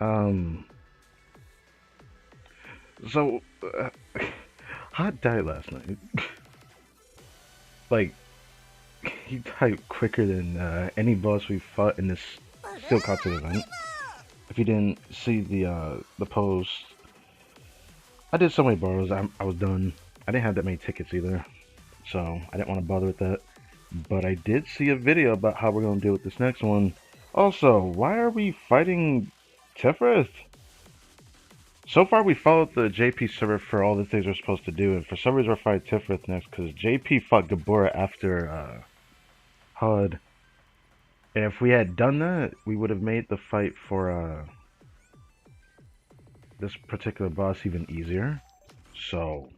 Um, so, Hot died last night. Like, he died quicker than any boss we fought in this Steel Concert event. If you didn't see the post, I did so many borrows. I was done. I didn't have that many tickets either, so I didn't want to bother with that. But I did see a video about how we're gonna deal with this next one. Also, why are we fighting Tefrith? So far, we followed the JP server for all the things we're supposed to do, and for some reason, we're fighting Tifrith next because JP fought Gabora after HUD. And if we had done that, we would have made the fight for this particular boss even easier. So,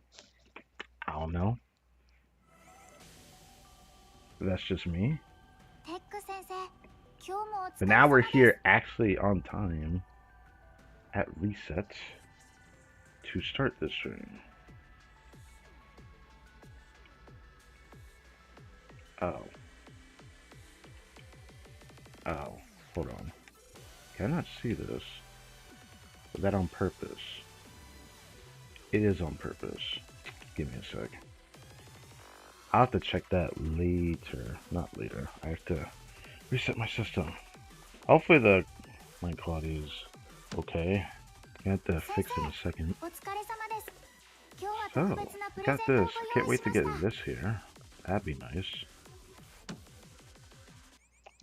I don't know. That's just me. But now we're here actually on time at reset to start this stream. Oh. Oh. Hold on. Can I not see this? Was that on purpose? It is on purpose. Give me a sec. I'll have to check that later. Not later. I have to reset my system. Hopefully the mic quality is okay. I have to fix it in a second. So, got this. Can't wait to get this here. That'd be nice.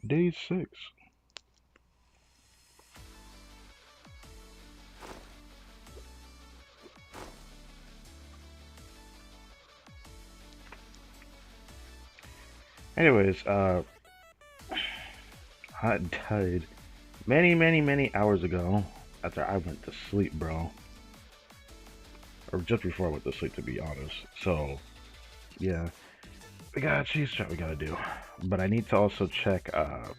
Day 6. Anyways, I died many hours ago after I went to sleep, bro. Or just before I went to sleep, to be honest. So, yeah. We got a cheese shot we gotta do. But I need to also check, I'm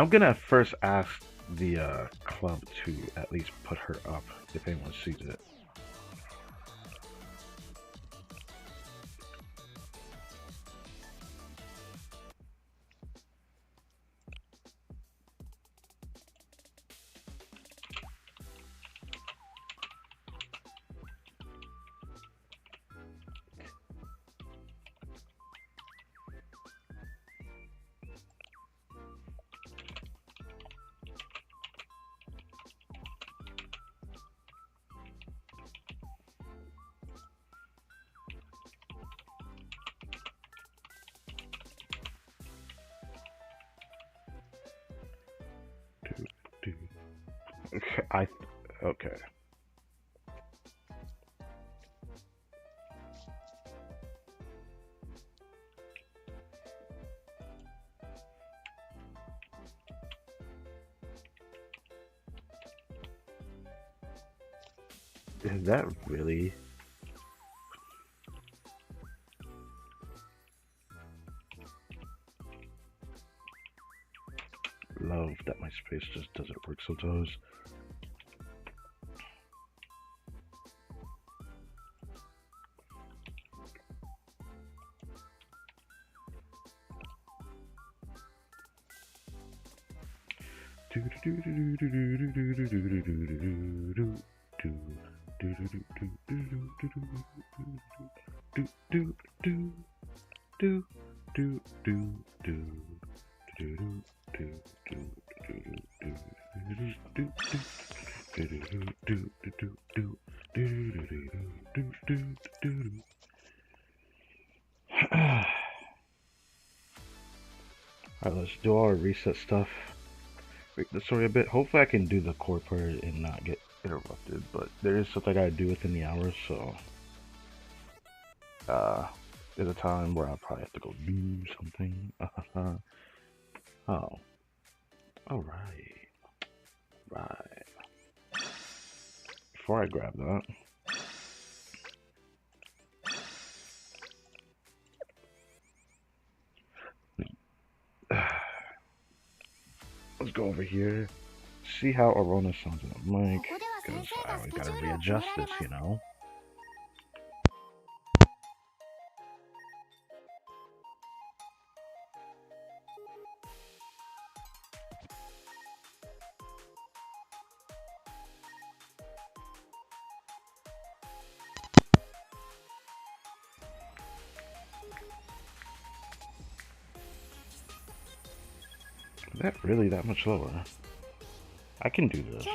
gonna first ask the club to at least put her up if anyone sees it. Okay. Is that really? Love that my space just doesn't work sometimes. Alright, let's do our reset stuff. Break the story a bit. Hopefully I can do the core part and not get interrupted, but there is something I gotta do within the hour, so there's a time where I'll probably have to go do something. Oh. Alright. Right. Before I grab that. Let's go over here. See how Arona sounds in the mic. Because I always gotta readjust this, you know? that really that much lower? I can do this.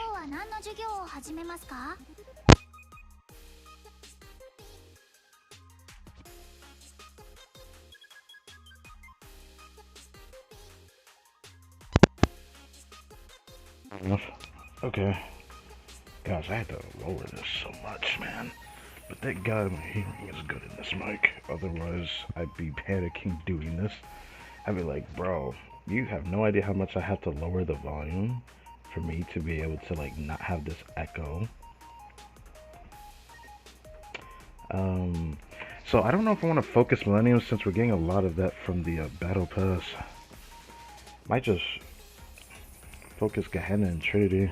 Enough. Okay. Gosh, I had to lower this so much, man. But thank God my hearing is good in this mic. Otherwise, I'd be panicking doing this. I'd be like, bro, you have no idea how much I have to lower the volume for me to be able to, like, not have this echo. So I don't know if I want to focus Millennium since we're getting a lot of that from the Battle Pass. Might just focus Gehenna and Trinity.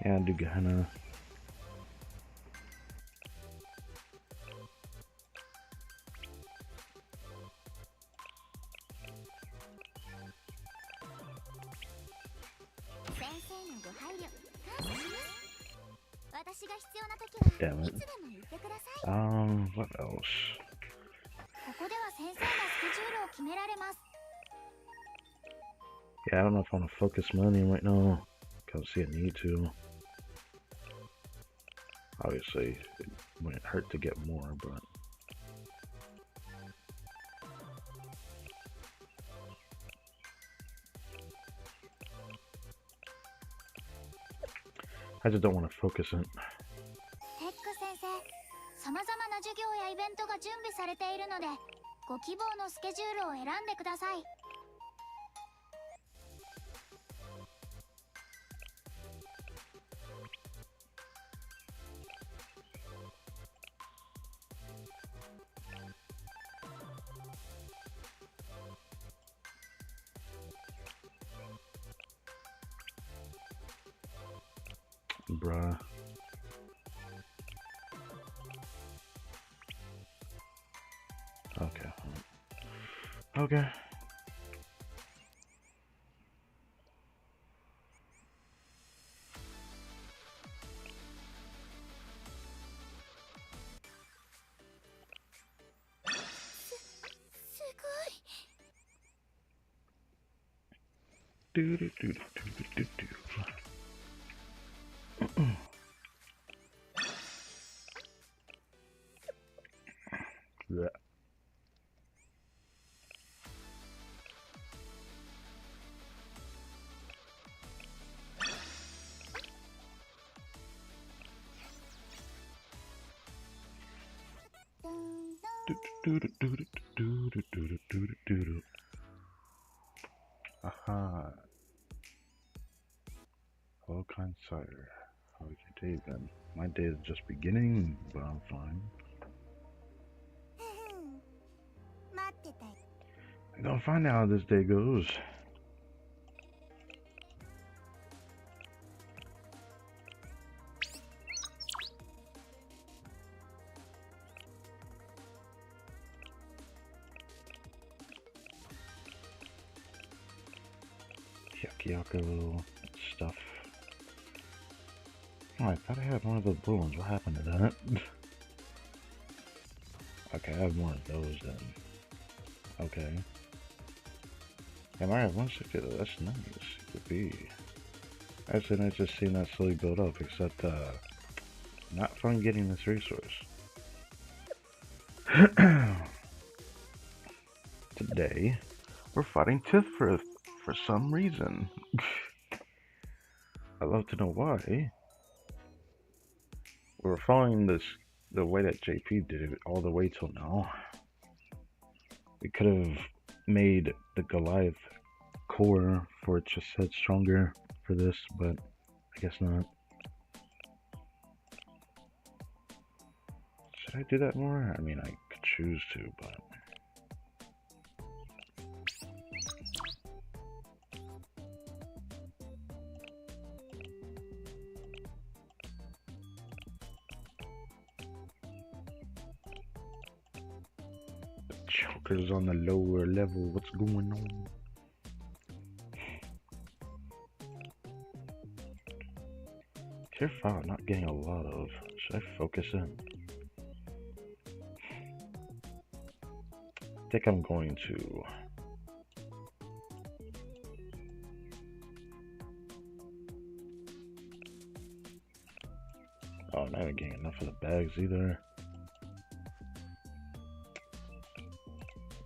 Yeah, do Gehenna. Damn it. What else? Yeah, I don't know if I want to focus Millennium right now. Can't see a need to. Obviously, it wouldn't hurt to get more, but... I just don't want to focus it. Bruh. Okay. Okay. Do do do do do do do. Yeah. Aha. All kinds of cider. How's your day been? My day is just beginning, but I'm fine. I'm gonna find out how this day goes. Yucky stuff. Oh, I thought I had one of those blue ones. What happened to that? Okay, I have more of those then. Okay. I might have 160 though. That's nice. Could be. Actually, I just seen that slowly build up, except, not fun getting this resource. Today, we're fighting Tifrith for some reason. I'd love to know why. We were following this the way that JP did it all the way till now. We could have made the Goliath core for its just head stronger for this, but I guess not. Should I do that more? I mean, I could choose to, but... Joker's on the lower level. What's going on? Tier 5 not getting a lot of. Should I focus in? I think I'm going to. Oh, I'm not even getting enough of the bags either.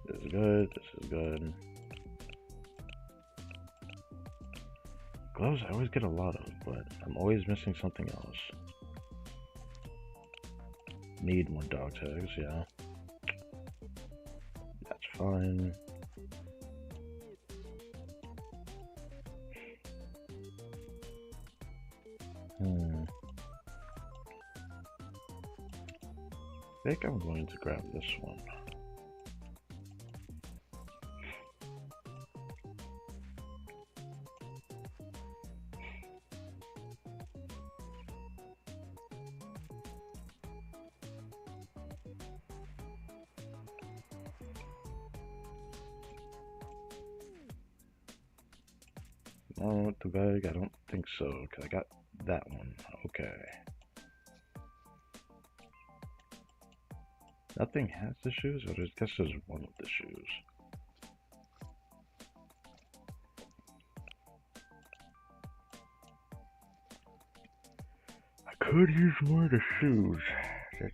This is good. This is good. Gloves I always get a lot of, but I'm always missing something else. Need more dog tags, yeah. That's fine. I think I'm going to grab this one. No, the bag, I don't think so, because I got that one. Okay. Nothing has the shoes, or I guess there's one with the shoes. I could use more of the shoes. That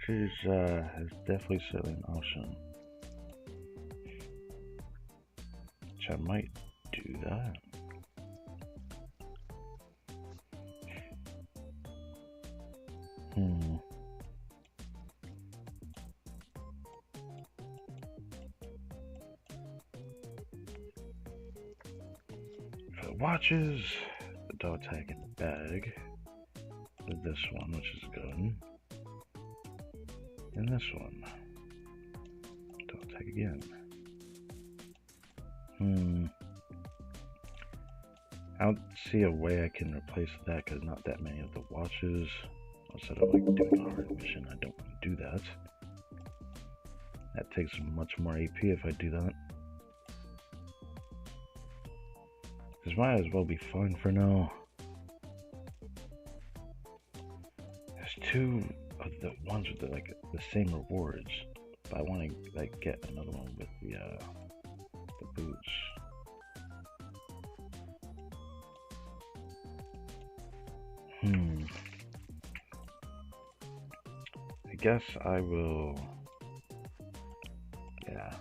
is definitely certainly an option. Which I might do that. For the watches, the dog tag in the bag. With this one, which is good. And this one. Dog tag again. I don't see a way I can replace that because not that many of the watches. Instead of like doing a hard mission, I don't want to do that. That takes much more AP if I do that. This might as well be fine for now. There's two of the ones with the same rewards, but I want to like get another one with the boots. I guess I will. Yeah.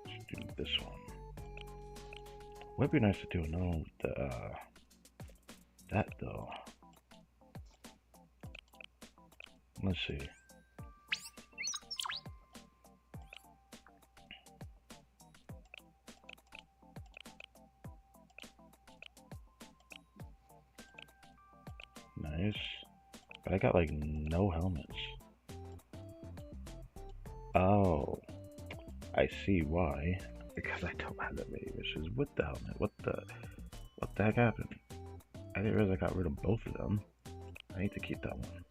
Let's do this one. Would be nice to do another one with the that though. Let's see. Nice. But I got like no helmets. Oh, I see why. Because I don't have that many missions with the helmet. What the heck happened? I didn't realize I got rid of both of them. I need to keep that one.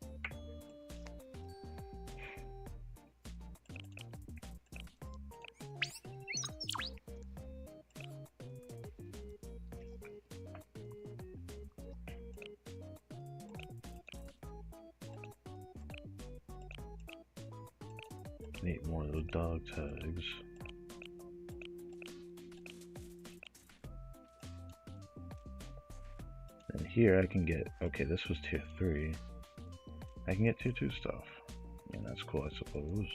Need more of those dog tags. And here I can get, okay, this was tier 3. I can get tier 2 stuff. And that's cool, I suppose.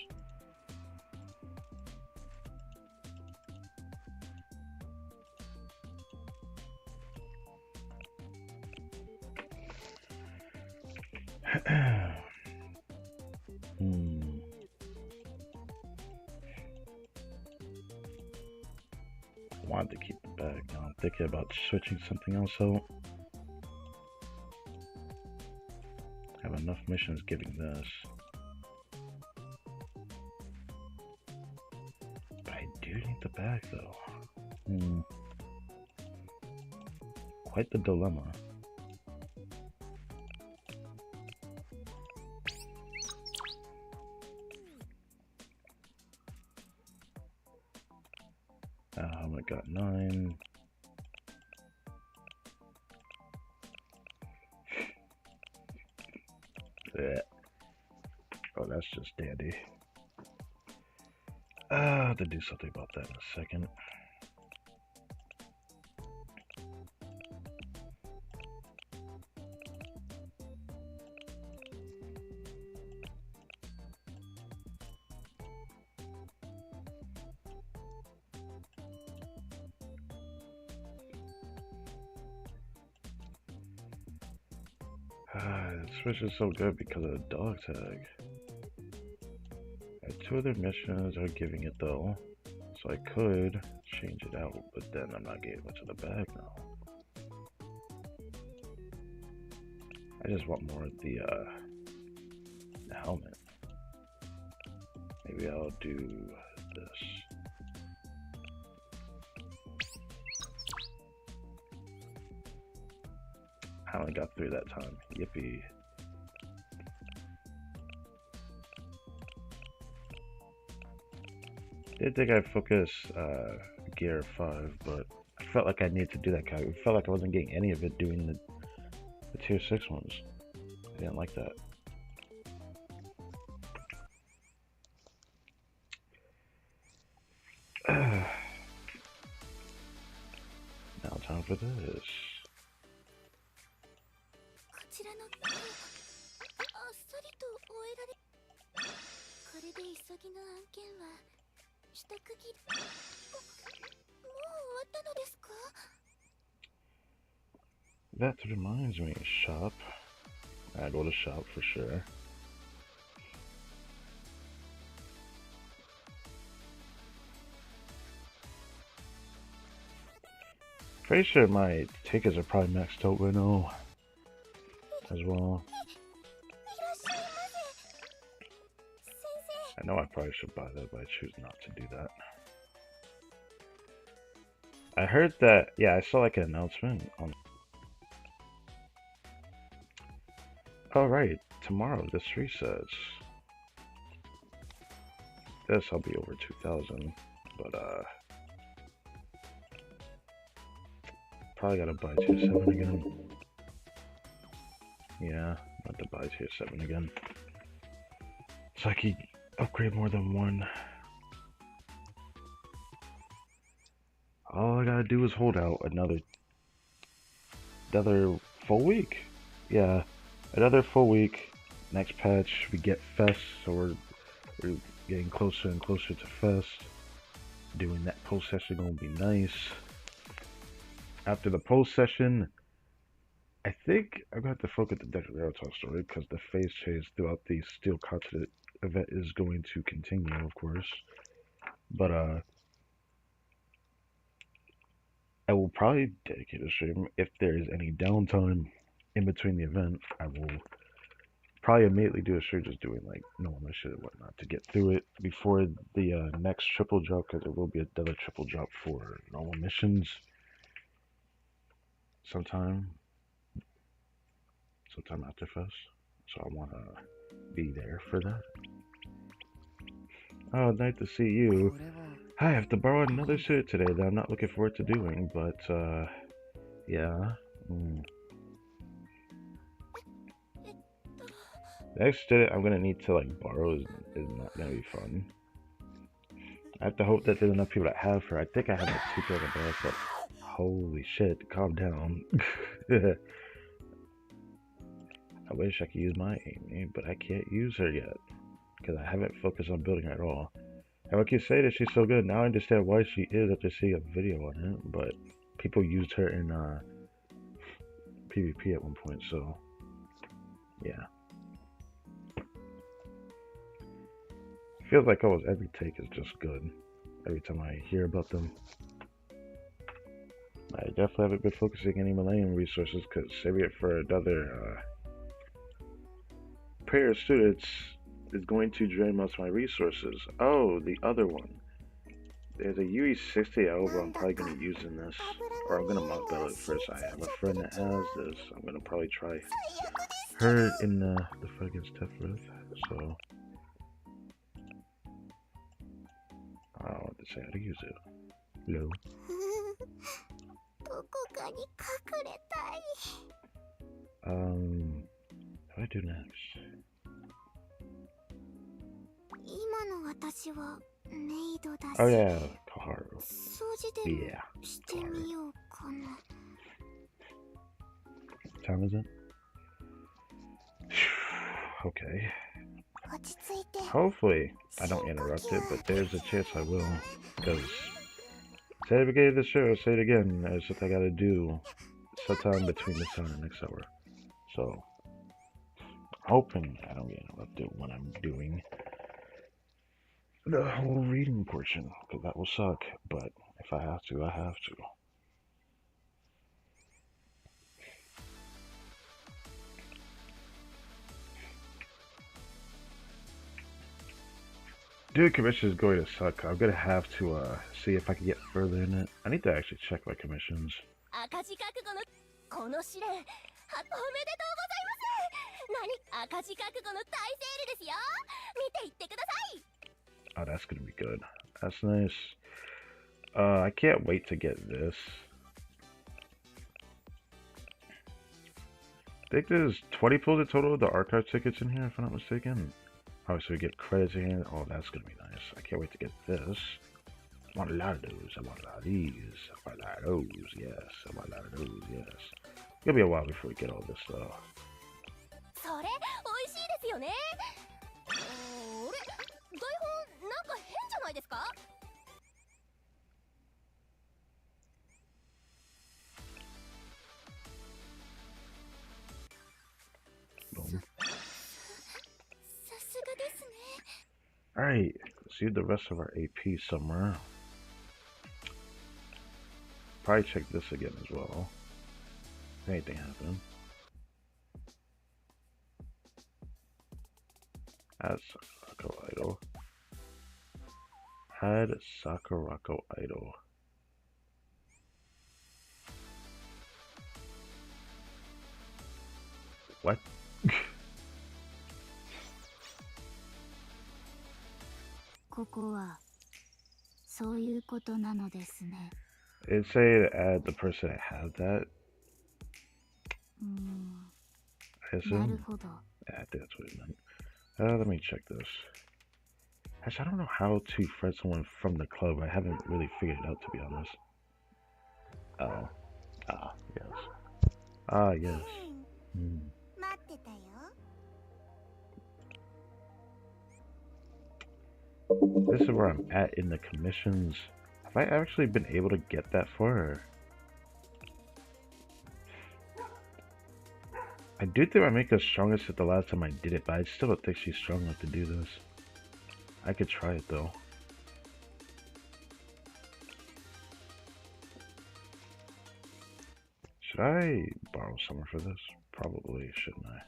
I wanted to keep the bag. Now I'm thinking about switching something else out. I have enough missions giving this. But I do need the bag though. Quite the dilemma. I got 9. Yeah. Oh, that's just dandy. I'll have to do something about that in a second. Switch is so good because of the dog tag. 2 other missions are giving it though, so I could change it out, but then I'm not getting much of the bag now. I just want more of the helmet. Maybe I'll do this. I only got 3 that time. Yippee. Didn't think I'd focus gear 5, but I felt like I needed to do that. I felt like I wasn't getting any of it doing the tier 6 ones. I didn't like that. Now time for this. That reminds me, shop. I go to shop for sure. Pretty sure my tickets are probably maxed out right now as well. I know I probably should buy that, but I choose not to do that. I heard that, yeah, I saw like an announcement on. Oh right, tomorrow this resets. This I'll be over 2,000, but probably gotta buy tier 7 again. Yeah, I have to buy tier 7 again. So I can upgrade more than one. All I gotta do is hold out another full week. Yeah, another full week. Next patch we get Fest, so we're getting closer and closer to Fest. Doing that post session gonna be nice. After the post session, I think I'm gonna have to focus the Decagrammaton story because the phase change throughout the Steel Continent event is going to continue, of course. But I will probably dedicate a stream if there is any downtime in between the event. I will probably immediately do a stream just doing like normal mission and whatnot to get through it before the next triple drop, because there will be another triple drop for normal missions sometime after Fest. So I want to be there for that. Oh, nice to see you. I have to borrow another suit today that I'm not looking forward to doing, but yeah. The next student I'm gonna need to like borrow is not gonna be fun. I have to hope that there's enough people that have her. I think I have like 2 people that have, but holy shit, calm down. I wish I could use my Amy, but I can't use her yet because I haven't focused on building her at all. And I can say that she's so good. Now I understand why she is after seeing a video on it, but people used her in PvP at one point, so yeah. Feels like almost every take is just good. Every time I hear about them. I definitely haven't been focusing any Millennium resources because saving it for another pair of students is going to drain most of my resources. Oh, the other one. There's a UE60 over I'm probably going to use in this. Or I'm going to mock battle it first. I have a friend that has this. I'm going to probably try her in the fight against Tefrith. So I don't know what to say how to use it. Hello. どこかに隠れたい。What do I do next? 今の私はメイドだし、 Oh yeah, Koharu. 掃除でも Yeah, してみようかな。 What time is it? Okay. 落ち着いて。 Hopefully I don't interrupt it, but there's a chance I will. Because say the beginning of the show, say it again. There's something I gotta do sometime between this time and next hour. So, hoping I don't get interrupted when I'm doing the whole reading portion, because that will suck. But if I have to, I have to. Dude, commission is going to suck. I'm gonna have to see if I can get further in it. I need to actually check my commissions. 赤字覚悟のこの試練、おめでとうございます。何赤字覚悟の大セールですよ。見ていってください。 Oh, that's gonna be good. That's nice. I can't wait to get this. I think there's 20 pulls in total of the archive tickets in here, if I'm not mistaken. Oh, so we get credits in. Oh, that's gonna be nice. I can't wait to get this. I want a lot of those. I want a lot of these. I want a lot of those. Yes. I want a lot of those. Yes. It'll be a while before we get all this stuff. それ美味しいですよね。あれ、台本なんか変じゃないですか。 Boom. さすがですね。 Alright. Let's use the rest of our AP somewhere. Probably check this again as well. If anything happened. Add Sakurako Idol. Add Sakurako Idol. What? ここはそういうことなのですね。 It say to add the person that has that. I な assume. るほど。 Yeah, I think that's what it meant. Let me check this. Actually, I don't know how to friend someone from the club. I haven't really figured it out, to be honest. Oh. Ah, yes. Ah, yes. 待ってたよ。 This is where I'm at in the commissions. Have I actually been able to get that far? I do think I make her strongest at the last time I did it, but I still don't think she's strong enough to do this. I could try it though. Should I borrow someone for this? Probably, shouldn't I?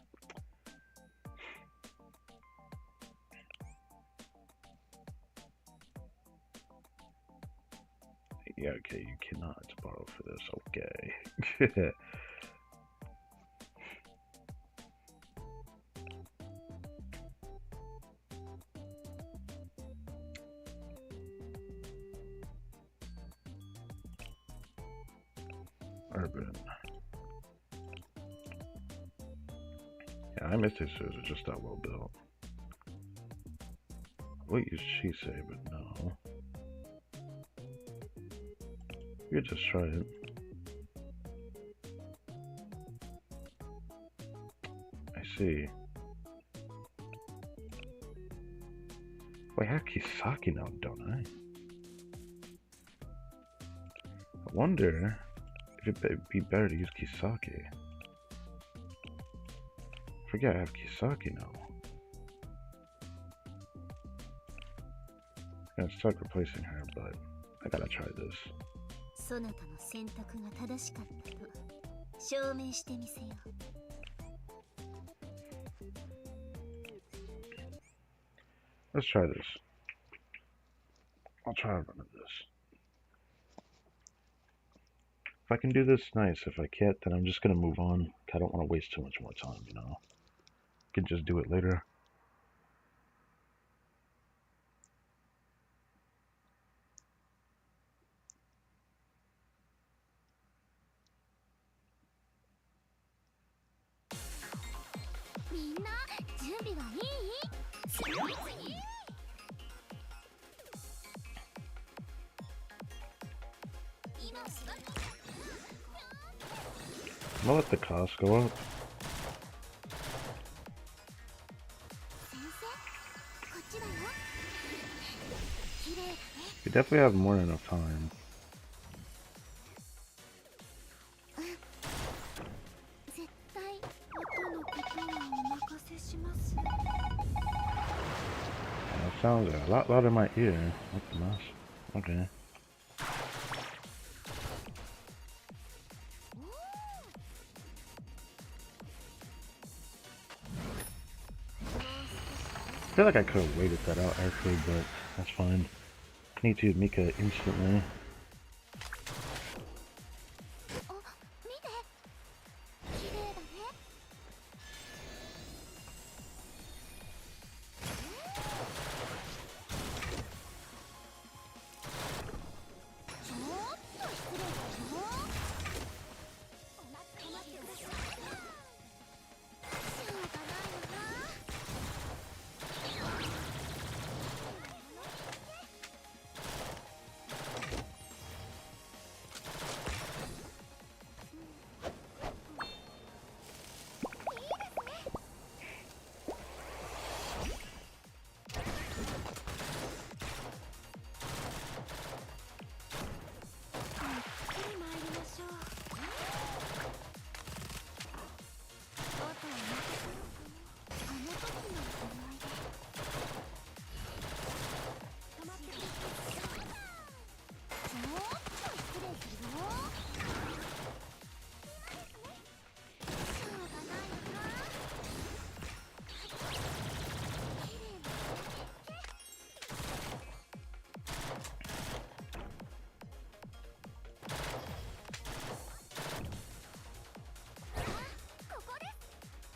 Yeah, okay, you cannot borrow for this. Okay. Urban. Yeah, I missed it. It's just not well built. What used she say? But no. You could just try it. I see. Wait, I have Kisaki now, don't I? I wonder if it'd be better to use Kisaki. Forget I have Kisaki now. I'm stuck replacing her, but I gotta try this. そなたの選択が正しかったと証明してみせよ。 Let's try this. I'll try a run of this. If I can do this, nice. If I can't, then I'm just gonna move on. I don't want to waste too much more time, you know? I can just do it later. I'm gonna let the cost go up. We definitely have more than enough time. That sounds a lot louder in my ear. What the mouse? Okay. I feel like I could have waited that out actually, but that's fine. Need to use Mika instantly.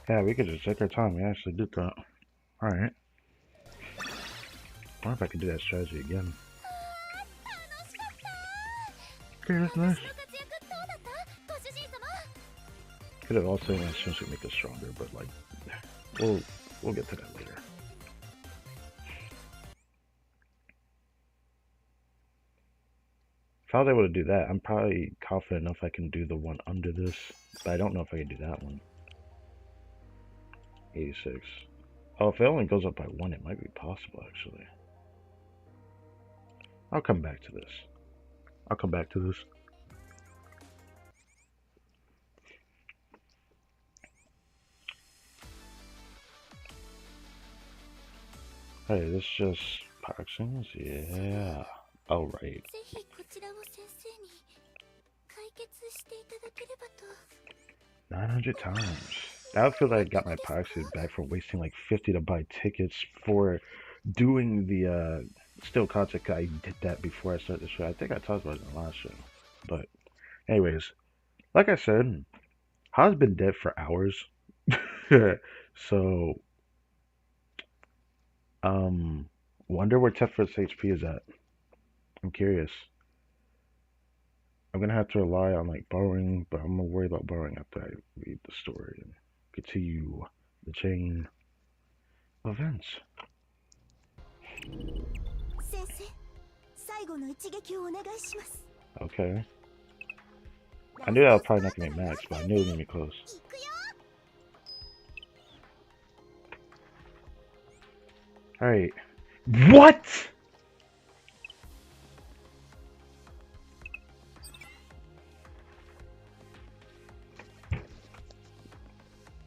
Yeah, we could just take our time. We actually did that. Alright. I wonder if I can do that strategy again. Okay, that's nice. Could have also essentially make us stronger, but like, we'll get to that later. If I was able to do that, I'm probably confident enough I can do the one under this, but I don't know if I can do that one. 86. Oh, if it only goes up by 1, it might be possible, actually. I'll come back to this. I'll come back to this. Hey, this just boxings? Yeah. Alright. 900 times. I feel like I got my proxy back from wasting like 50 to buy tickets for doing the still content. I did that before I started the show. I think I talked about it in the last show. But anyways, like I said, Ha's been dead for hours. So wonder where Tefra's HP is at. I'm curious. I'm gonna have to rely on like borrowing, but I'm gonna worry about borrowing after I read the story and continue the chain of events. Okay. I knew that was probably not gonna be max, but I knew it was gonna be close. Alright. What?!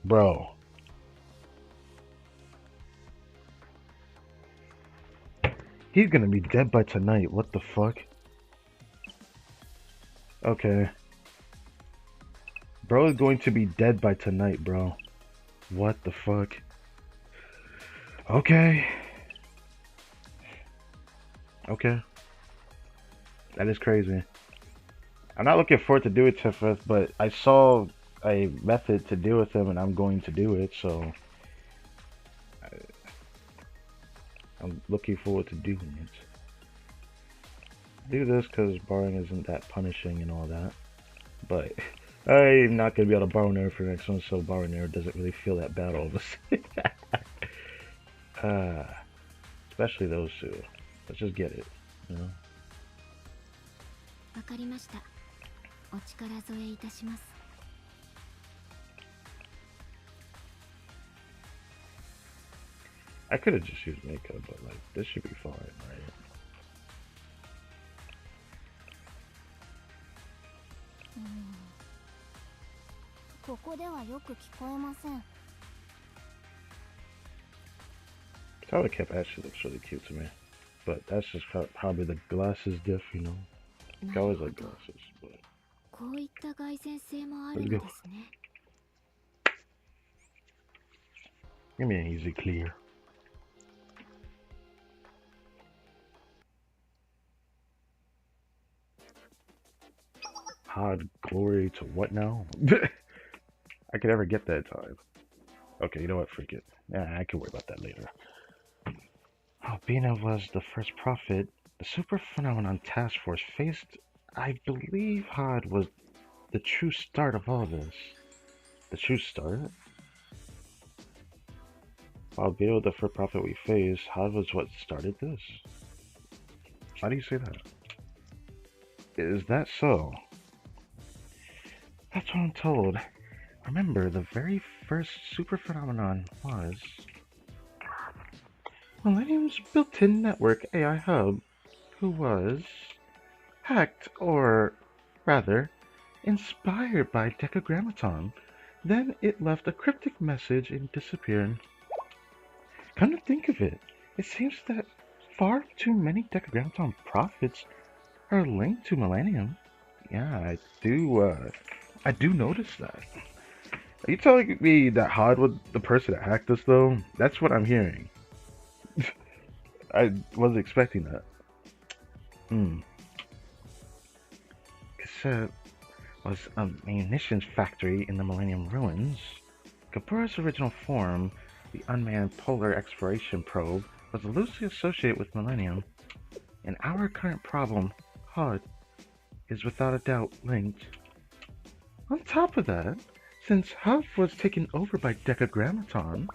Bro. He's gonna be dead by tonight. What the fuck? Okay. Bro is going to be dead by tonight, bro. What the fuck? Okay. Okay. That is crazy. I'm not looking forward to do it, Tiffeth, but I saw a method to deal with him and I'm going to do it, so I'm looking forward to doing it. Do this because borrowing isn't that punishing and all that, but I'm not going to be able to borrow Nerve for the next one, so borrowing Nerve doesn't really feel that bad all of a sudden. Especially those two. Let's just get it, you know? わかりました。お力添えいたします。I could have just used makeup, but like, this should be fine, right? ここではよく聞こえません。Tyler Cap actually looks really cute to me. But that's just probably the glasses diff, you know? I always like glasses, but... こういった外旋性もあるのですね。Give me an easy clear. Hard glory to what now? I could never get that time. Okay, you know what? Freak it. Yeah, I can worry about that later. Albina was the first prophet. The Super Phenomenon Task Force faced, I believe Hod was the true start of all this. The true start? Albina, the first prophet we faced, Hod was what started this. How do you say that? Is that so? That's what I'm told. Remember, the very first super phenomenon was Millennium's built-in network AI hub, who was hacked, or rather, inspired by Decagrammaton. Then it left a cryptic message and disappeared. Come to think of it, it seems that far too many Decagrammaton prophets are linked to Millennium. Yeah, I do notice that. Are you telling me that Hod was the person that hacked us, though? That's what I'm hearing. I wasn't expecting that. Cassette was a munitions factory in the Millennium Ruins. Kapura's original form, the unmanned polar exploration probe, was loosely associated with Millennium. And our current problem, Hod, is without a doubt linked. On top of that, since Hub was taken over by Decagrammaton,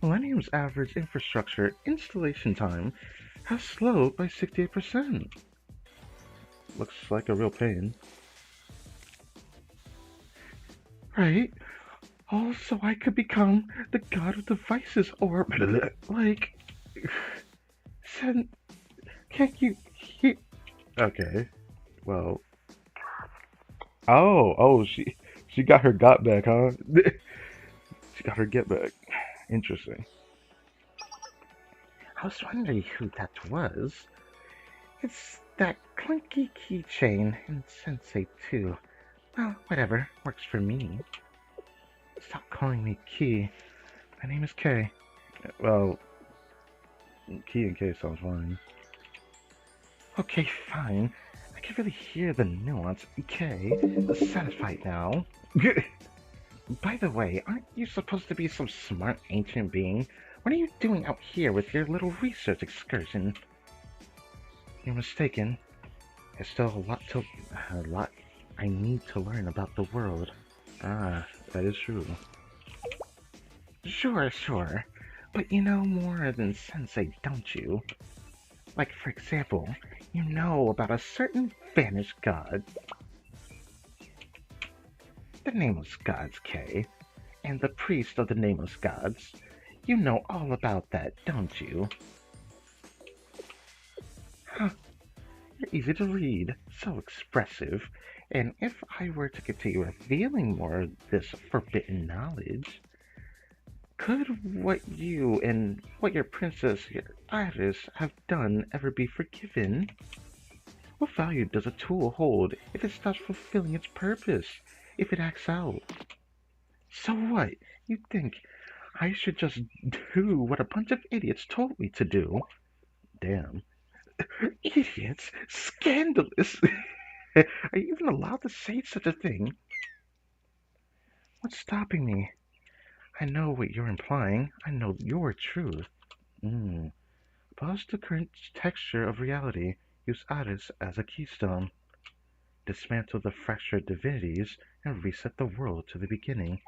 Millennium's average infrastructure installation time has slowed by 68%. Looks like a real pain. Right? All so I could become the god of devices, or like... Can't you hear... Okay, well... Oh, she got her got back, huh? She got her get back. Interesting. I was wondering who that was. It's that clunky keychain in Sensei too. Well, whatever. Works for me. Stop calling me Key. My name is Kay. Well, Key and K sounds fine. Okay, fine. I can really hear the nuance. Kay, satisfied now. By the way, aren't you supposed to be some smart ancient being? What are you doing out here with your little research excursion? You're mistaken. There's still a lot I need to learn about the world. Ah, that is true. Sure. But you know more than Sensei, don't you? Like, for example, you know about a certain vanished god. The Nameless Gods, Kay. And the priest of the Nameless Gods. You know all about that, don't you? Huh. You're easy to read, so expressive, and if I were to continue revealing more of this forbidden knowledge, could what you and what your princess, your Iris, have done ever be forgiven? What value does a tool hold if it stops fulfilling its purpose, if it acts out? So what? You think I should just do what a bunch of idiots told me to do? Damn. Idiots? Scandalous! Are you even allowed to say such a thing? What's stopping me? I know what you're implying. I know your truth. Pause the current texture of reality. Use Addis as a keystone. Dismantle the fractured divinities and reset the world to the beginning.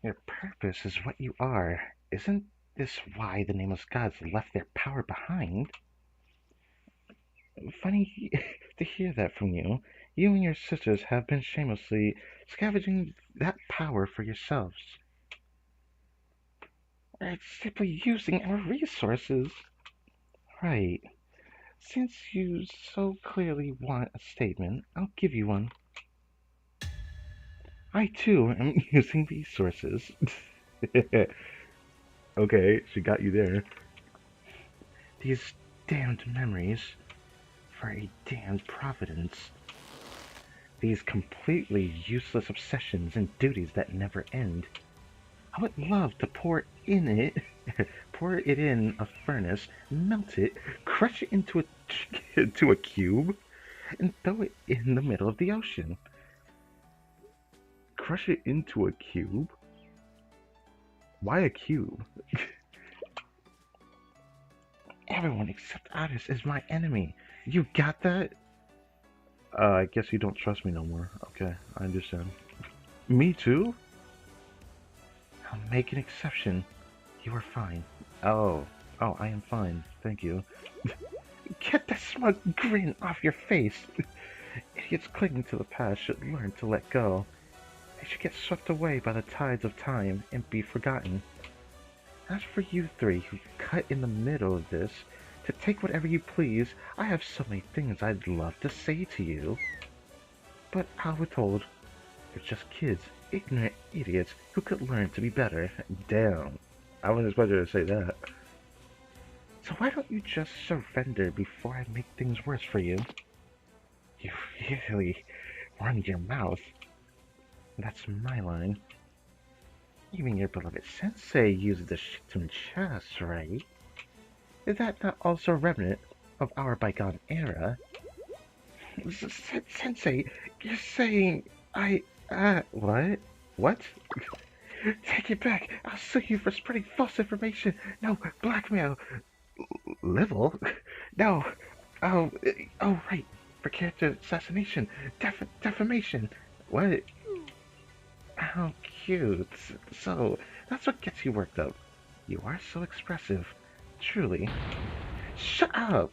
Your purpose is what you are. Isn't this why the nameless gods left their power behind? Funny to hear that from you. You and your sisters have been shamelessly scavenging that power for yourselves. It's simply using our resources. Right. Since you so clearly want a statement, I'll give you one. I too am using resources. Okay, she got you there. These damned memories for a damned providence. These completely useless obsessions and duties that never end. I would love to pour it in a furnace, melt it, crush it into a cube, and throw it in the middle of the ocean. Crush it into a cube? Why a cube? Everyone except Otis is my enemy. You got that? I guess you don't trust me no more. Okay, I understand. Me too? I'll make an exception. You are fine. Oh, I am fine. Thank you. Get that smug grin off your face. Idiots clinging to the past should learn to let go. They should get swept away by the tides of time and be forgotten. As for you three who cut in the middle of this, to take whatever you please, I have so many things I'd love to say to you. But I'll withhold. You're just kids, ignorant idiots who could learn to be better. Damn. I wasn't expecting her to say that. So why don't you just surrender before I make things worse for you? You really run your mouth. That's my line. Even your beloved sensei uses the Shikton chest, right? Is that not also a remnant of our bygone era? Sensei, you're saying what? What? Take it back. I'll sue you for spreading false information. No, blackmail. Libel? No. Right. For character assassination. Defamation. What? How cute. So, that's what gets you worked up. You are so expressive. Truly. Shut up!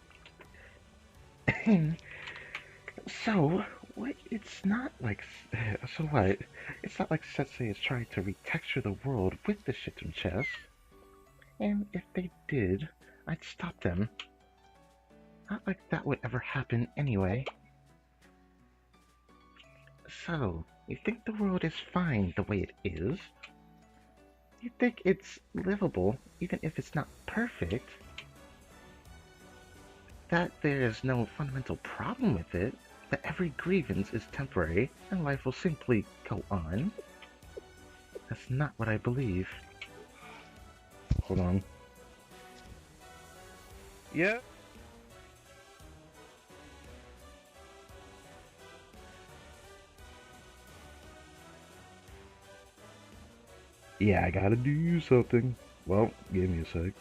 So, what? It's not like. So what? It's not like Sensei is trying to retexture the world with the Shittum chest. And if they did, I'd stop them. Not like that would ever happen anyway. So, you think the world is fine the way it is? You think it's livable, even if it's not perfect? That there is no fundamental problem with it? That every grievance is temporary, and life will simply go on? That's not what I believe. Hold on. Yeah? Yeah, I gotta do something. Well, give me a sec.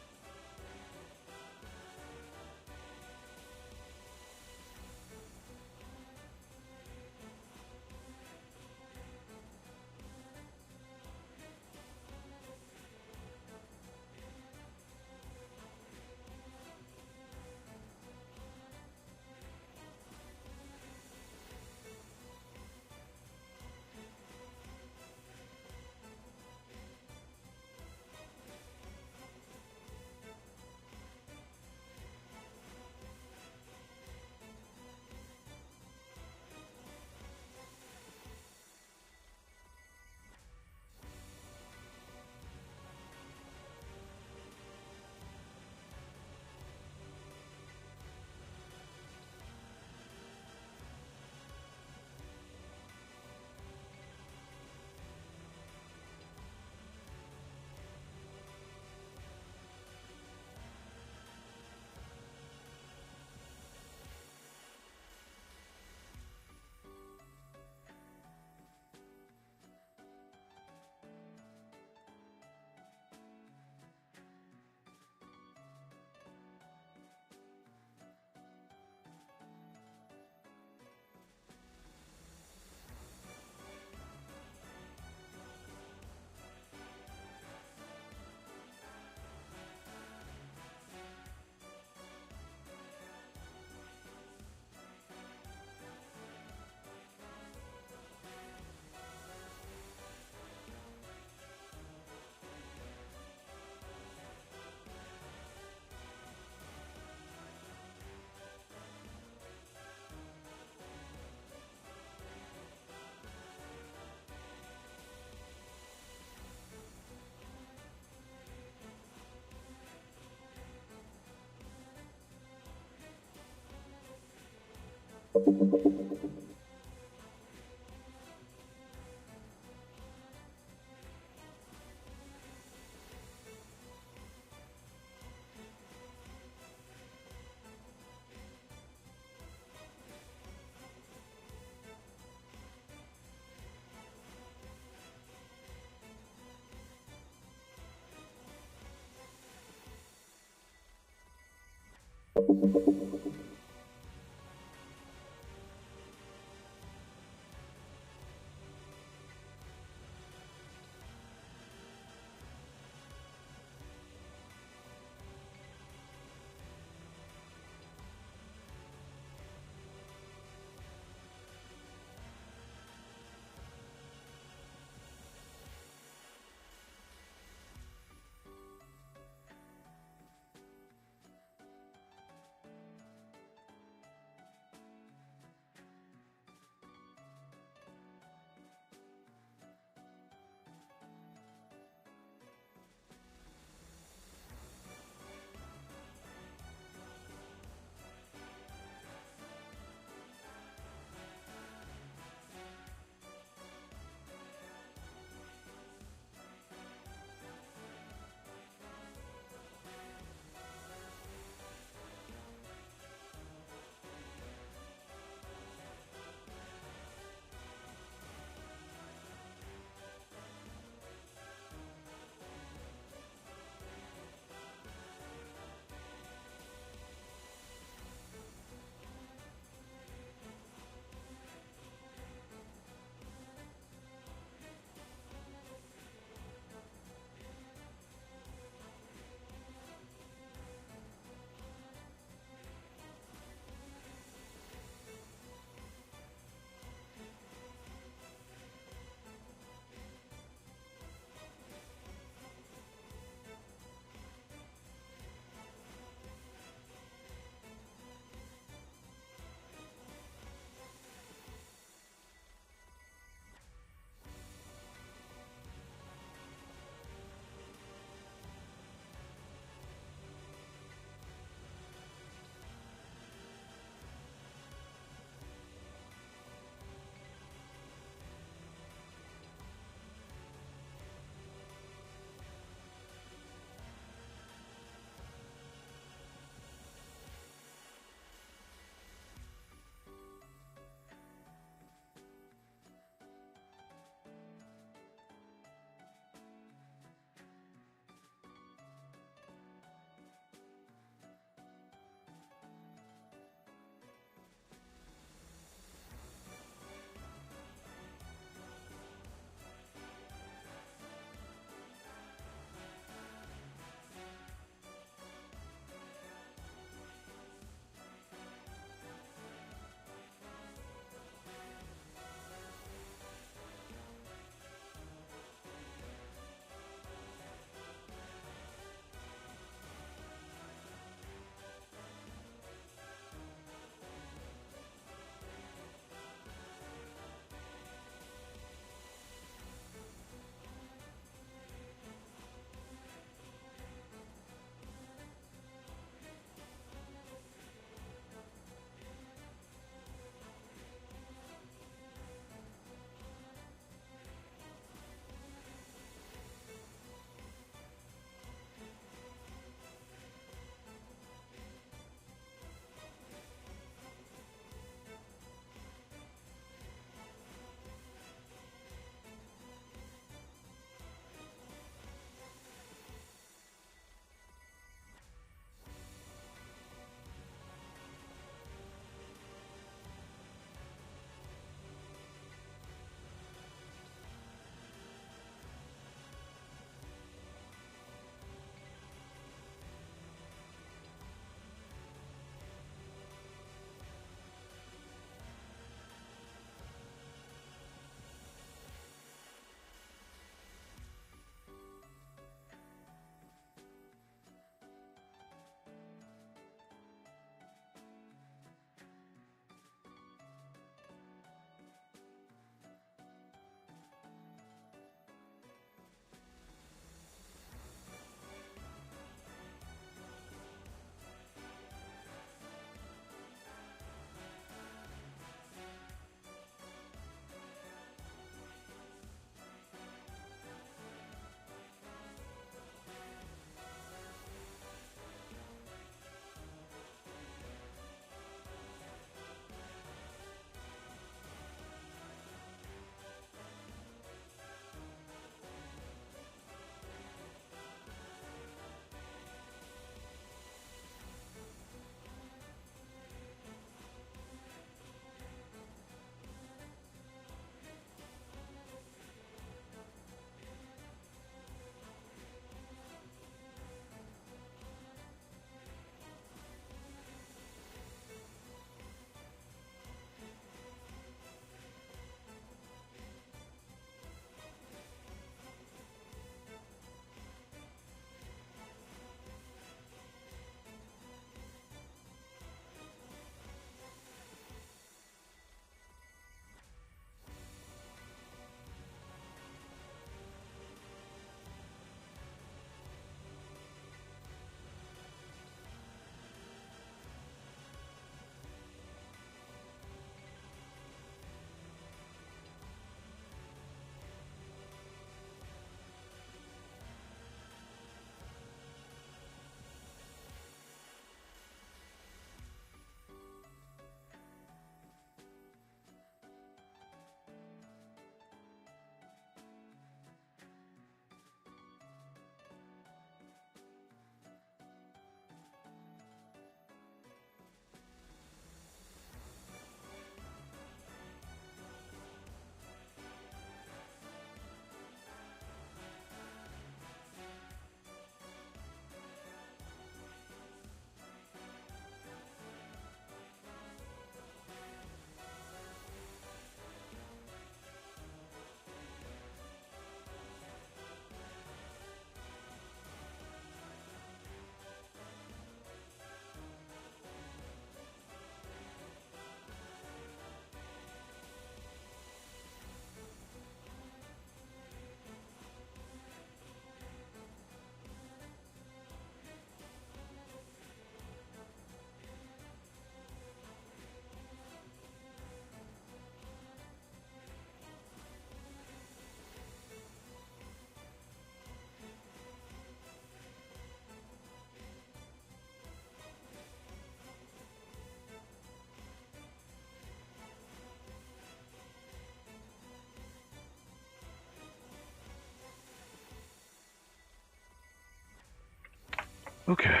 Okay.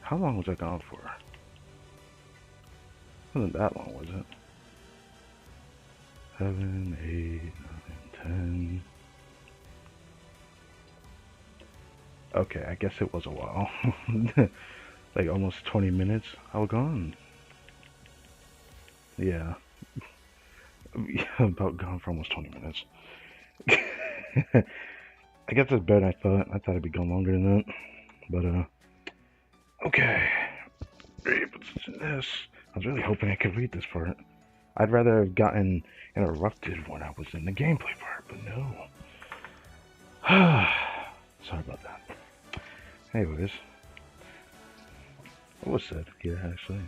How long was I gone for? Wasn't that long, was it? 7, 8, 9, 10. Okay, I guess it was a while. Like almost 20 minutes. I was gone. Yeah. About gone for almost 20 minutes. I guess it's better than I thought. I thought it'd be gone longer than that. But, okay. What's this? I was really hoping I could read this part. I'd rather have gotten interrupted when I was in the gameplay part, but no. Sorry about that. Anyways. What was said here, actually?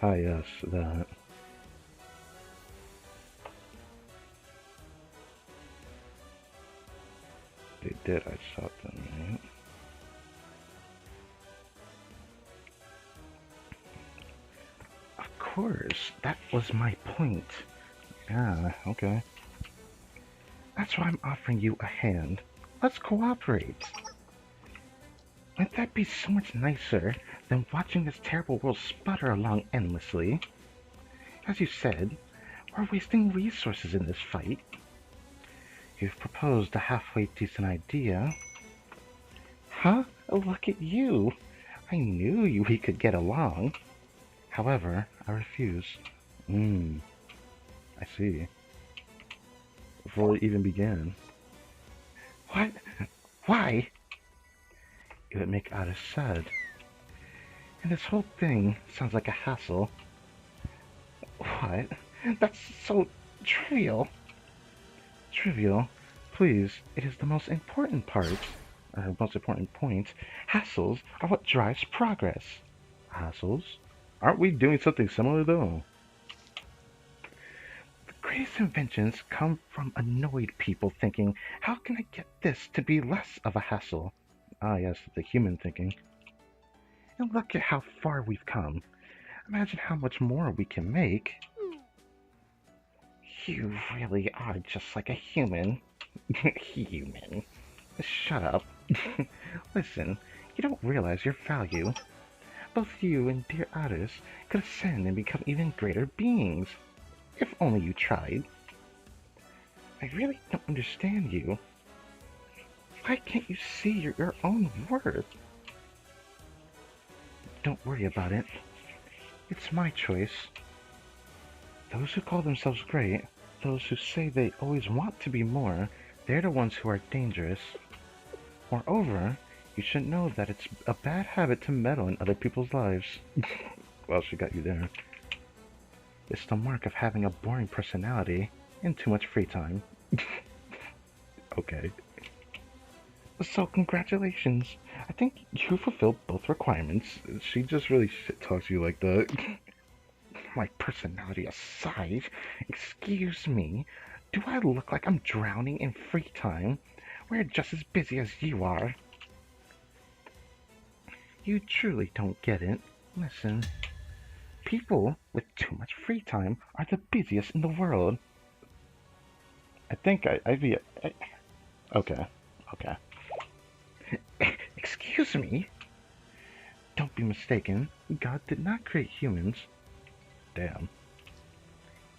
Ah, yes, that. They did, I saw them, right? Of course, that was my point. Yeah, okay. That's why I'm offering you a hand. Let's cooperate. Wouldn't that be so much nicer than watching this terrible world sputter along endlessly? As you said, we're wasting resources in this fight. You've proposed a halfway decent idea. Huh? Look at you! I knew we could get along. However, I refuse. I see. Before it even began. What? Why? It would make Ada sad. And this whole thing sounds like a hassle. What? That's so trivial. Trivial? Please, it is the most important part. Most important point. Hassles are what drives progress. Hassles? Aren't we doing something similar though? The greatest inventions come from annoyed people thinking, how can I get this to be less of a hassle? Ah, yes, the human thinking. And look at how far we've come. Imagine how much more we can make. You really are just like a human. Human. Shut up. Listen, you don't realize your value. Both you and dear Aris could ascend and become even greater beings. If only you tried. I really don't understand you. Why can't you see your own worth? Don't worry about it. It's my choice. Those who call themselves great, those who say they always want to be more, they're the ones who are dangerous. Moreover, you should know that it's a bad habit to meddle in other people's lives. Well, she got you there. It's the mark of having a boring personality and too much free time. Okay. So, congratulations. I think you fulfilled both requirements. She just really shit talks you like that. My personality aside, excuse me, do I look like I'm drowning in free time? We're just as busy as you are. You truly don't get it. Listen, people with too much free time are the busiest in the world. I think I'd be... okay, okay. Excuse me? Don't be mistaken. God did not create humans. Damn.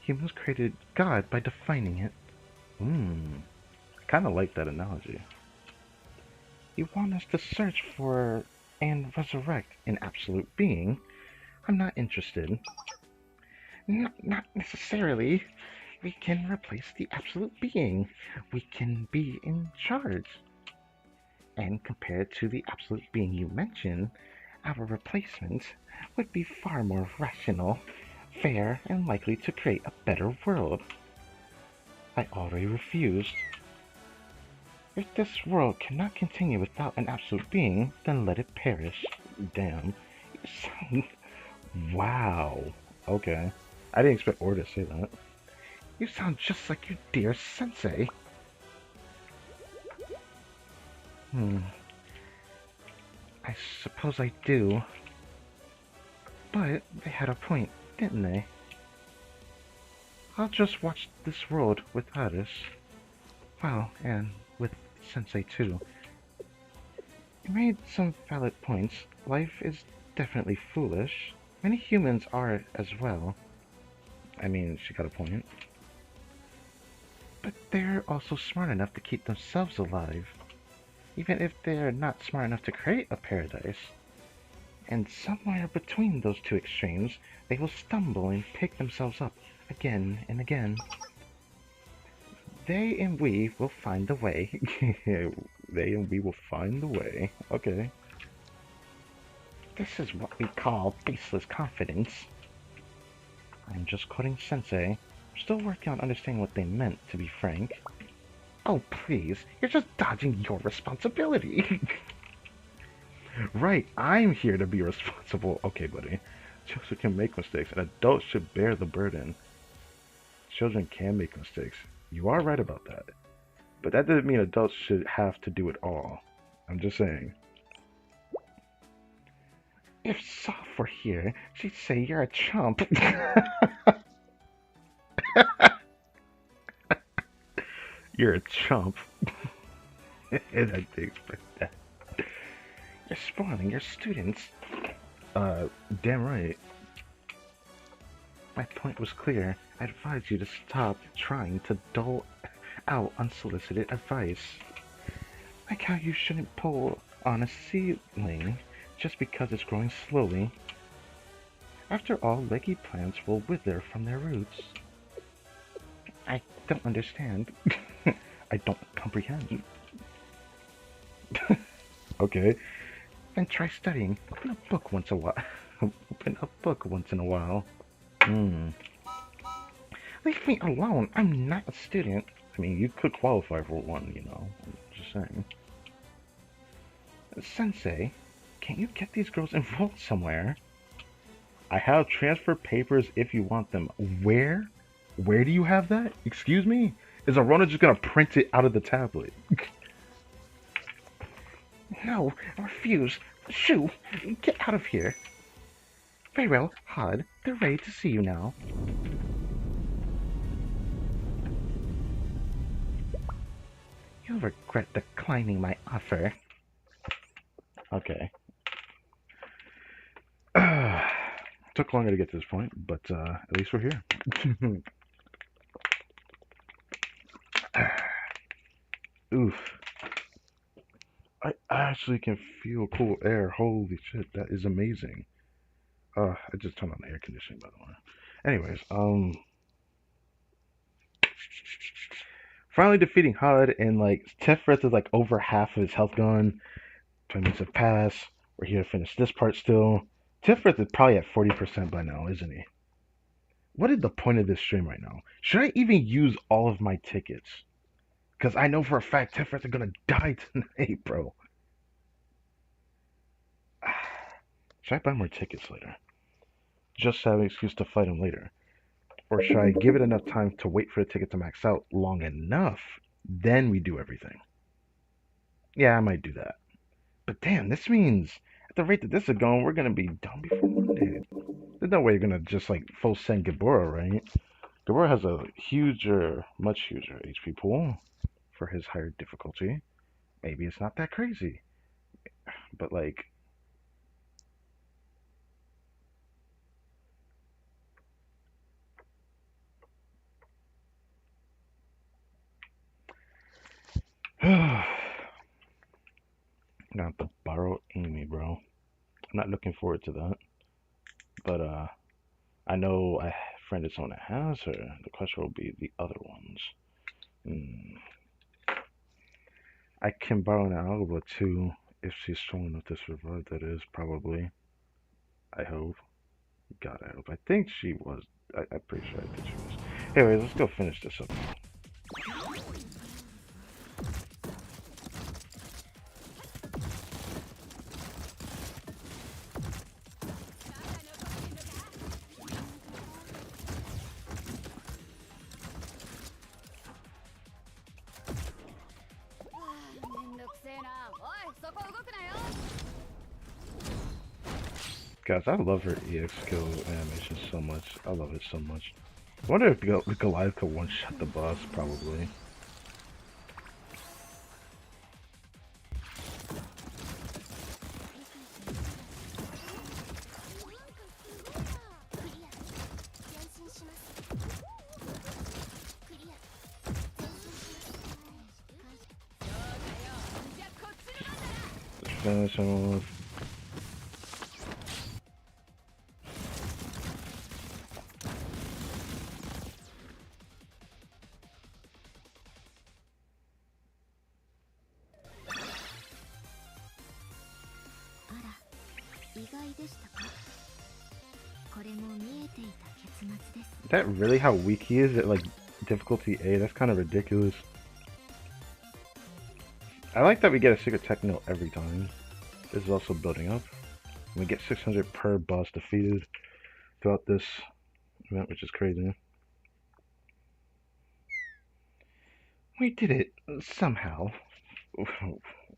Humans created God by defining it. I kind of like that analogy. You want us to search for and resurrect an absolute being? I'm not interested. Not necessarily. We can replace the absolute being. We can be in charge. And compared to the absolute being you mentioned, our replacement would be far more rational, fair, and likely to create a better world. I already refused. If this world cannot continue without an absolute being, then let it perish. Damn. You sound... Wow. Okay. I didn't expect Or to say that. You sound just like your dear sensei. I suppose I do. But they had a point, didn't they? I'll just watch this world with others. Well, and with Sensei too. You made some valid points. Life is definitely foolish. Many humans are as well. I mean, she got a point. But they're also smart enough to keep themselves alive, even if they're not smart enough to create a paradise. And somewhere between those two extremes, they will stumble and pick themselves up again and again. They and we will find the way. They and we will find the way. Okay. This is what we call baseless confidence. I'm just quoting Sensei. I'm still working on understanding what they meant, to be frank. Oh, please. You're just dodging your responsibility. Right, I'm here to be responsible. Okay, buddy. Children can make mistakes, and adults should bear the burden. Children can make mistakes. You are right about that. But that doesn't mean adults should have to do it all. I'm just saying. If Soph were here, she'd say you're a chump. You're a chump. I didn't expect that. You're spoiling your students. Damn right. My point was clear. I advise you to stop trying to dole out unsolicited advice. Like how you shouldn't pull on a seedling just because it's growing slowly. After all, leggy plants will wither from their roots. I don't understand. I don't comprehend. Okay. Then try studying. Open a book once a while. Open a book once in a while. Leave me alone. I'm not a student. I mean, you could qualify for one, you know. I'm just saying. Sensei, can't you get these girls enrolled somewhere? I have transfer papers if you want them. Where? Where do you have that? Excuse me? Is Arona just gonna print it out of the tablet? No, I refuse. Shoo! Get out of here. Very well, Hud. They're ready to see you now. You'll regret declining my offer. Okay. Took longer to get to this point, but at least we're here. Oof. I actually can feel cool air. Holy shit, that is amazing. I just turned on the air conditioning, by the way. Anyways, finally defeating Hud, and like Tefrith is like over half of his health gone. 20 minutes have passed. We're here to finish this part still. Tefrith is probably at 40% by now, isn't he? What is the point of this stream right now? Should I even use all of my tickets? Because I know for a fact Tefrith is gonna die tonight, bro. Should I buy more tickets later? Just to have an excuse to fight him later? Or should I give it enough time to wait for the ticket to max out long enough, then we do everything? Yeah, I might do that. But damn, this means at the rate that this is going, we're gonna be done before Monday. There's no way you're gonna just like full send Gabora, right? Gabora has a huger, much huger HP pool for his higher difficulty. Maybe it's not that crazy. But like, gonna have to borrow Amy, bro. I'm not looking forward to that. But I know I friended someone that has her. The question will be the other ones. I can borrow an Alba too if she's strong enough to survive. That is probably. I hope. God, I hope. I think she was. I'm pretty sure I think she was. Anyways, let's go finish this up. Guys, I love her EX skill animation so much. I love it so much. I wonder if Goliath could one-shot the boss, probably. Just finish him off. Is that really how weak he is at like difficulty A? That's kind of ridiculous. I like that we get a secret techno every time. This is also building up. We get 600 per boss defeated throughout this event, which is crazy. We did it somehow.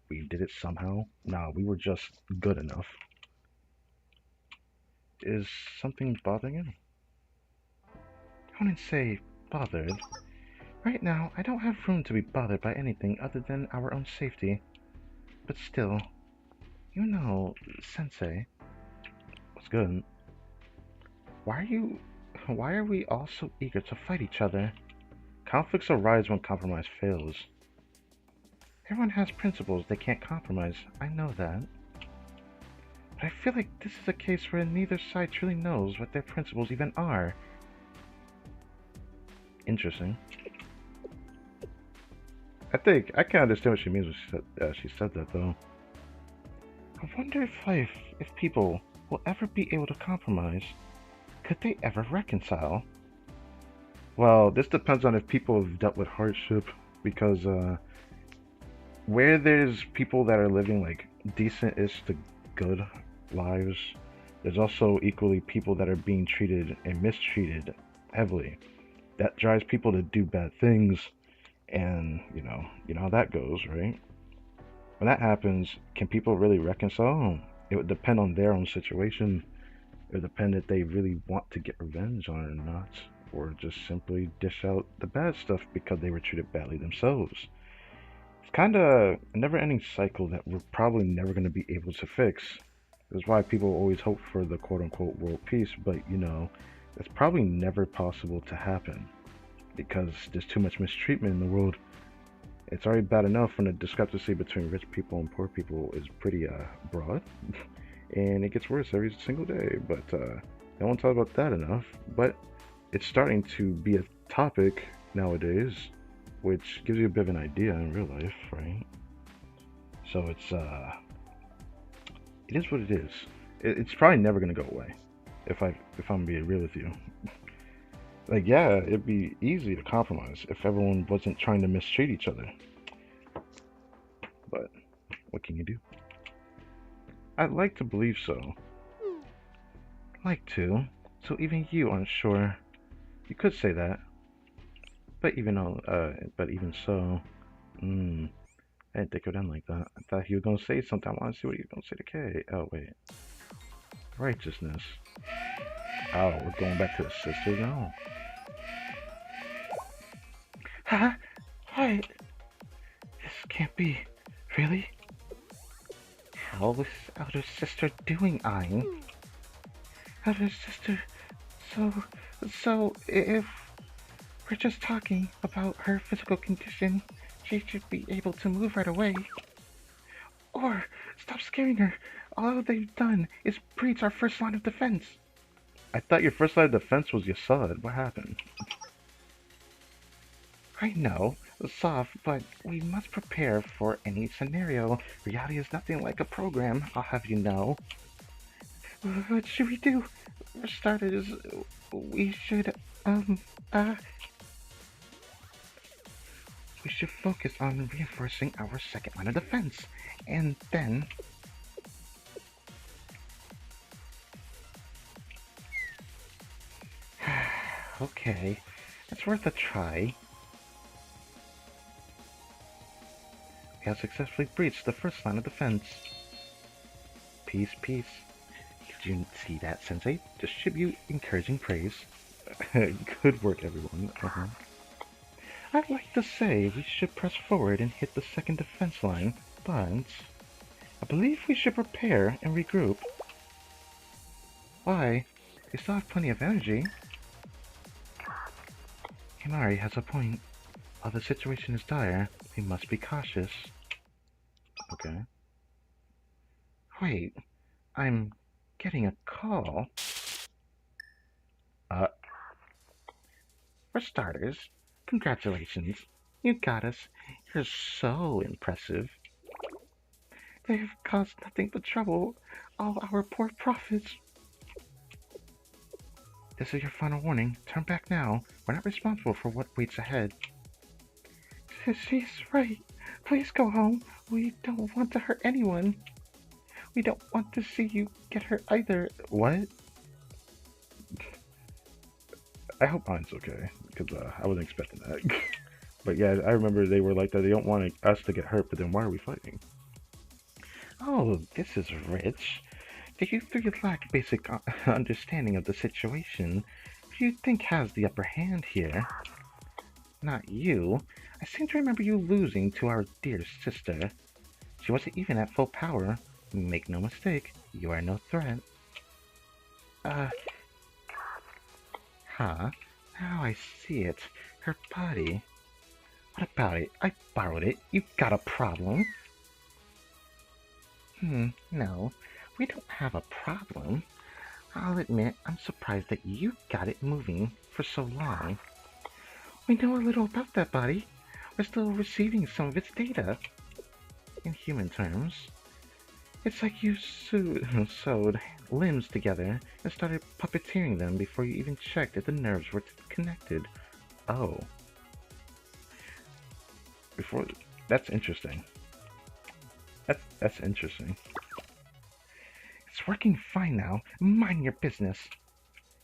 We did it somehow? Nah, we were just good enough. Is something bothering him? I wouldn't say bothered. Right now, I don't have room to be bothered by anything other than our own safety. But still, you know, Sensei. What's good? Why are we all so eager to fight each other? Conflicts arise when compromise fails. Everyone has principles they can't compromise, I know that. But I feel like this is a case where neither side truly knows what their principles even are. Interesting. I think I can understand what she means when she said that, though. I wonder if people will ever be able to compromise. Could they ever reconcile? Well, this depends on if people have dealt with hardship, because where there's people that are living like decent-ish to good lives, there's also equally people that are being treated and mistreated heavily. That drives people to do bad things, and you know how that goes, right? When that happens, can people really reconcile? It would depend on their own situation. It would depend if they really want to get revenge on it or not, or just simply dish out the bad stuff because they were treated badly themselves. It's kind of a never-ending cycle that we're probably never going to be able to fix. That's why people always hope for the quote-unquote world peace, but you know, it's probably never possible to happen because there's too much mistreatment in the world. It's already bad enough when the discrepancy between rich people and poor people is pretty broad, and it gets worse every single day, but no one talks about that enough. But it's starting to be a topic nowadays, which gives you a bit of an idea in real life, right? So it is what it is. It's probably never gonna go away, if I'm being real with you. Like, yeah, it'd be easy to compromise if everyone wasn't trying to mistreat each other. But what can you do? I'd like to believe so. Like to. So even you aren't sure. You could say that. But even so, I didn't think of them like that. I thought he was gonna say something. I want to see what he was gonna say to Kay. Oh wait, righteousness. Oh, we're going back to the sister now. Huh? What? This can't be. Really? How's elder sister doing, Ayn? Elder sister. So if we're just talking about her physical condition, she should be able to move right away. Or stop scaring her. All they've done is breach our first line of defense. I thought your first line of defense was Yasad. What happened? I know, soft, but we must prepare for any scenario. Reality is nothing like a program, I'll have you know. What should we do? For starters, we should focus on reinforcing our second line of defense, and then... Okay, it's worth a try. We have successfully breached the first line of defense. Peace, peace. Did you see that, Sensei? Distribute encouraging praise. Good work, everyone. I'd like to say we should press forward and hit the second defense line, but I believe we should prepare and regroup. Why? We still have plenty of energy. Himari has a point. While the situation is dire, we must be cautious. Okay. Wait, I'm getting a call. Uh, for starters, congratulations. You got us. You're so impressive. They've caused nothing but trouble. All our poor profits. This is your final warning. Turn back now. We're not responsible for what waits ahead. She's right. Please go home. We don't want to hurt anyone. We don't want to see you get hurt either. What? I hope mine's okay, because I wasn't expecting that. But yeah, I remember they were like that. They don't want us to get hurt, but then why are we fighting? Oh, this is rich. Do you three lack basic understanding of the situation? Who you think has the upper hand here? Not you. I seem to remember you losing to our dear sister. She wasn't even at full power. Make no mistake, you are no threat. Huh? Now I see it. Her body. What about it? I borrowed it. You got a problem? No. We don't have a problem. I'll admit, I'm surprised that you got it moving for so long. We know a little about that body. We're still receiving some of its data. In human terms, it's like you sewed limbs together and started puppeteering them before you even checked if the nerves were connected. Oh. That's interesting. That's interesting. It's working fine now. Mind your business.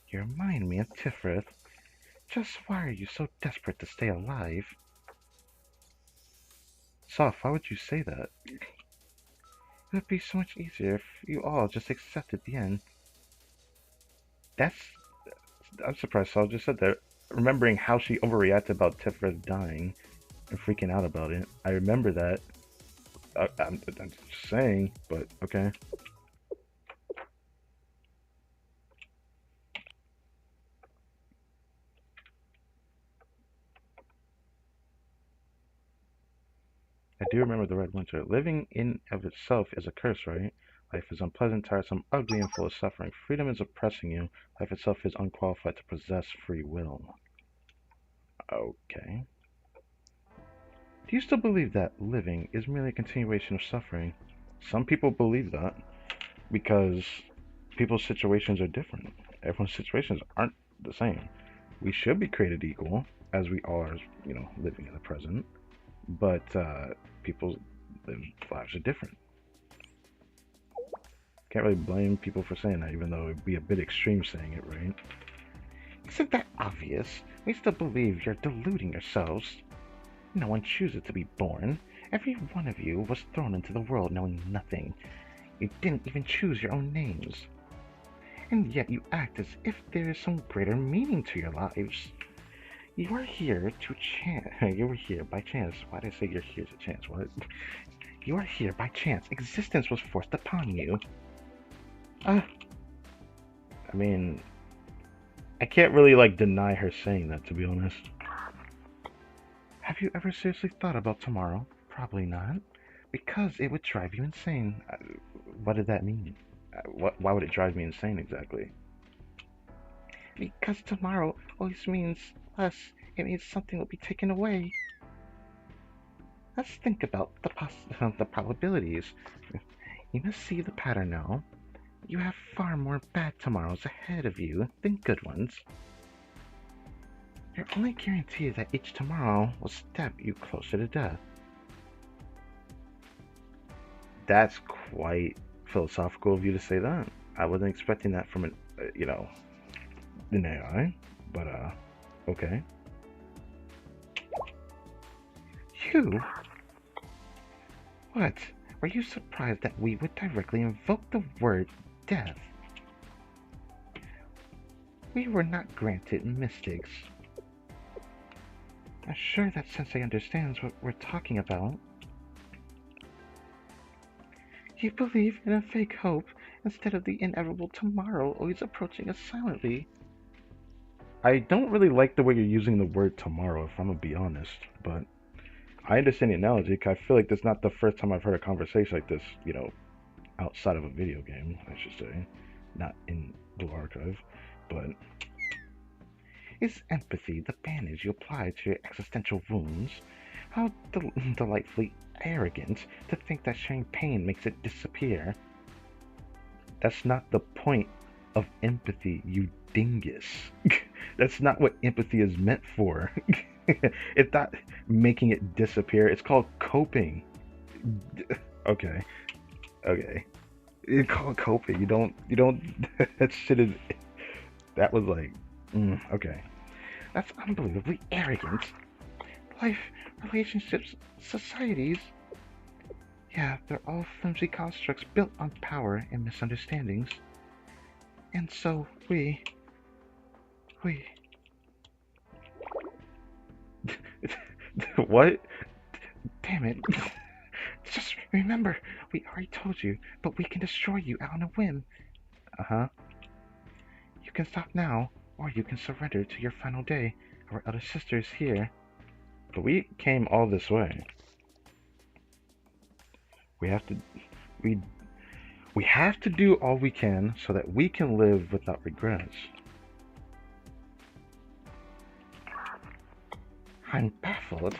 You remind me of Tifrith. Just why are you so desperate to stay alive? Soph, why would you say that? It would be so much easier if you all just accepted the end. I'm surprised Soph just said that. Remembering how she overreacted about Tifrith dying and freaking out about it. I remember that. I'm just saying, but okay. I do remember the Red Winter. Living in of itself is a curse, right? Life is unpleasant, tiresome, ugly, and full of suffering. Freedom is oppressing you. Life itself is unqualified to possess free will. Okay. Do you still believe that living is merely a continuation of suffering? Some people believe that because people's situations are different. Everyone's situations aren't the same. We should be created equal, as we are, living in the present. But people's lives are different. Can't really blame people for saying that, even though it'd be a bit extreme saying it, right? Isn't that obvious? We still believe you're deluding yourselves. No one chooses to be born. Every one of you was thrown into the world knowing nothing. You didn't even choose your own names. And yet you act as if there is some greater meaning to your lives. You are here to chance. You were here by chance. Why did I say you're here to chance? What? You are here by chance. Existence was forced upon you. I mean, I can't really deny her saying that, to be honest. Have you ever seriously thought about tomorrow? Probably not. Because it would drive you insane. What did that mean? Why would it drive me insane exactly? Because tomorrow always means less. It means something will be taken away. Let's think about the probabilities. You must see the pattern now. You have far more bad tomorrows ahead of you than good ones. Your only guarantee is that each tomorrow will step you closer to death. That's quite philosophical of you to say that. I wasn't expecting that from an AI, but okay. You? What? Were you surprised that we would directly invoke the word death? We were not granted mystics. I'm sure that Sensei understands what we're talking about. You believe in a fake hope instead of the inevitable tomorrow always approaching us silently. I don't really like the way you're using the word tomorrow, if I'm gonna be honest, but I understand the analogy, 'cause I feel like this is not the first time I've heard a conversation like this, outside of a video game, I should say, not in Blue Archive, but is empathy the bandage you apply to your existential wounds? How delightfully arrogant to think that sharing pain makes it disappear. That's not the point of empathy, you dingus. That's not what empathy is meant for. It's not making it disappear. It's called coping. Okay, okay. It's called coping. You don't. That shit is. That was like, okay. That's unbelievably arrogant. Life, relationships, societies. Yeah, they're all flimsy constructs built on power and misunderstandings. And so we. What? Damn it. Just remember, we already told you, but we can destroy you on a whim. Uh-huh. You can stop now, or you can surrender to your final day. Our elder sister is here. But we came all this way. We have to we we have to do all we can so that we can live without regrets. I'm baffled.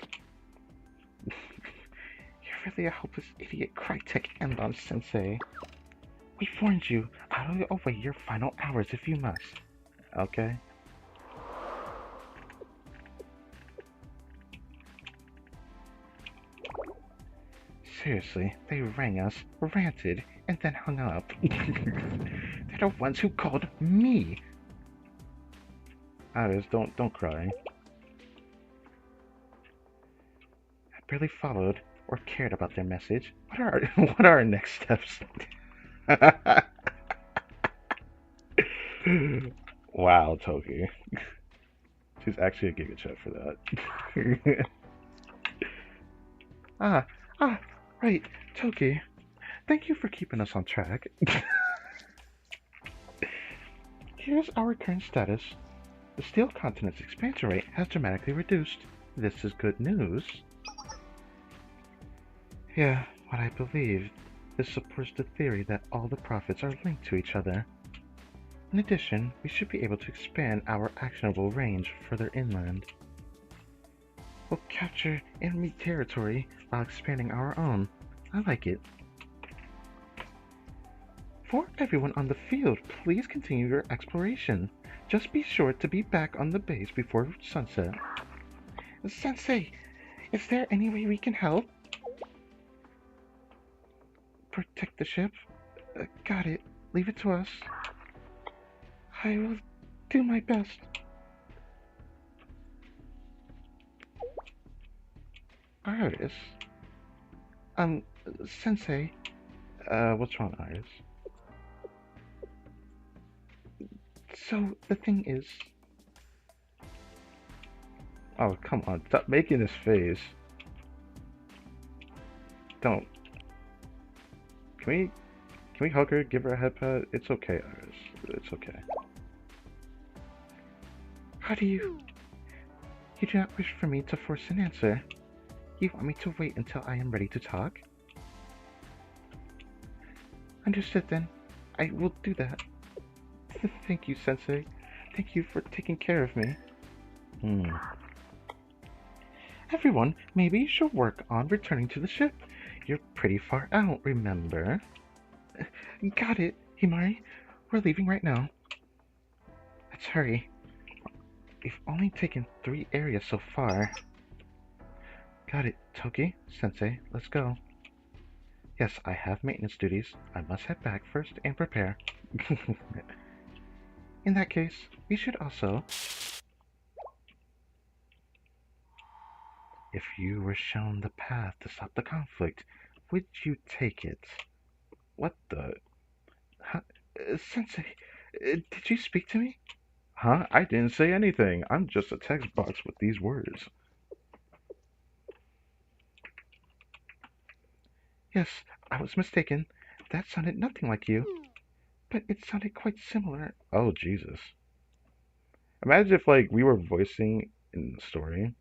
You're really a hopeless idiot, Crytek Enbon Sensei. We warned you. I'll away your final hours if you must. Okay? Seriously, they rang us, ranted, and then hung up. They're the ones who called me. Iris, don't cry. I barely followed or cared about their message. What are our next steps? Wow, Toki. She's actually a Giga Chat for that. ah, right, Toki. Thank you for keeping us on track. Here's our current status. The steel continent's expansion rate has dramatically reduced. This is good news. Yeah, what I believe. This supports the theory that all the prophets are linked to each other. In addition, we should be able to expand our actionable range further inland. We'll capture enemy territory while expanding our own. I like it. For everyone on the field, please continue your exploration. Just be sure to be back on the base before sunset. Sensei, is there any way we can help? Protect the ship? Got it. Leave it to us. I will do my best. Iris? Sensei. What's wrong, Iris? So, the thing is... Oh, come on. Stop making this face. Don't. Can we hug her? Give her a head pat? It's okay, Iris. It's okay. How do you... You do not wish for me to force an answer. You want me to wait until I am ready to talk? Understood then. I will do that. Thank you, Sensei. Thank you for taking care of me. Everyone, maybe you should work on returning to the ship. You're pretty far out, remember? Got it, Himari. We're leaving right now. Let's hurry. We've only taken 3 areas so far. Got it, Toki, Sensei, let's go. Yes, I have maintenance duties. I must head back first and prepare. In that case, we should also... If you were shown the path to stop the conflict, would you take it? What the... Huh? Sensei, did you speak to me? Huh? I didn't say anything. I'm just a text box with these words. Yes, I was mistaken. That sounded nothing like you, but it sounded quite similar. Oh, Jesus. Imagine if, like, we were voicing in the story,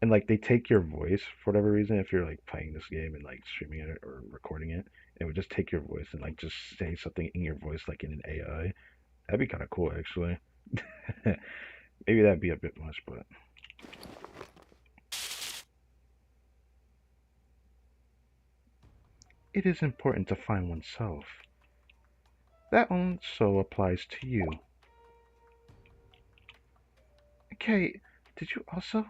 and, like, they take your voice for whatever reason, if you're, like, playing this game and, like, streaming it or recording it, it would just take your voice and, like, just say something in your voice, like, in an AI. That'd be kind of cool, actually. Maybe that'd be a bit much, but it is important to find oneself. That also applies to you. Okay, did you also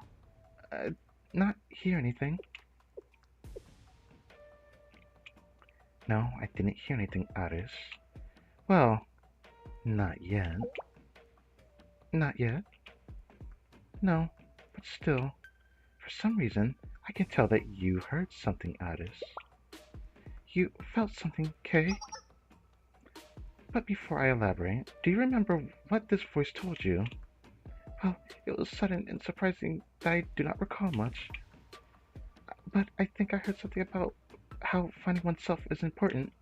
uh, not hear anything? No, I didn't hear anything, Aris. Well, not yet. Not yet? No, but still, for some reason, I can tell that you heard something, Aris. You felt something, Kay? But before I elaborate, do you remember what this voice told you? Well, it was sudden and surprising that I do not recall much, but I think I heard something about how finding oneself is important.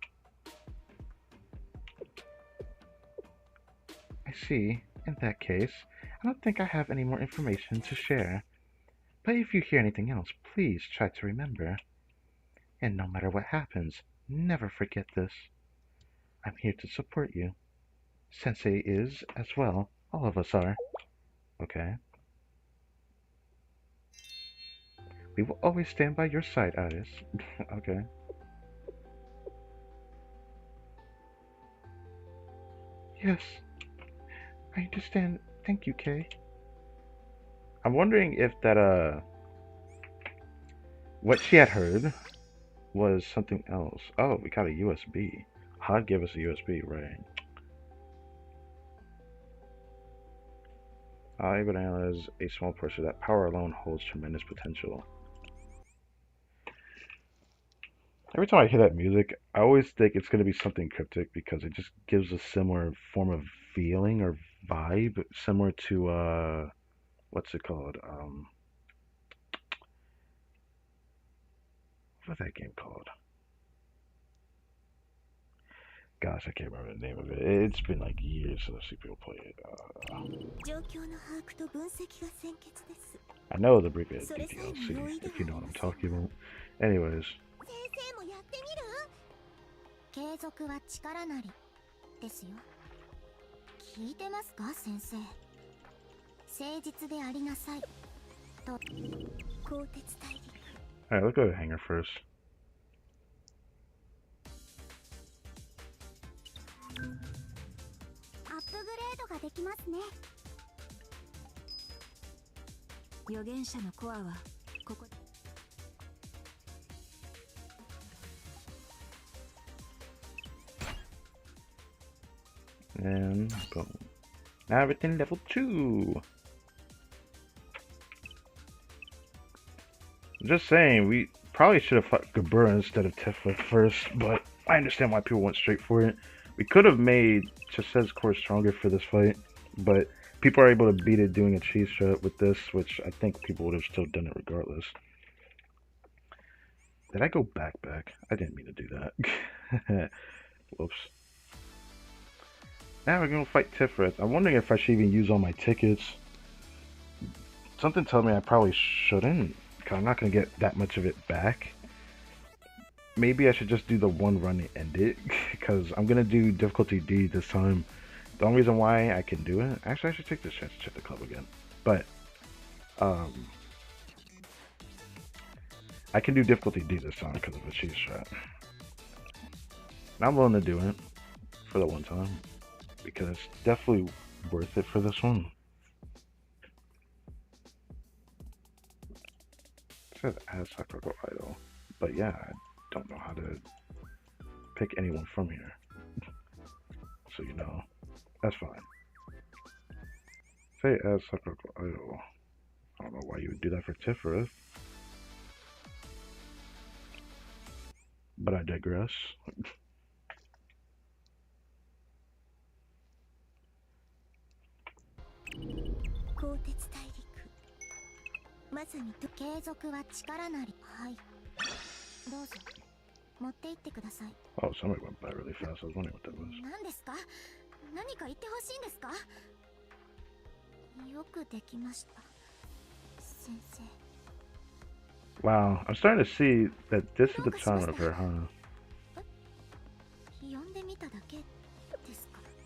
I see. In that case, I don't think I have any more information to share. But if you hear anything else, please try to remember. And no matter what happens, never forget this. I'm here to support you. Sensei is as well. All of us are. Okay. We will always stand by your side, Aris. Okay. Yes, I understand. Thank you, Kay. I'm wondering if that, what she had heard was something else. Oh, we got a USB. Hod gave us a USB, right. I would analyze a small portion that power alone holds tremendous potential. Every time I hear that music, I always think it's going to be something cryptic because it just gives a similar form of feeling or vibe, similar to, what's it called? What's that game called? Gosh, I can't remember the name of it. It's been like years since I've seen people play it. I know the brief details, see, if you know what I'm talking about. Anyways. 継続は力なりですよ。聞いてますか、先生。誠実でありなさいと鋼鉄大陸。Alright, let's go to Hangar first. Upgrade ができますね。預言者のコアはここ。And boom. Now everything level 2. I'm just saying, we probably should have fought Gabura instead of Tifa first, but I understand why people went straight for it. We could have made Chasez's core stronger for this fight, but people are able to beat it doing a cheese shot with this, which I think people would have still done it regardless. Did I go back? I didn't mean to do that. Whoops. Now we're gonna fight Tiferet. I'm wondering if I should even use all my tickets. Something tells me I probably shouldn't, because I'm not gonna get that much of it back. Maybe I should just do the one run and end it, because I'm gonna do difficulty D this time. The only reason why I can do it, actually I should take this chance to check the club again. But, I can do difficulty D this time because of a cheese shot. And I'm willing to do it for the one time, because it's definitely worth it for this one. It says add Sakura Idol, but yeah, I don't know how to pick anyone from here. So you know, that's fine. Say add Sakura Idol. I don't know why you would do that for Tiferet, but I digress. Oh, somebody went by really fast. I was wondering what that was. Wow, I'm starting to see that this is the charm of her, huh?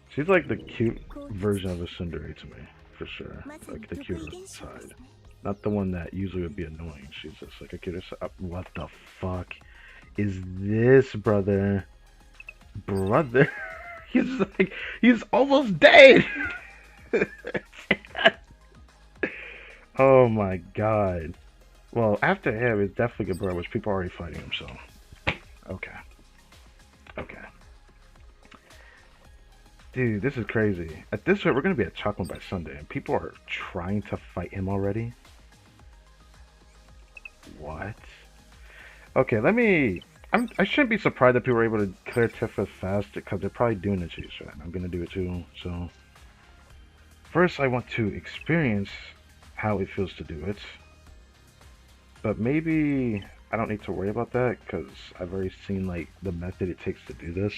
She's like the cute version of a tsundere to me, for sure. Like the cuter side. Not the one that usually would be annoying. She's just like a cuter side. What the fuck is this, brother? Brother? he's almost dead! Oh my god. Well, after him, it's definitely Gabra, which people are already fighting him, so. Okay. Okay. Dude, this is crazy. At this rate, we're gonna be at Chakma by Sunday, and people are trying to fight him already? What? Okay, I shouldn't be surprised that people are able to clear Tifa fast, because they're probably doing the cheat strat. I'm gonna do it too, so. First, I want to experience how it feels to do it. But maybe I don't need to worry about that, because I've already seen, like, the method it takes to do this.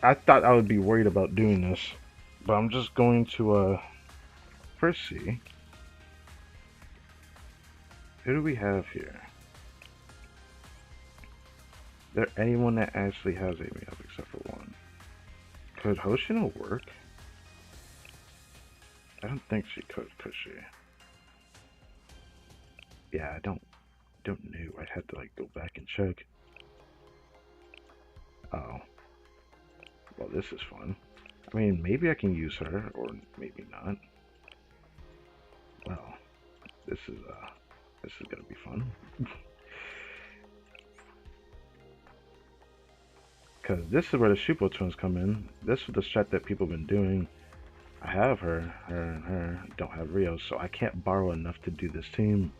I thought I would be worried about doing this, but I'm just going to first see, who do we have here? Is there anyone that actually has Amy up except for one? Could Hoshino work? I don't think she could she? Yeah, I don't know. I'd have to like go back and check. Oh. Well, this is fun. I mean, maybe I can use her, or maybe not. Well, this is gonna be fun. Because this is where the Shupo twins come in. This is the strat that people have been doing. I have her, and her. Don't have Rio, so I can't borrow enough to do this team.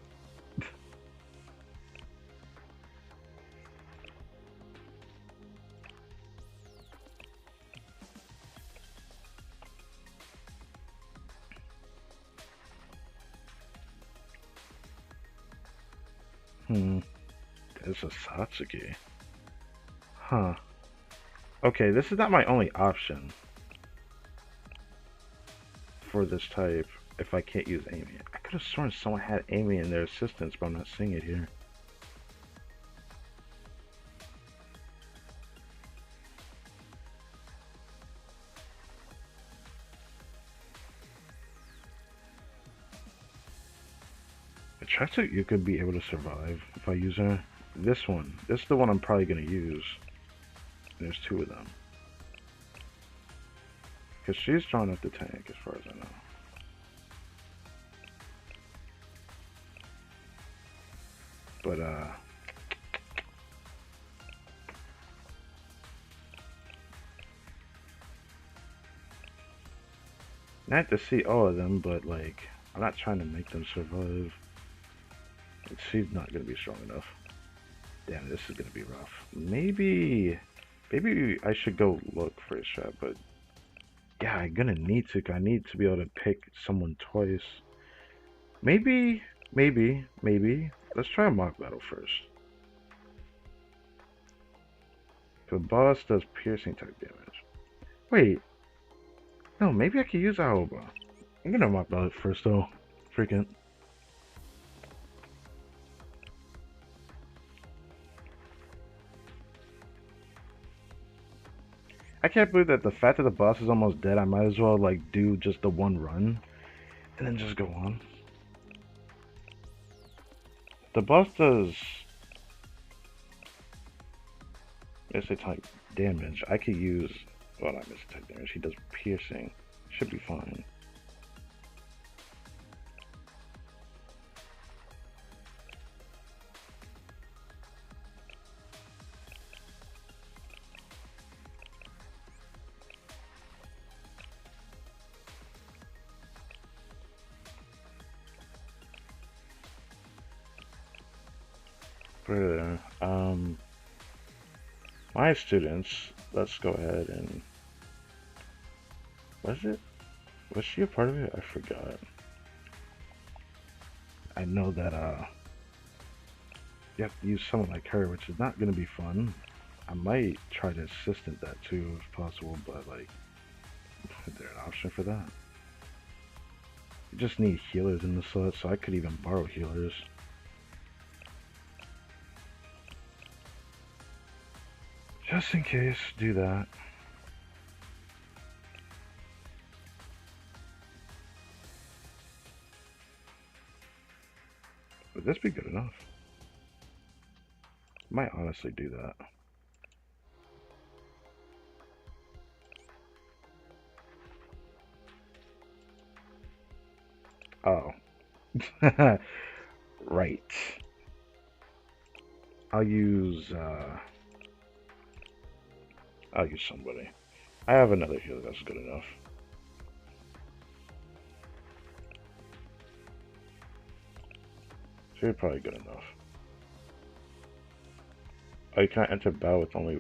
There's a Satsuki. Huh. Okay, this is not my only option for this type if I can't use Amy. I could have sworn someone had Amy in their assistance, but I'm not seeing it here. I think you could be able to survive if I use her. This is the one I'm probably going to use. And there's two of them. Because she's strong enough to tank, as far as I know. But, not to see all of them, but, like, I'm not trying to make them survive. She's not going to be strong enough. Damn, this is going to be rough. Maybe I should go look for a shot, but yeah, I'm going to need to. I need to be able to pick someone twice. Maybe. Let's try a mock battle first. The boss does piercing type damage. Wait. No, maybe I could use Aoba. I'm going to mock battle first, though. Freaking. I can't believe that the fact that the boss is almost dead, I might as well like do just the one run and then just go on. The boss does missile type damage. I could use, well, not missile type damage. He does piercing. Should be fine. My students, let's go ahead and, what is it? Was she a part of it? I forgot. I know that you have to use someone like her, which is not gonna be fun. I might try to assistant that too if possible, but like, is there an option for that? You just need healers in the slot, so I could even borrow healers. Just in case, do that. Would this be good enough? Might honestly do that. Oh. Right. I'll use somebody. I have another healer that's good enough. She's probably good enough. Oh, you can't enter battle with only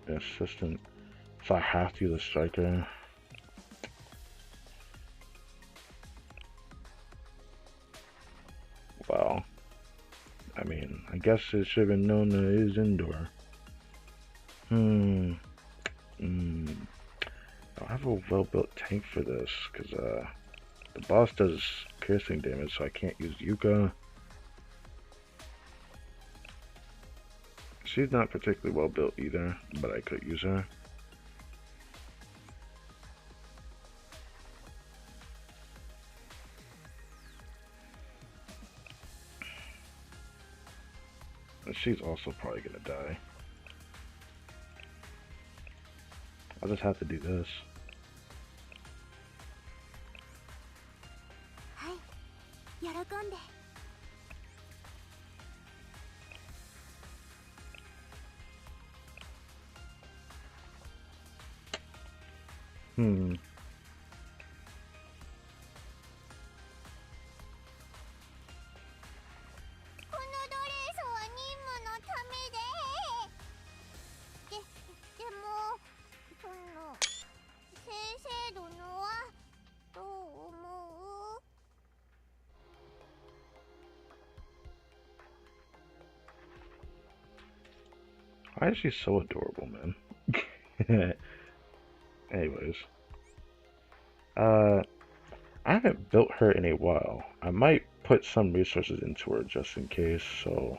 an assistant. So I have to use a striker. Well, I mean, I guess it should have been known that it is indoor. Hmm. I don't have a well-built tank for this, because the boss does piercing damage, so I can't use Yuka. She's not particularly well-built either, but I could use her. And she's also probably gonna die. I'll just have to do this. Hmm. Why is she so adorable, man? Anyways. I haven't built her in a while. I might put some resources into her just in case, so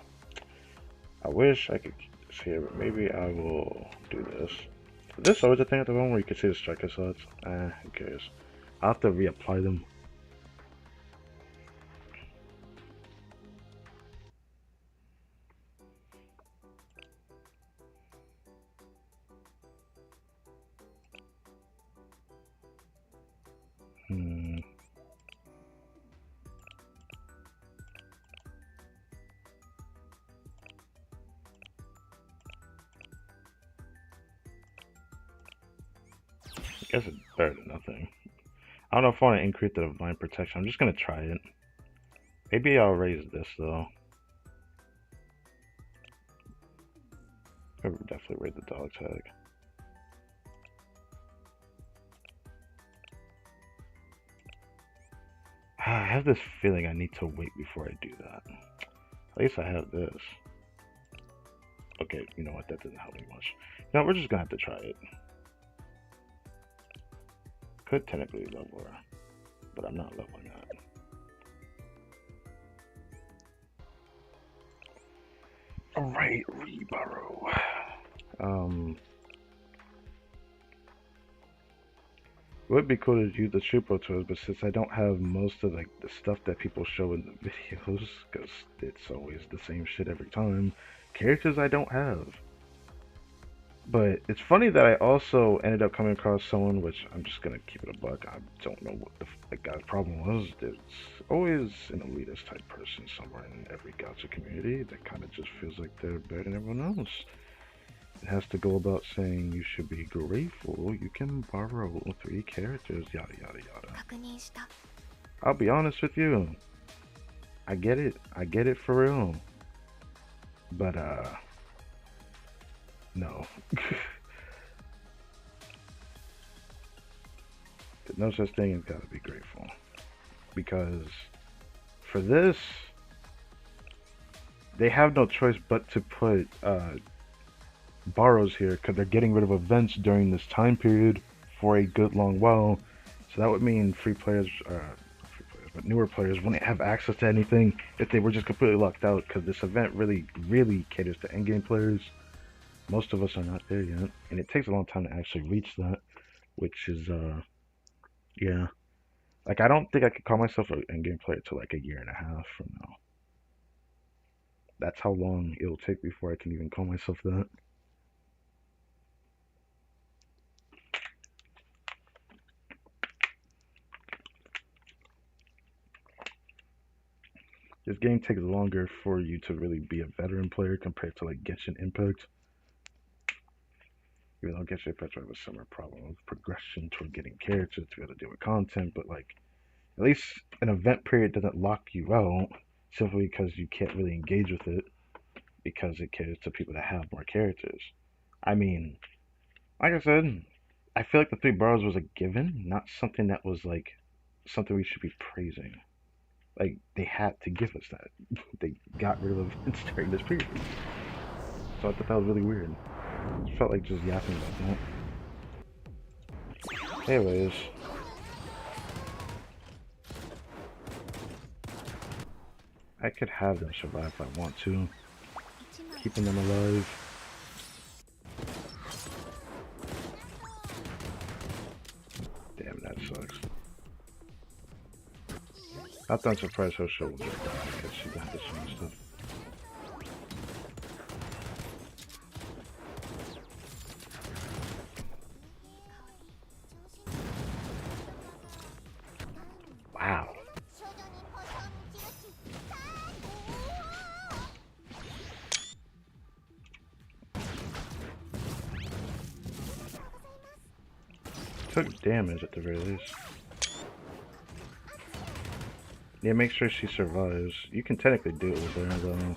I wish I could keep this here, but maybe I will do this. Is this always a thing at the moment where you can see the striker slots? Who cares? I'll have to reapply them. Hmm. I guess it's better than nothing. I don't know if I want to increase the divine protection. I'm just gonna try it. Maybe I'll raise this though. I would definitely raise the dog tag. I have this feeling I need to wait before I do that. At least I have this. Okay, you know what? That doesn't help me much. No, we're just gonna have to try it. Could technically level her, but I'm not leveling that. Alright, reborrow. It would be cool to use the Super Toys, but since I don't have most of like the stuff that people show in the videos, because it's always the same shit every time, characters I don't have. But it's funny that I also ended up coming across someone, which I'm just gonna keep it a buck. I don't know what the guy's problem was. There's always an elitist type person somewhere in every gacha community that kind of just feels like they're better than everyone else. It has to go about saying you should be grateful you can borrow 3 characters, yada yada yada. I'll be honest with you. I get it. I get it for real. But no. no such thing, you gotta be grateful. Because for this, they have no choice but to put borrows here because they're getting rid of events during this time period for a good long while. So that would mean free players, but newer players wouldn't have access to anything if they were just completely locked out, because this event really caters to endgame players. Most of us are not there yet, and it takes a long time to actually reach that, which is, yeah. Like, I don't think I could call myself an endgame player till like a year and a half from now. That's how long it'll take before I can even call myself that. This game takes longer for you to really be a veteran player compared to like Genshin Impact. Even though Genshin Impact have a similar problem with progression toward getting characters to be able to deal with content, but like at least an event period doesn't lock you out simply because you can't really engage with it because it caters to people that have more characters. I mean, like I said, I feel like the three boroughs was a given, not something that was like something we should be praising. Like they had to give us that. They got rid of events during this period. So I thought that was really weird. It felt like just yapping about that. Anyways. I could have them survive if I want to. Keeping them alive. Damn, that sucks. I thought I'm surprised her show will just die because she got this kind of stuff. Wow. Took damage at the very least. Yeah, make sure she survives. You can technically do it with her though.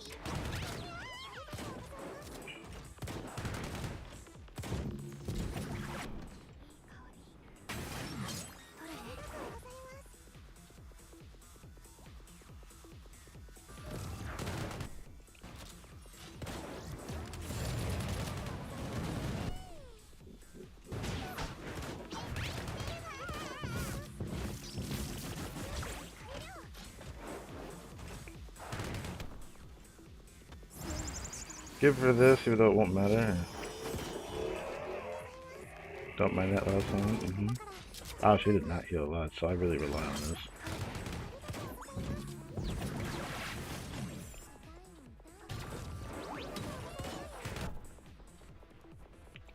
Give her this, even though it won't matter. Don't mind that last one. Oh, she did not heal a lot, so I really rely on this.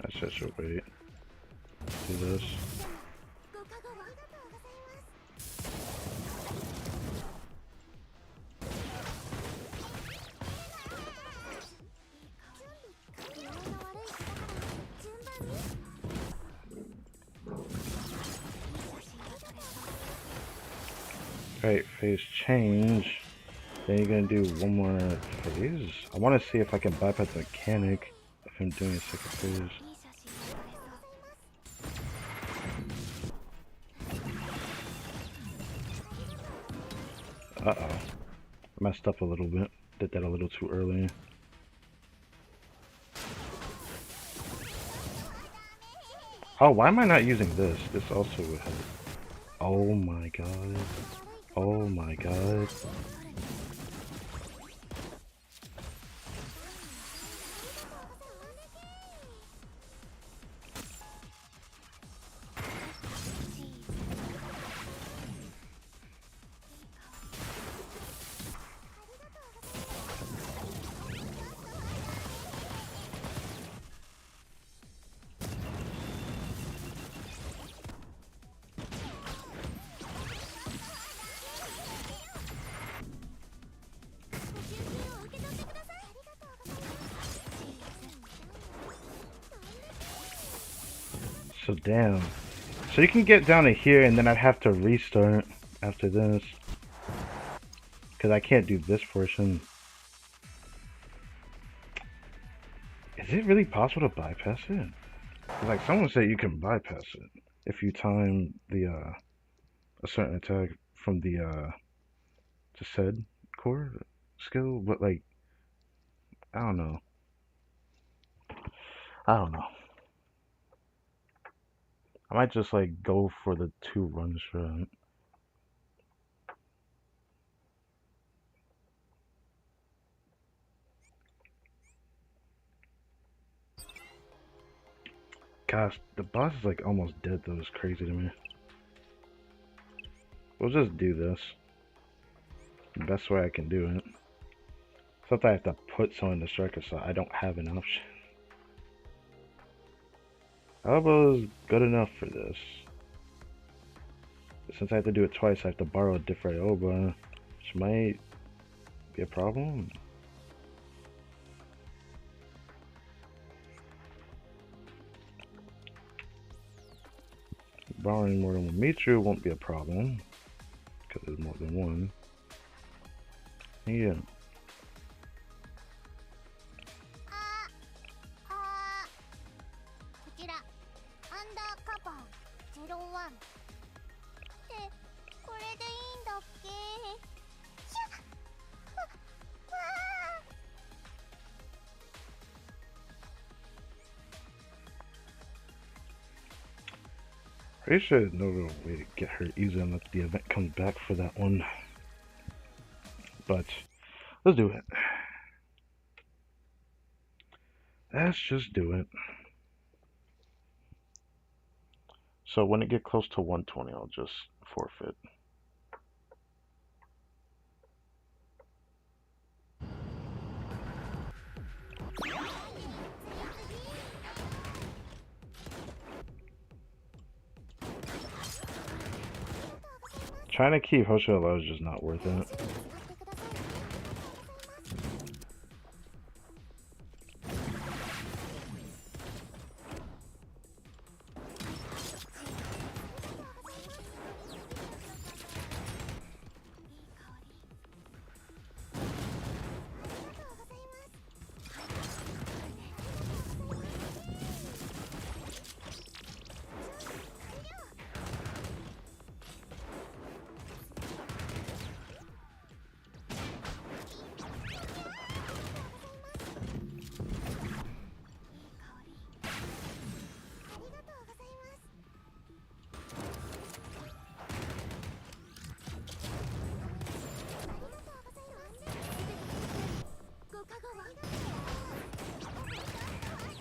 I said she'll wait. Do this. Alright, phase change. Then you're gonna do one more phase. I want to see if I can bypass the mechanic of him doing a second phase. Uh-oh. I messed up a little bit. Did that a little too early. Oh, why am I not using this? This also would help. Oh my god. Oh my god. So damn. So you can get down to here and then I'd have to restart after this. Because I can't do this portion. Is it really possible to bypass it? Like someone said you can bypass it. if you time the a certain attack from the said core skill, but like I don't know. I don't know. I might just like go for the 2 run strat. Gosh, the boss is like almost dead though. It's crazy to me. We'll just do this. The best way I can do it. Sometimes I have to put someone in the striker so I don't have an option. Elbow is good enough for this. But since I have to do it twice, I have to borrow a different elbow, which might be a problem. Borrowing more than one Mitru won't be a problem, because there's more than one. Yeah. Pretty sure there's no real way to get her easy unless the event comes back for that one. But let's do it. Let's just do it. So when it gets close to 120, I'll just forfeit. Trying to keep Hosho alive is just not worth it.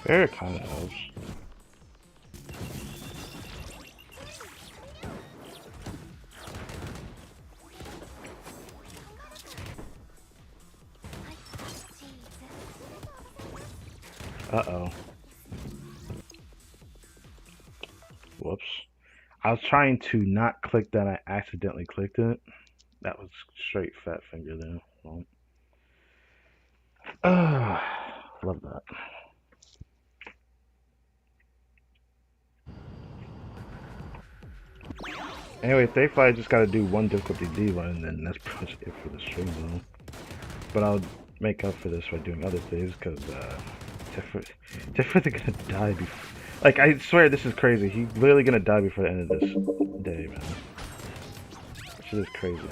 Fair kind of helps. Uh-oh. Whoops. I was trying to not click that, I accidentally clicked it. That was straight fat finger there. Well, love that. Anyway, Thayfly just gotta do one difficulty D run, and then that's pretty much it for the stream though. But I'll make up for this by doing other things, because Tiffany's gonna die before. Like, I swear this is crazy. He's literally gonna die before the end of this day, man. Shit is crazy.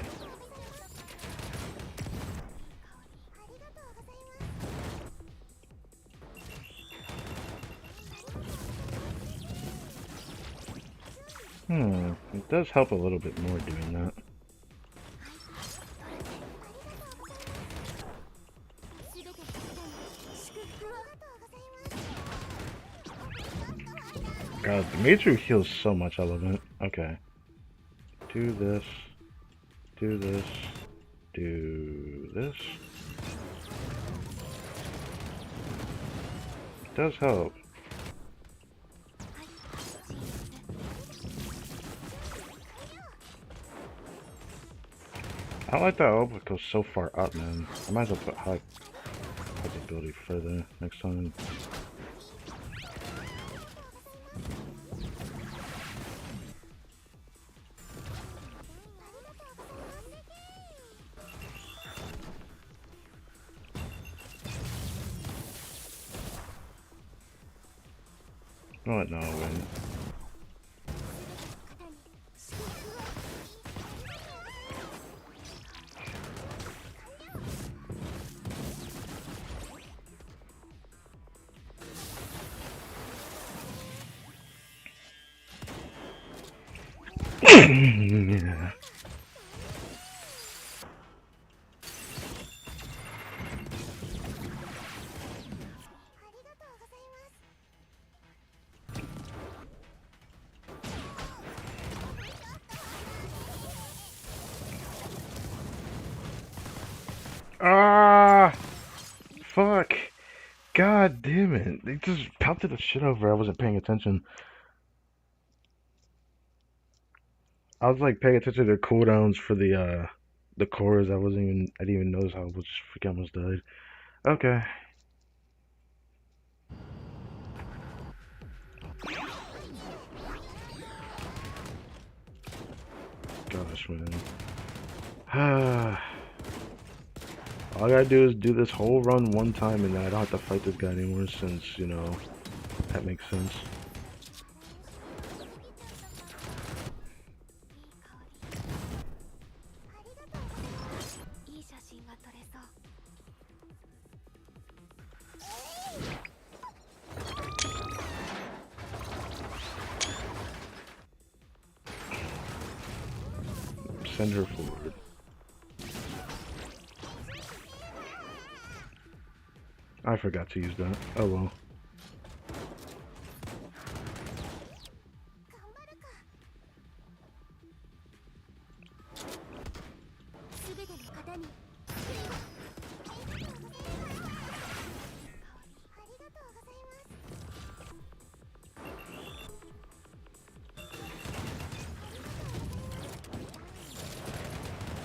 It does help a little bit more doing that. God, Dimitri heals so much, I love it. Okay. Do this. Do this. Do this. It does help. I don't like that Oba goes so far up, man. I might as well put high ability further next time. Oh, no, win. Yeah. Ah, fuck. God damn it. They just pelted the shit over. I wasn't paying attention. I was like paying attention to the cooldowns for the cores. I didn't even notice how much freaking almost died. Okay. Gosh, man. All I gotta do is do this whole run one time and then I don't have to fight this guy anymore since, you know, that makes sense. Send her forward. I forgot to use that. Oh well.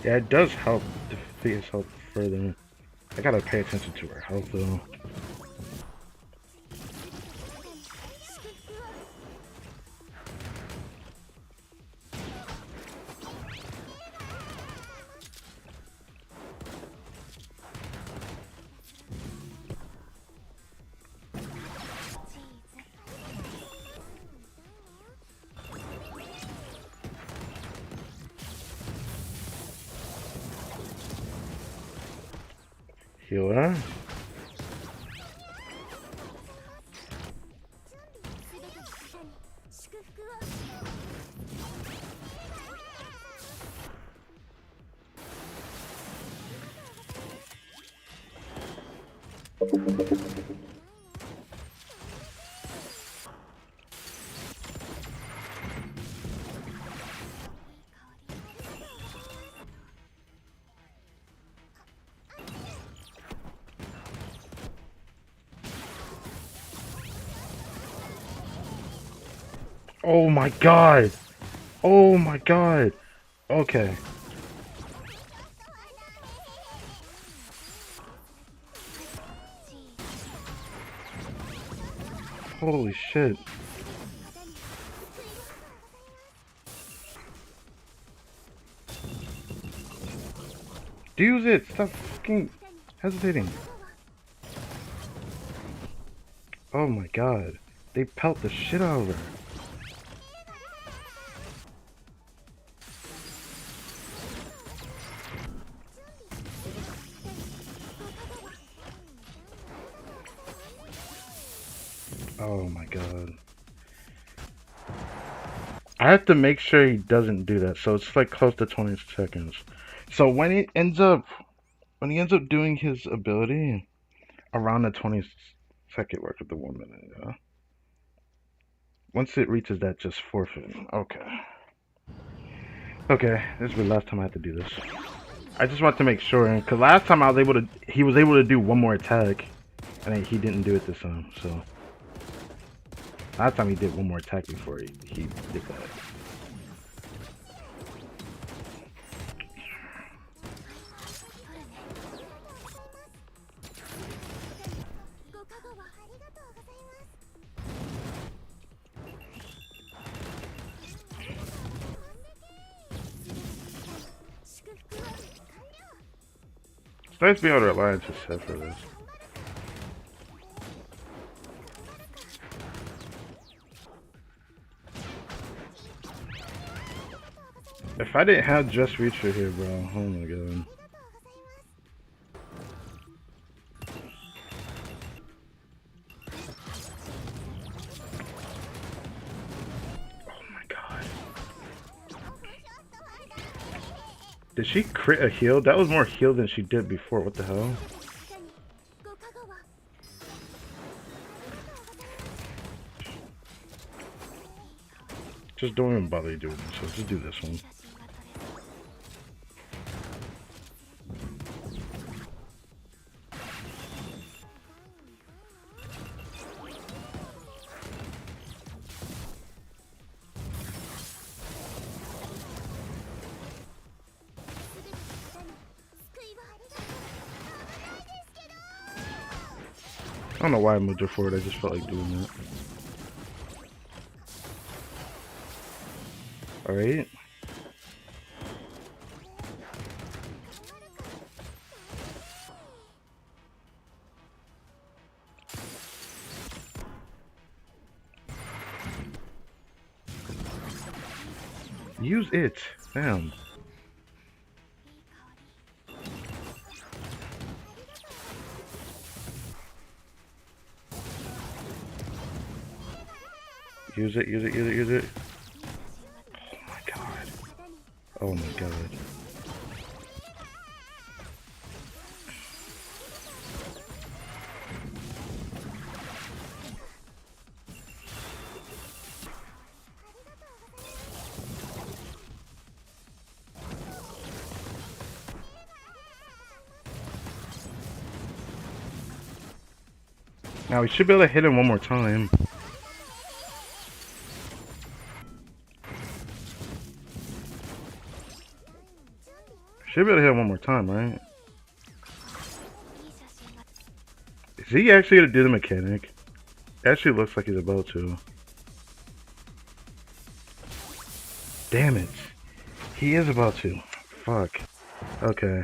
Yeah, it does help defeat his health further. I gotta pay attention to her health though. Heal her. Oh my god! Oh my god! Okay. Holy shit. Use it! Stop fucking hesitating. Oh my god. They pelt the shit out of her. Oh my god. I have to make sure he doesn't do that, so it's like close to 20 seconds. So when he ends up doing his ability around the 20-second mark of the 1 minute, yeah. Once it reaches that, just forfeit. Okay. Okay, this is the last time I have to do this. I just want to make sure, because last time he was able to do one more attack, and he didn't do it this time, so. Last time he did one more attack before he did that. It's nice to be able to rely on success for this. If I didn't have Just Reacher here, bro, oh my god. Oh my god. Did she crit a heal? That was more heal than she did before. What the hell? Just don't even bother doing this. So just do this one. I don't know why I moved her forward. I just felt like doing that. Alright. Use it. Damn. Use it, use it, use it, use it. Oh my god. Oh my god. Now we should be able to hit him one more time. Should be able to hit him one more time, right? Is he actually gonna do the mechanic? It actually looks like he's about to. Damn it. He is about to. Fuck. Okay.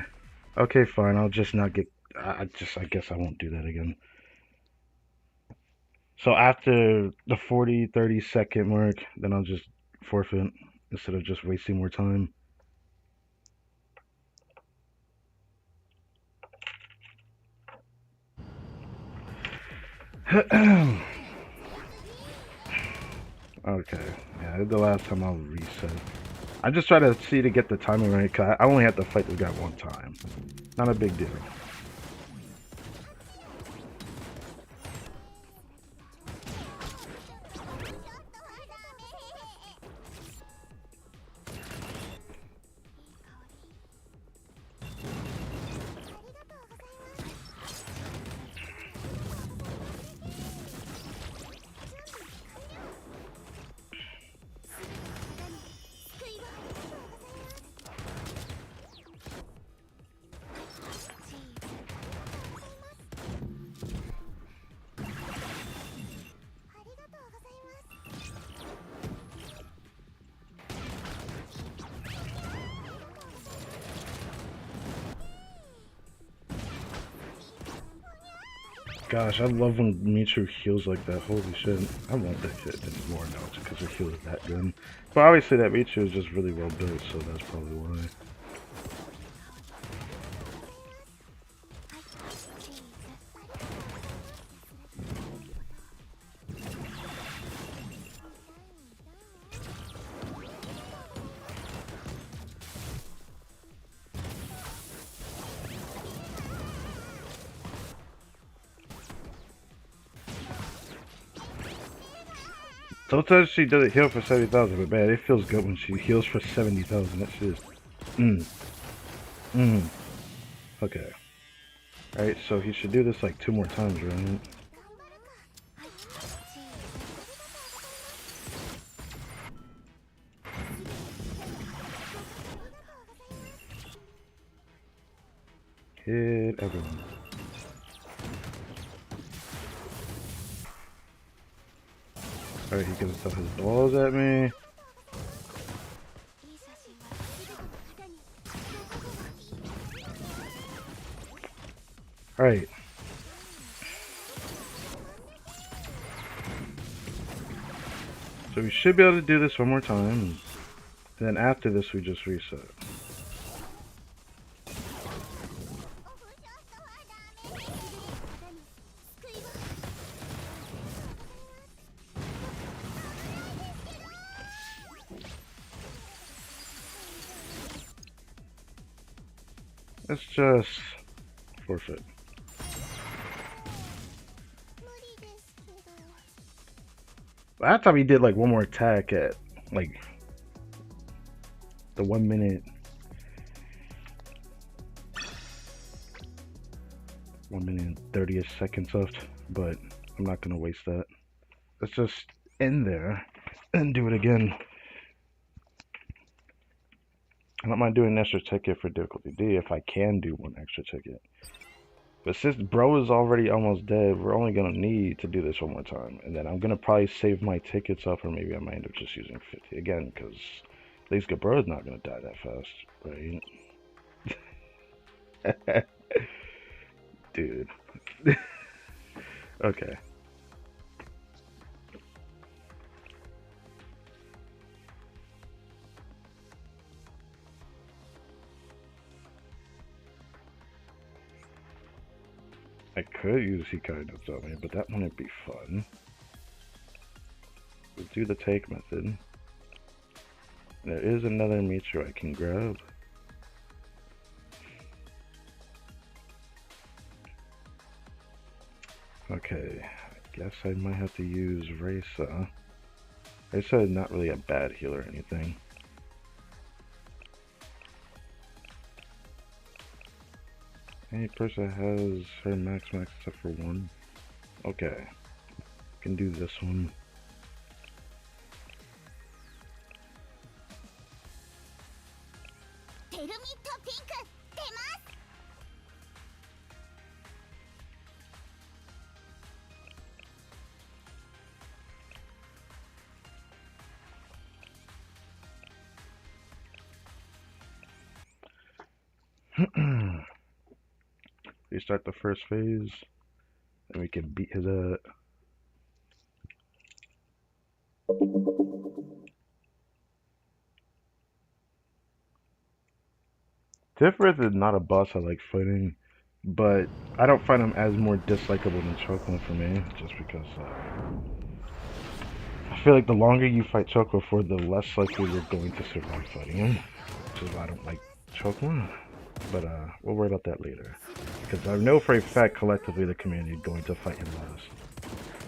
Okay, fine. I'll just not get... I guess I won't do that again. So after the 30 second mark, then I'll just forfeit instead of just wasting more time. Okay, yeah, the last time I'll reset. I just try to see to get the timing right, cause I only have to fight this guy one time. Not a big deal. Gosh, I love when Mitsu heals like that. Holy shit. I want that shit more now because her heal is that good. But obviously that Mitsu is just really well built, so that's probably why. Sometimes she doesn't heal for 70,000, but man, it feels good when she heals for 70,000. That shit is... Okay. Alright, so he should do this like 2 more times, right? Hit everyone. Alright, he can throw his balls at me. Alright. So we should be able to do this one more time. And then after this, we just reset. Let's just forfeit. Last time he did like one more attack at like the 1 minute, 1 minute and 30 seconds left, but I'm not gonna waste that. Let's just end there and do it again. I don't mind doing an extra ticket for difficulty D if I can do one extra ticket. But since bro is already almost dead, we're only gonna need to do this one more time. And then I'm gonna probably save my tickets up, or maybe I might end up just using 50 again, because at least Gabro's not gonna die that fast, right? Dude. Okay. I could use Hikari no Zoe, but that wouldn't be fun. We'll do the take method. There is another meter I can grab. Okay, I guess I might have to use Resa. Resa is not really a bad healer or anything. Any person has her max except for one. Okay, can do this one. Restart the first phase, and we can beat his Tiferet is not a boss I like fighting, but I don't find him as more dislikable than Chokma for me, just because I feel like the longer you fight Chokma for, the less likely you're going to survive fighting him, which is why I don't like Chokma. But we'll worry about that later, because I know for a fact collectively the community is going to fight him last.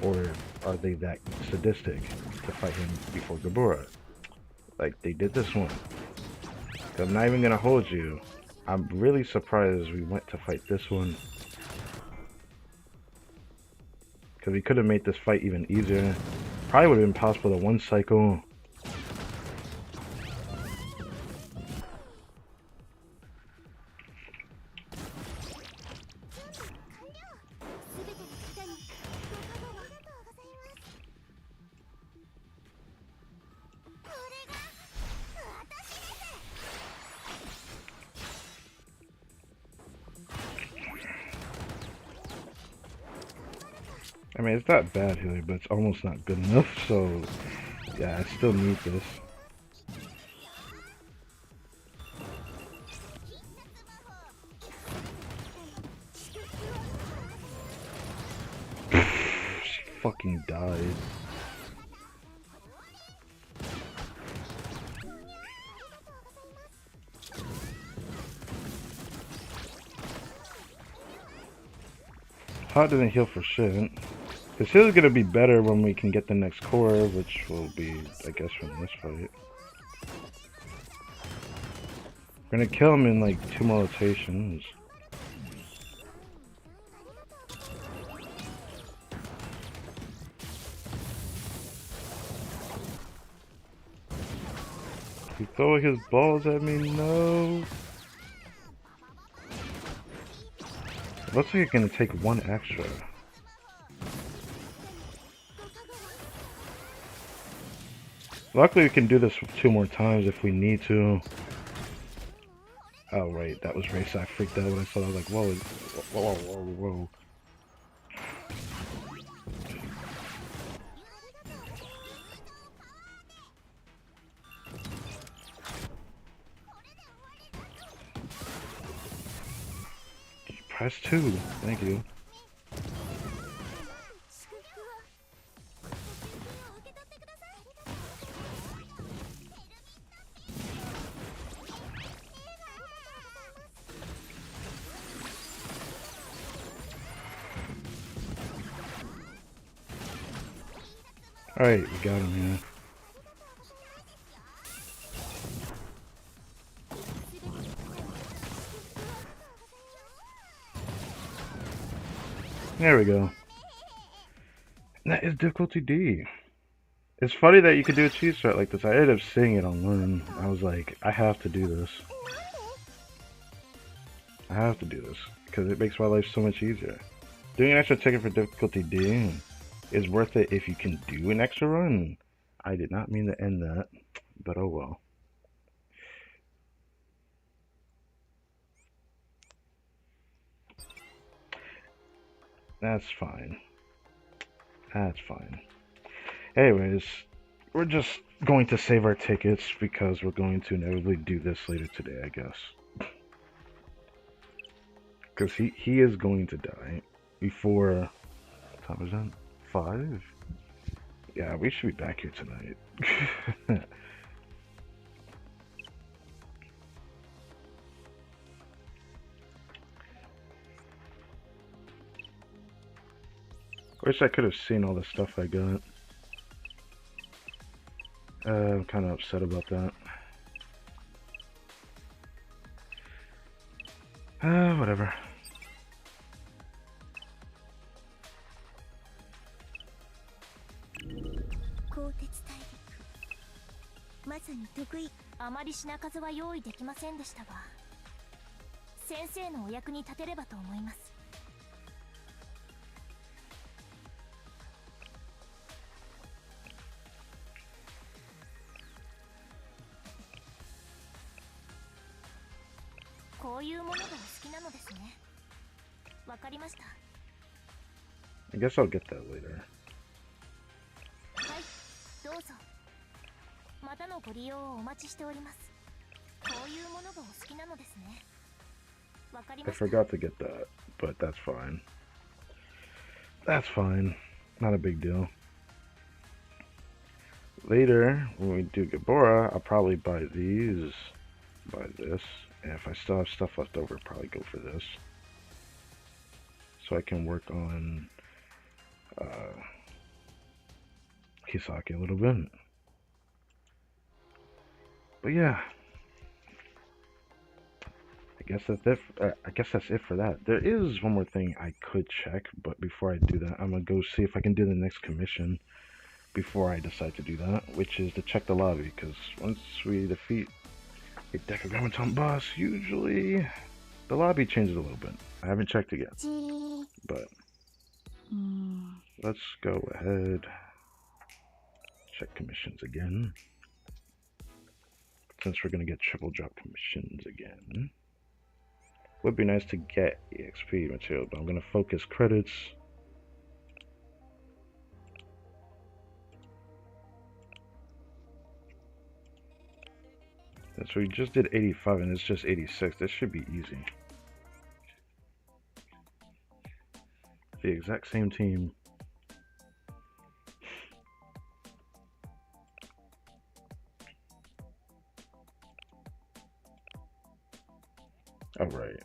Or are they that sadistic to fight him before Gabura? Like they did this one. I'm not even gonna hold you. I'm really surprised we went to fight this one. Because we could have made this fight even easier. Probably would have been possible to one cycle. I mean, it's not bad here, but it's almost not good enough, so yeah, I still need this. She fucking died. Hot didn't heal for shit. This is gonna be better when we can get the next core, which will be, I guess, from this fight. We're gonna kill him in like 2 more rotations. He's throwing his balls at me, no! It looks like it's gonna take 1 extra. Luckily we can do this 2 more times if we need to. Oh wait, that was race. I freaked out when I saw that. I was like, whoa, whoa, whoa, whoa. Press 2, thank you. Alright, we got him here. There we go. That is difficulty D. It's funny that you could do a cheese strat like this. I ended up seeing it on Learn. I was like, I have to do this. I have to do this. Because it makes my life so much easier. Doing an extra ticket for difficulty D is worth it if you can do an extra run. I did not mean to end that, but oh well. That's fine. That's fine. Anyways, we're just going to save our tickets because we're going to inevitably do this later today, I guess. Because he is going to die before... What time is that? 5? Yeah, we should be back here tonight. Wish I could have seen all the stuff I got. I'm kind of upset about that. Whatever. I guess I'll get that later. I forgot to get that, but that's fine. That's fine. Not a big deal. Later, when we do Gabora, I'll probably buy these, buy this, and if I still have stuff left over, I'll probably go for this. So I can work on Kisaki a little bit. But yeah, I guess that's it for that. There is one more thing I could check, but before I do that, I'm gonna go see if I can do the next commission before I decide to do that, which is to check the lobby, because once we defeat a Decagrammaton boss, usually the lobby changes a little bit. I haven't checked it yet, but let's go ahead, check commissions again, since we're gonna get triple drop commissions again. Would be nice to get EXP material, but I'm gonna focus credits. And so we just did 85 and it's just 86. This should be easy. The exact same team. All right.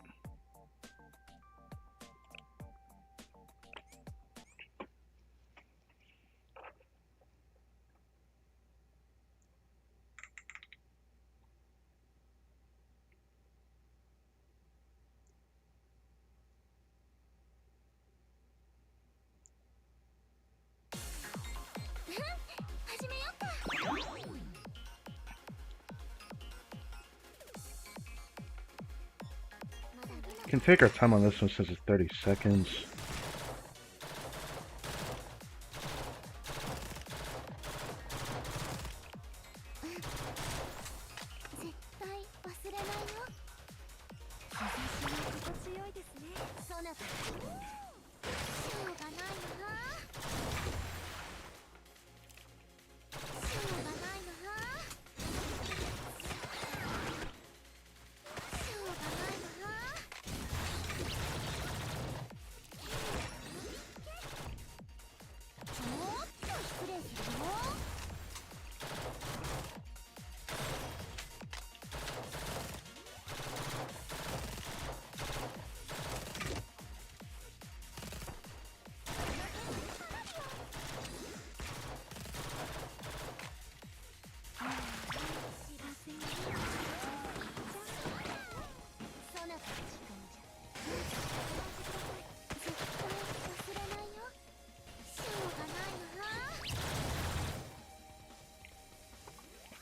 Can take our time on this one since it's 30 seconds.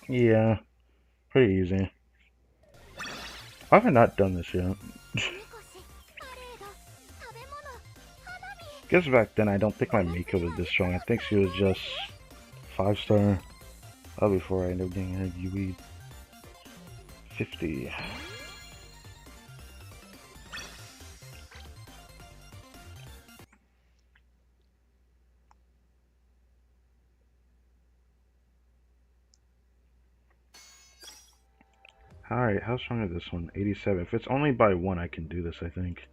Yeah, pretty easy. Why have I not done this yet? Guess back then I don't think my Mika was this strong. I think she was just 5-star. Before I ended up getting her UE 50. Alright, how strong is this one? 87. If it's only by 1, I can do this, I think.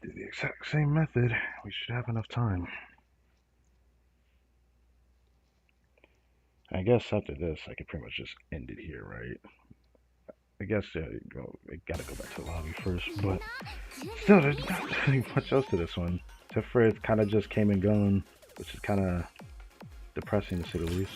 Do the exact same method. We should have enough time. I guess after this, I could pretty much just end it here, right? I guess, yeah, I gotta go back to the lobby first, but still, there's not really much else to this one. Except for it kind of just came and gone, which is kind of depressing to say the least.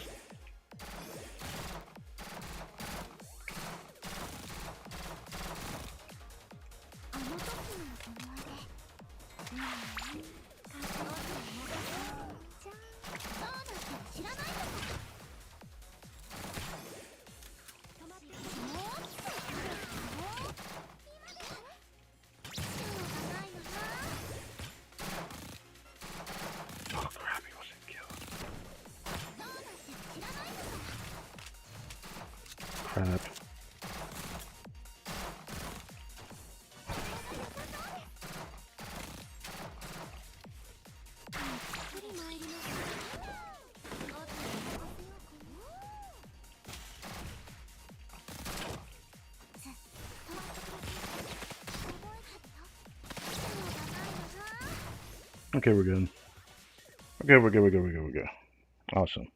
Crap. Okay, we're good. Okay, we're good. Awesome.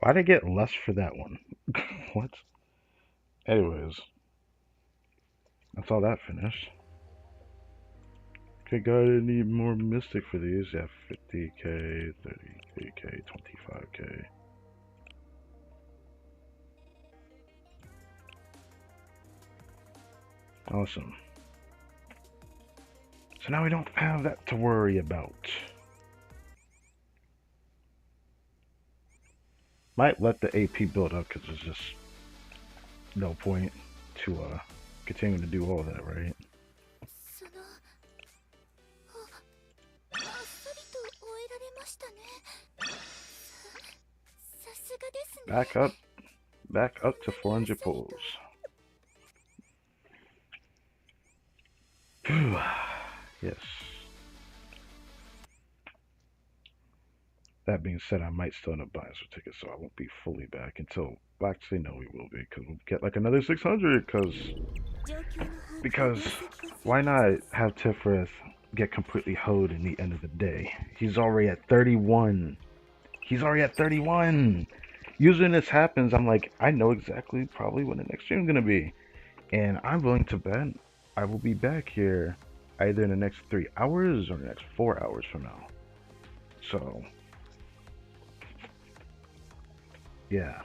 Why'd I get less for that one? What? Anyways, that's all that finished. Okay, gotta need more Mystic for these. Yeah, 50k, 33k, 25k. Awesome. So now we don't have that to worry about. Might let the AP build up because there's just no point to continue to do all that, right? Back up to 400 pulls. Yes. That being said, I might still end up buying some tickets, so I won't be fully back until. Well, actually, no, we will be because we'll get like another 600. Because why not have Tifrith get completely hoed in the end of the day? He's already at 31. He's already at 31. Usually when this happens, I'm like, I know exactly probably when the next stream is gonna be, and I'm willing to bet I will be back here either in the next 3 hours or the next 4 hours from now. So, yeah,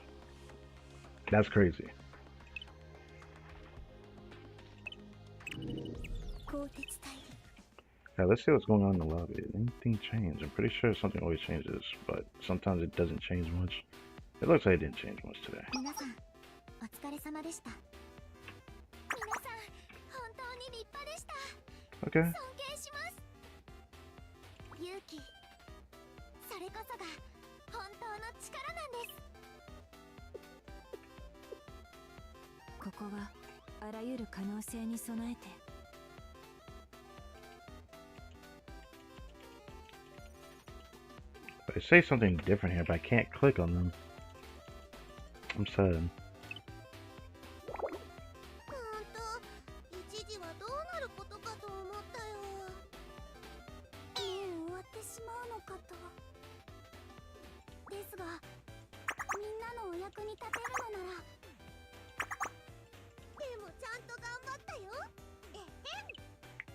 that's crazy. Now let's see what's going on in the lobby. Anything changed? I'm pretty sure something always changes, but sometimes it doesn't change much. It looks like it didn't change much today. Okay. They say something different here, but I can't click on them. I'm sad.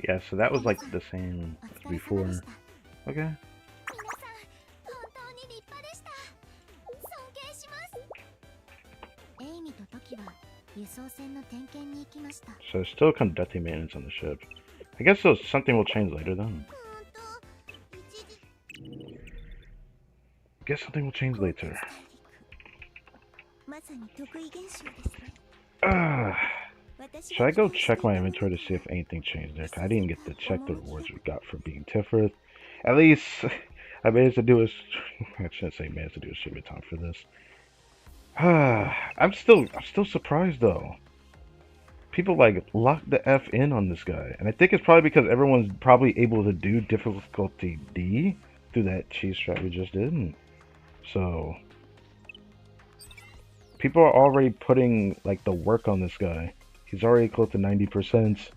Yeah, so that was like the same as before. Okay. 皆さん、本当に立派でした。尊敬します。エイミとトキは輸送船の点検に行きました。 So still conducting maintenance on the ship. I guess so something will change later then. Guess something will change later. Should I go check my inventory to see if anything changed there? 'Cause I didn't get to check the rewards we got for being Tifford. At least I managed to do a. I shouldn't say managed to do a shitty time for this. I'm still surprised though. People like lock the F in on this guy, and I think it's probably because everyone's probably able to do difficulty D through that cheese strat we just did. So people are already putting like the work on this guy. He's already close to 90%.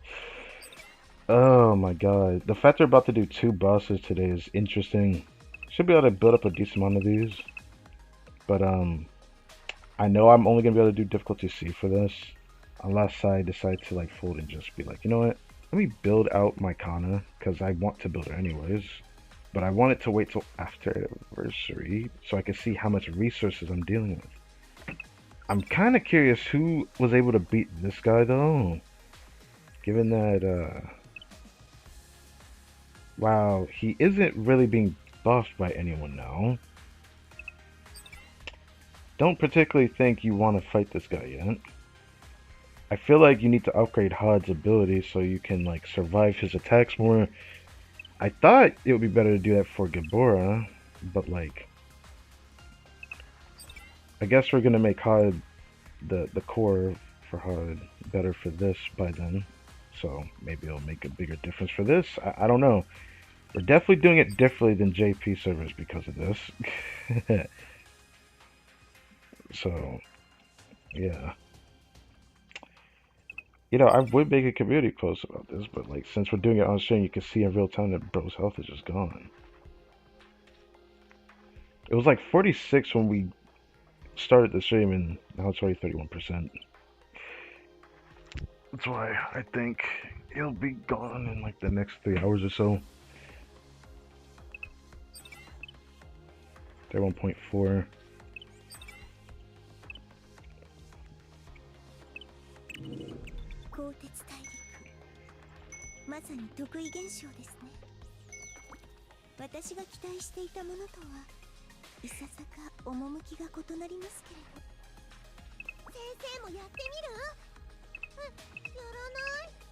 Oh my god. The fact they're about to do 2 bosses today is interesting. Should be able to build up a decent amount of these. But I know I'm only gonna be able to do difficulty C for this. Unless I decide to like fold and just be like, you know what? Let me build out my Kana, because I want to build her anyways. But I want it to wait till after anniversary so I can see how much resources I'm dealing with. I'm kind of curious who was able to beat this guy though. Given that, wow, he isn't really being buffed by anyone now. Don't particularly think you want to fight this guy yet. I feel like you need to upgrade Hod's ability so you can like survive his attacks more. I thought it would be better to do that for Gabora, but like, I guess we're gonna make Hod the core for Hod better for this by then. So maybe it'll make a bigger difference for this. I don't know. We're definitely doing it differently than JP servers because of this. So, yeah. You know, I would make a community post about this, but like since we're doing it on stream, you can see in real time that bro's health is just gone. It was like 46 when we started the stream, and now it's already 31%. That's why I think he'll be gone in like the next 3 hours or so. 31.4.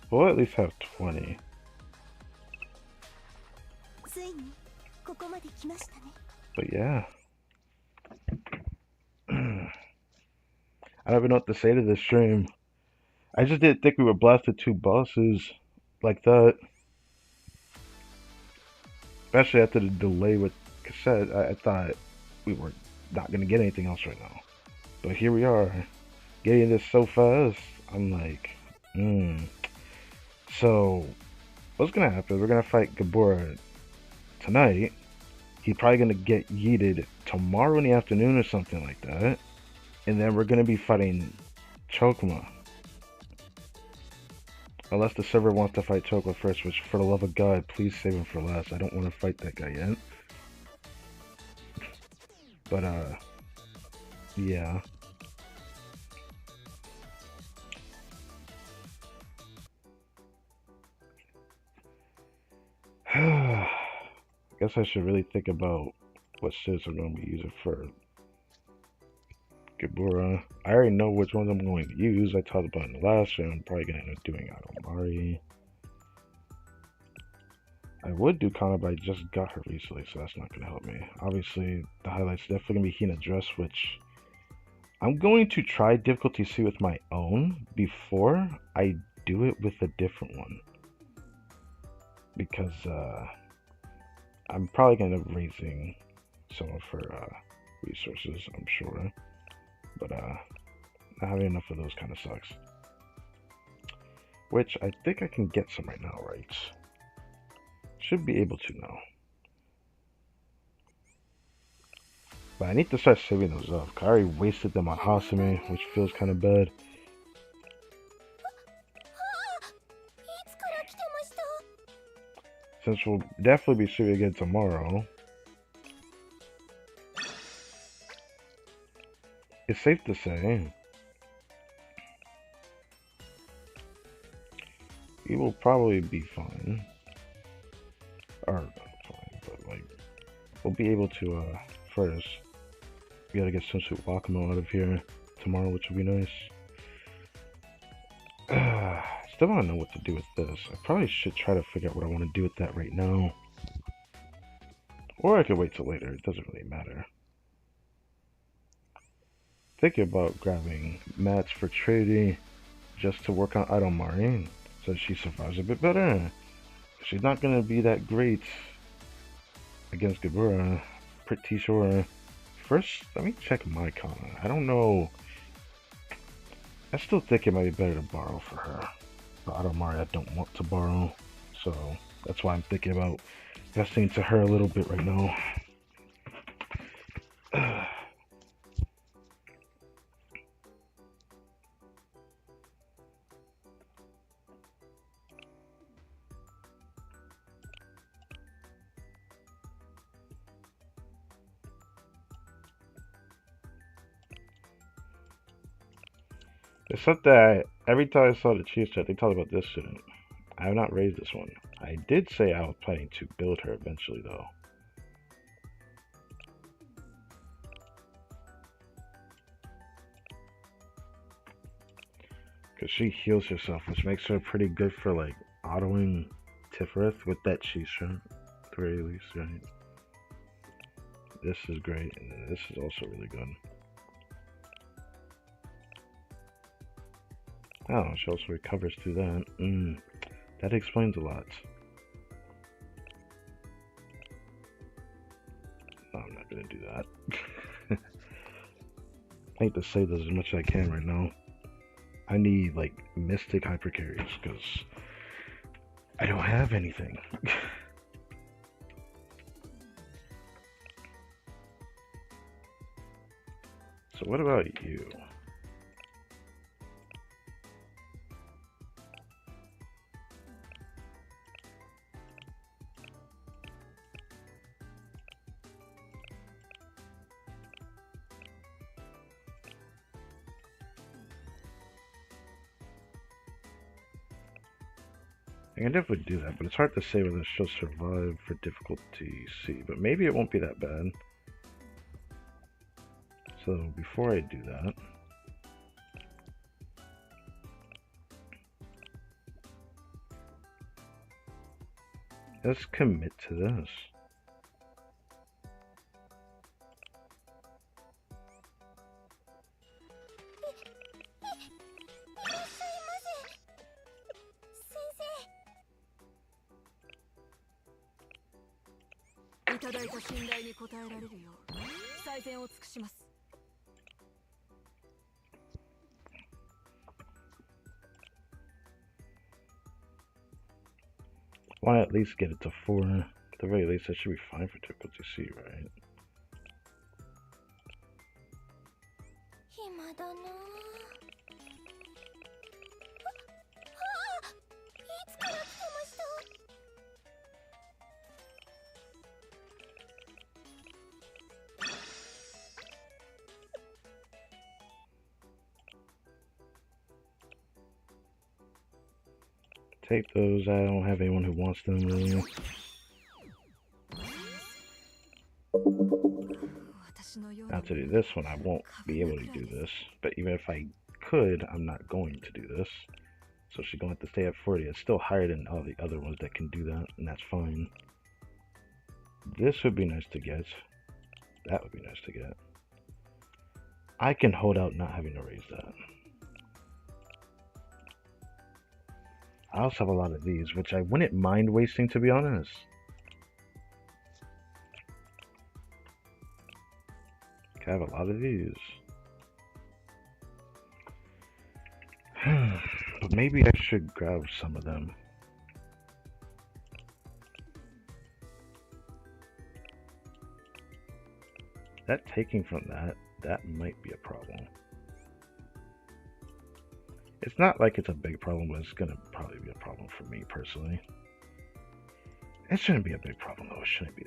We'll at least have 20. But yeah. I don't even know what to say to this stream. I just didn't think we would blast the 2 bosses like that. Especially after the delay with cassette, I thought we were not gonna get anything else right now. But here we are, getting this so fast. I'm like, So, what's gonna happen? We're gonna fight Gabora tonight. He's probably gonna get yeeted tomorrow in the afternoon or something like that. And then we're gonna be fighting Chokma. Unless the server wants to fight Chokma first, which for the love of God, please save him for last. I don't want to fight that guy yet. But, yeah. I guess I should really think about what shits I'm going to be using for Gabora. I already know which ones I'm going to use. I talked about in the last stream. I'm probably going to end up doing Adomari. I would do Kana, but I just got her recently, so that's not going to help me. Obviously, the highlight's definitely going to be Hina Dress, which I'm going to try difficulty C with my own before I do it with a different one. Because I'm probably going to end up raising some of her resources, I'm sure. But not having enough of those kind of sucks. Which I think I can get some right now, right? Should be able to now. But I need to start saving those up. I already wasted them on Hasumi, which feels kind of bad. Since we'll definitely be shooting again tomorrow, it's safe to say we will probably be fine. Or not fine, but like we'll be able to first we gotta get Swimsuit Wakamo out of here tomorrow, which will be nice. Still don't know what to do with this. I probably should try to figure out what I want to do with that right now. Or I could wait till later, it doesn't really matter. Thinking about grabbing mats for trading just to work on Idomari so she survives a bit better. She's not gonna be that great against Gabura, pretty sure. First, let me check my Kana. I don't know. I still think it might be better to borrow for her. But Idomari I don't want to borrow, so that's why I'm thinking about investing into her a little bit right now. Except that every time I saw the Chiefs chat, they talked about this student. I have not raised this one. I did say I was planning to build her eventually, though. Because she heals herself, which makes her pretty good for, like, autoing Tiferet with that Chi-Strap, at the very least, right? This is great, and this is also really good. Oh, she also recovers through that. That explains a lot. No, I'm not gonna do that. I hate to say this as much as I can right now. I need, like, Mystic Hyper Carries, because I don't have anything. So what about you? I can definitely do that, but it's hard to say whether she'll survive for difficulty C, but maybe it won't be that bad. So before I do that, let's commit to this. Want to at least get it to 4. At the very least, that should be fine for difficulty C, right? Take those. I don't have anyone who wants them really. Now to do this one, I won't be able to do this. But even if I could, I'm not going to do this. So she's going to have to stay at 40. It's still higher than all the other ones that can do that, and that's fine. This would be nice to get. That would be nice to get. I can hold out not having to raise that. I also have a lot of these, which I wouldn't mind wasting, to be honest. I have a lot of these. But maybe I should grab some of them. That taking from that might be a problem. It's not like it's a big problem, but it's gonna probably be a problem for me personally. It shouldn't be a big problem though. It shouldn't be.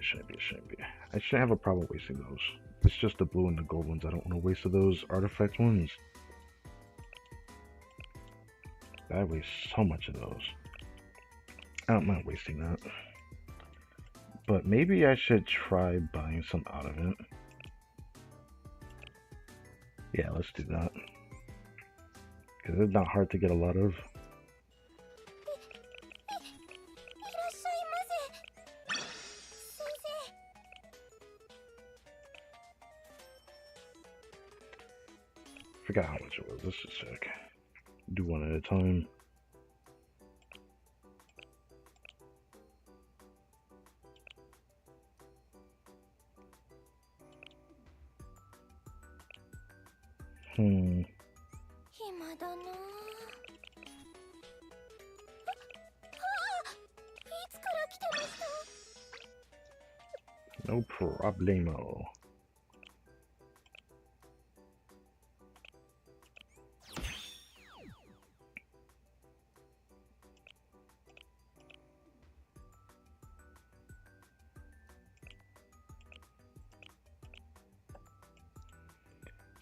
I shouldn't have a problem wasting those. It's just the blue and the gold ones. I don't want to waste those artifact ones. I waste so much of those. I don't mind wasting that. But maybe I should try buying some out of it. Yeah, let's do that. Because it's not hard to get a lot of. Forgot how much it was. Let's just check. Do one at a time. No problemo.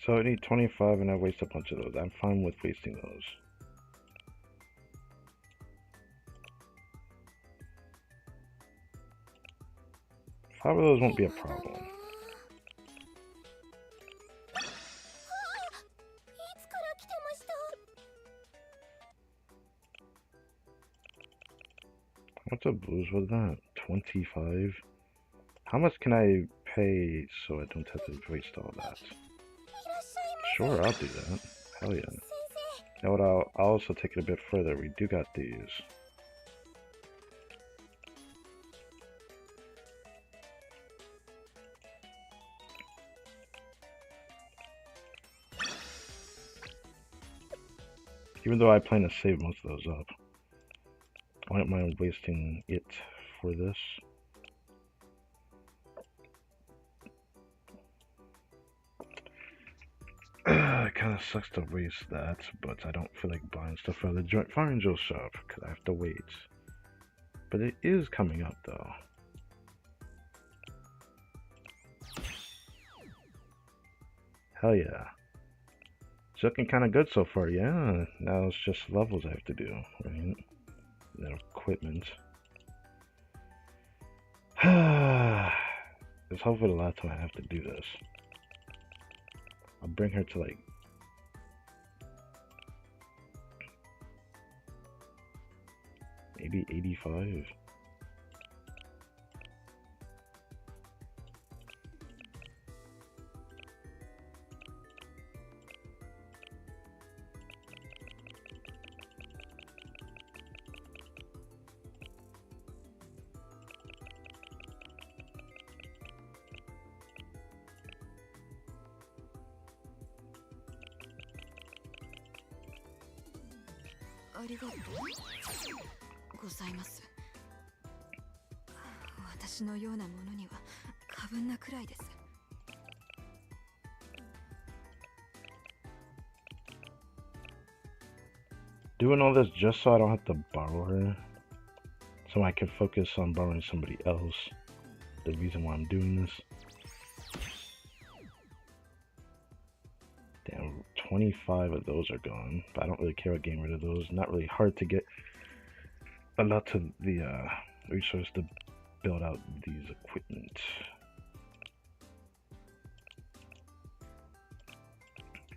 So I need 25 and I waste a bunch of those. I'm fine with wasting those. Five of those won't be a problem. What's the blues with that? 25? How much can I pay so I don't have to waste all that? Sure, I'll do that. Hell yeah. Now what, I'll also take it a bit further. We do got these. Even though I plan to save most of those up. I don't mind wasting it for this. It kind of sucks to waste that, but I don't feel like buying stuff from the Joint Fire Angel shop because I have to wait. But it is coming up though. Hell yeah. It's looking kind of good so far, yeah. Now it's just levels I have to do, right? Then equipment. It's hopefully the last time I have to do this. I'll bring her to like maybe 85. Doing all this just so I don't have to borrow her, so I can focus on borrowing somebody else. The reason why I'm doing this. Damn, 25 of those are gone, but I don't really care about getting rid of those. Not really hard to get a lot of the resource to build out these equipment.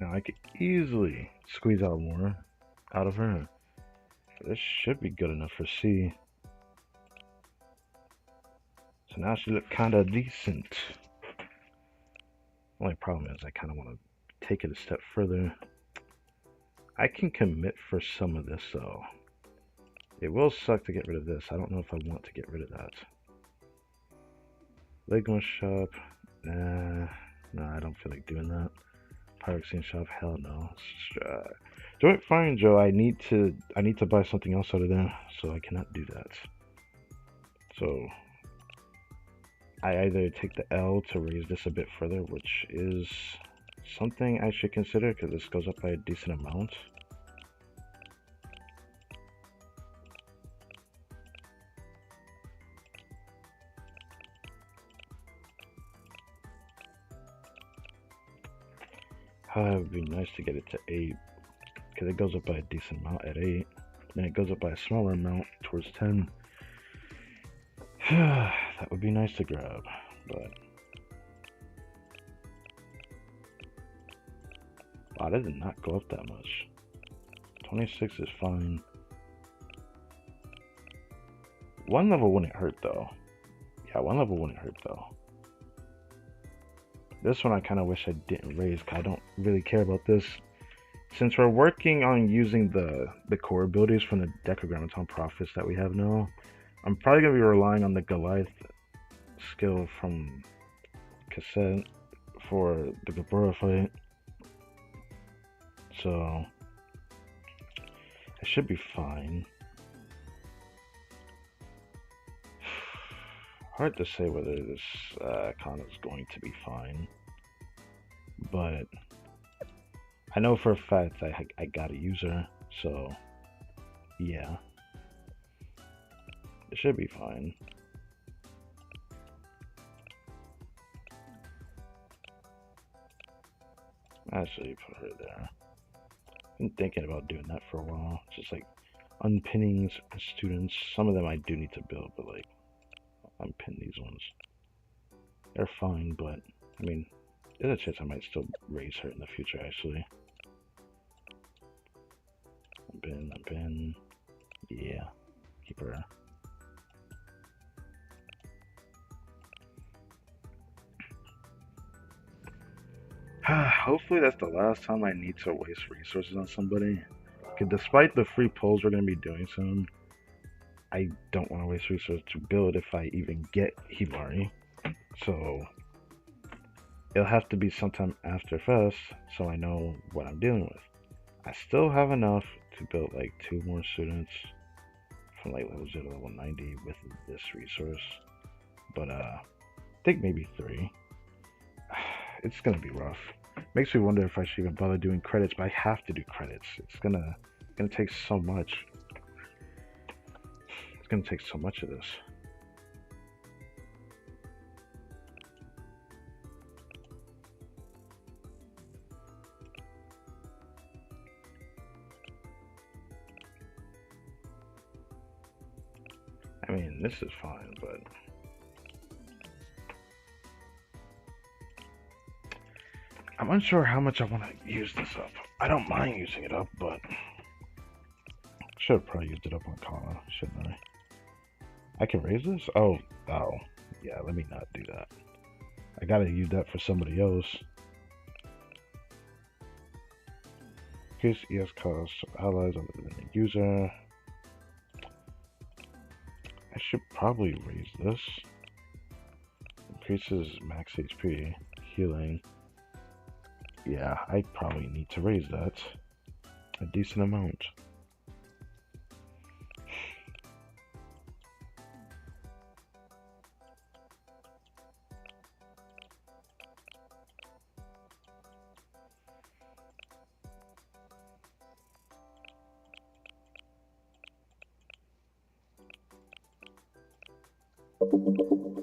Now I could easily squeeze out more out of her. This should be good enough for C. So now she look kind of decent. Only problem is I kind of want to take it a step further. I can commit for some of this though. It will suck to get rid of this. I don't know if I want to get rid of that. Lego shop. No, I don't feel like doing that. Backseating shop. Hell no. Joint Fire Angel. I need to buy something else out of there, so I cannot do that. So I either take the L to raise this a bit further, which is something I should consider because this goes up by a decent amount. It would be nice to get it to 8, because it goes up by a decent amount at 8. Then it goes up by a smaller amount towards 10. That would be nice to grab, but... Wow, that did not go up that much. 26 is fine. 1 level wouldn't hurt though. Yeah, 1 level wouldn't hurt though. This one I kind of wish I didn't raise, because I don't really care about this. Since we're working on using the core abilities from the Decagrammaton Prophets that we have now, I'm probably going to be relying on the Goliath skill from Cassette for the Gabora fight. So, it should be fine. Hard to say whether this con is going to be fine, but I know for a fact I gotta use her, so yeah, it should be fine. Actually, put her there. I've been thinking about doing that for a while, just like unpinning students. Some of them I do need to build, but like, unpin these ones. They're fine, but I mean, there's a chance I might still raise her in the future, actually. Unpin. Yeah, keep her. Hopefully that's the last time I need to waste resources on somebody. Because despite the free polls we're going to be doing soon, I don't want to waste resources to build if I even get Hibari. So it'll have to be sometime after Fest, so I know what I'm dealing with. I still have enough to build like 2 more students from like level 0 to level 90 with this resource. But I think maybe 3. It's gonna be rough. Makes me wonder if I should even bother doing credits, but I have to do credits. It's gonna take so much. It's gonna take so much of this. I mean, this is fine, but I'm unsure how much I want to use this up. I don't mind using it up, but should have probably used it up on Kana, shouldn't I? I can raise this? Oh, yeah, let me not do that. I gotta use that for somebody else. Increase ES cost allies other than the user. I should probably raise this. Increases max HP, healing. Yeah, I probably need to raise that a decent amount.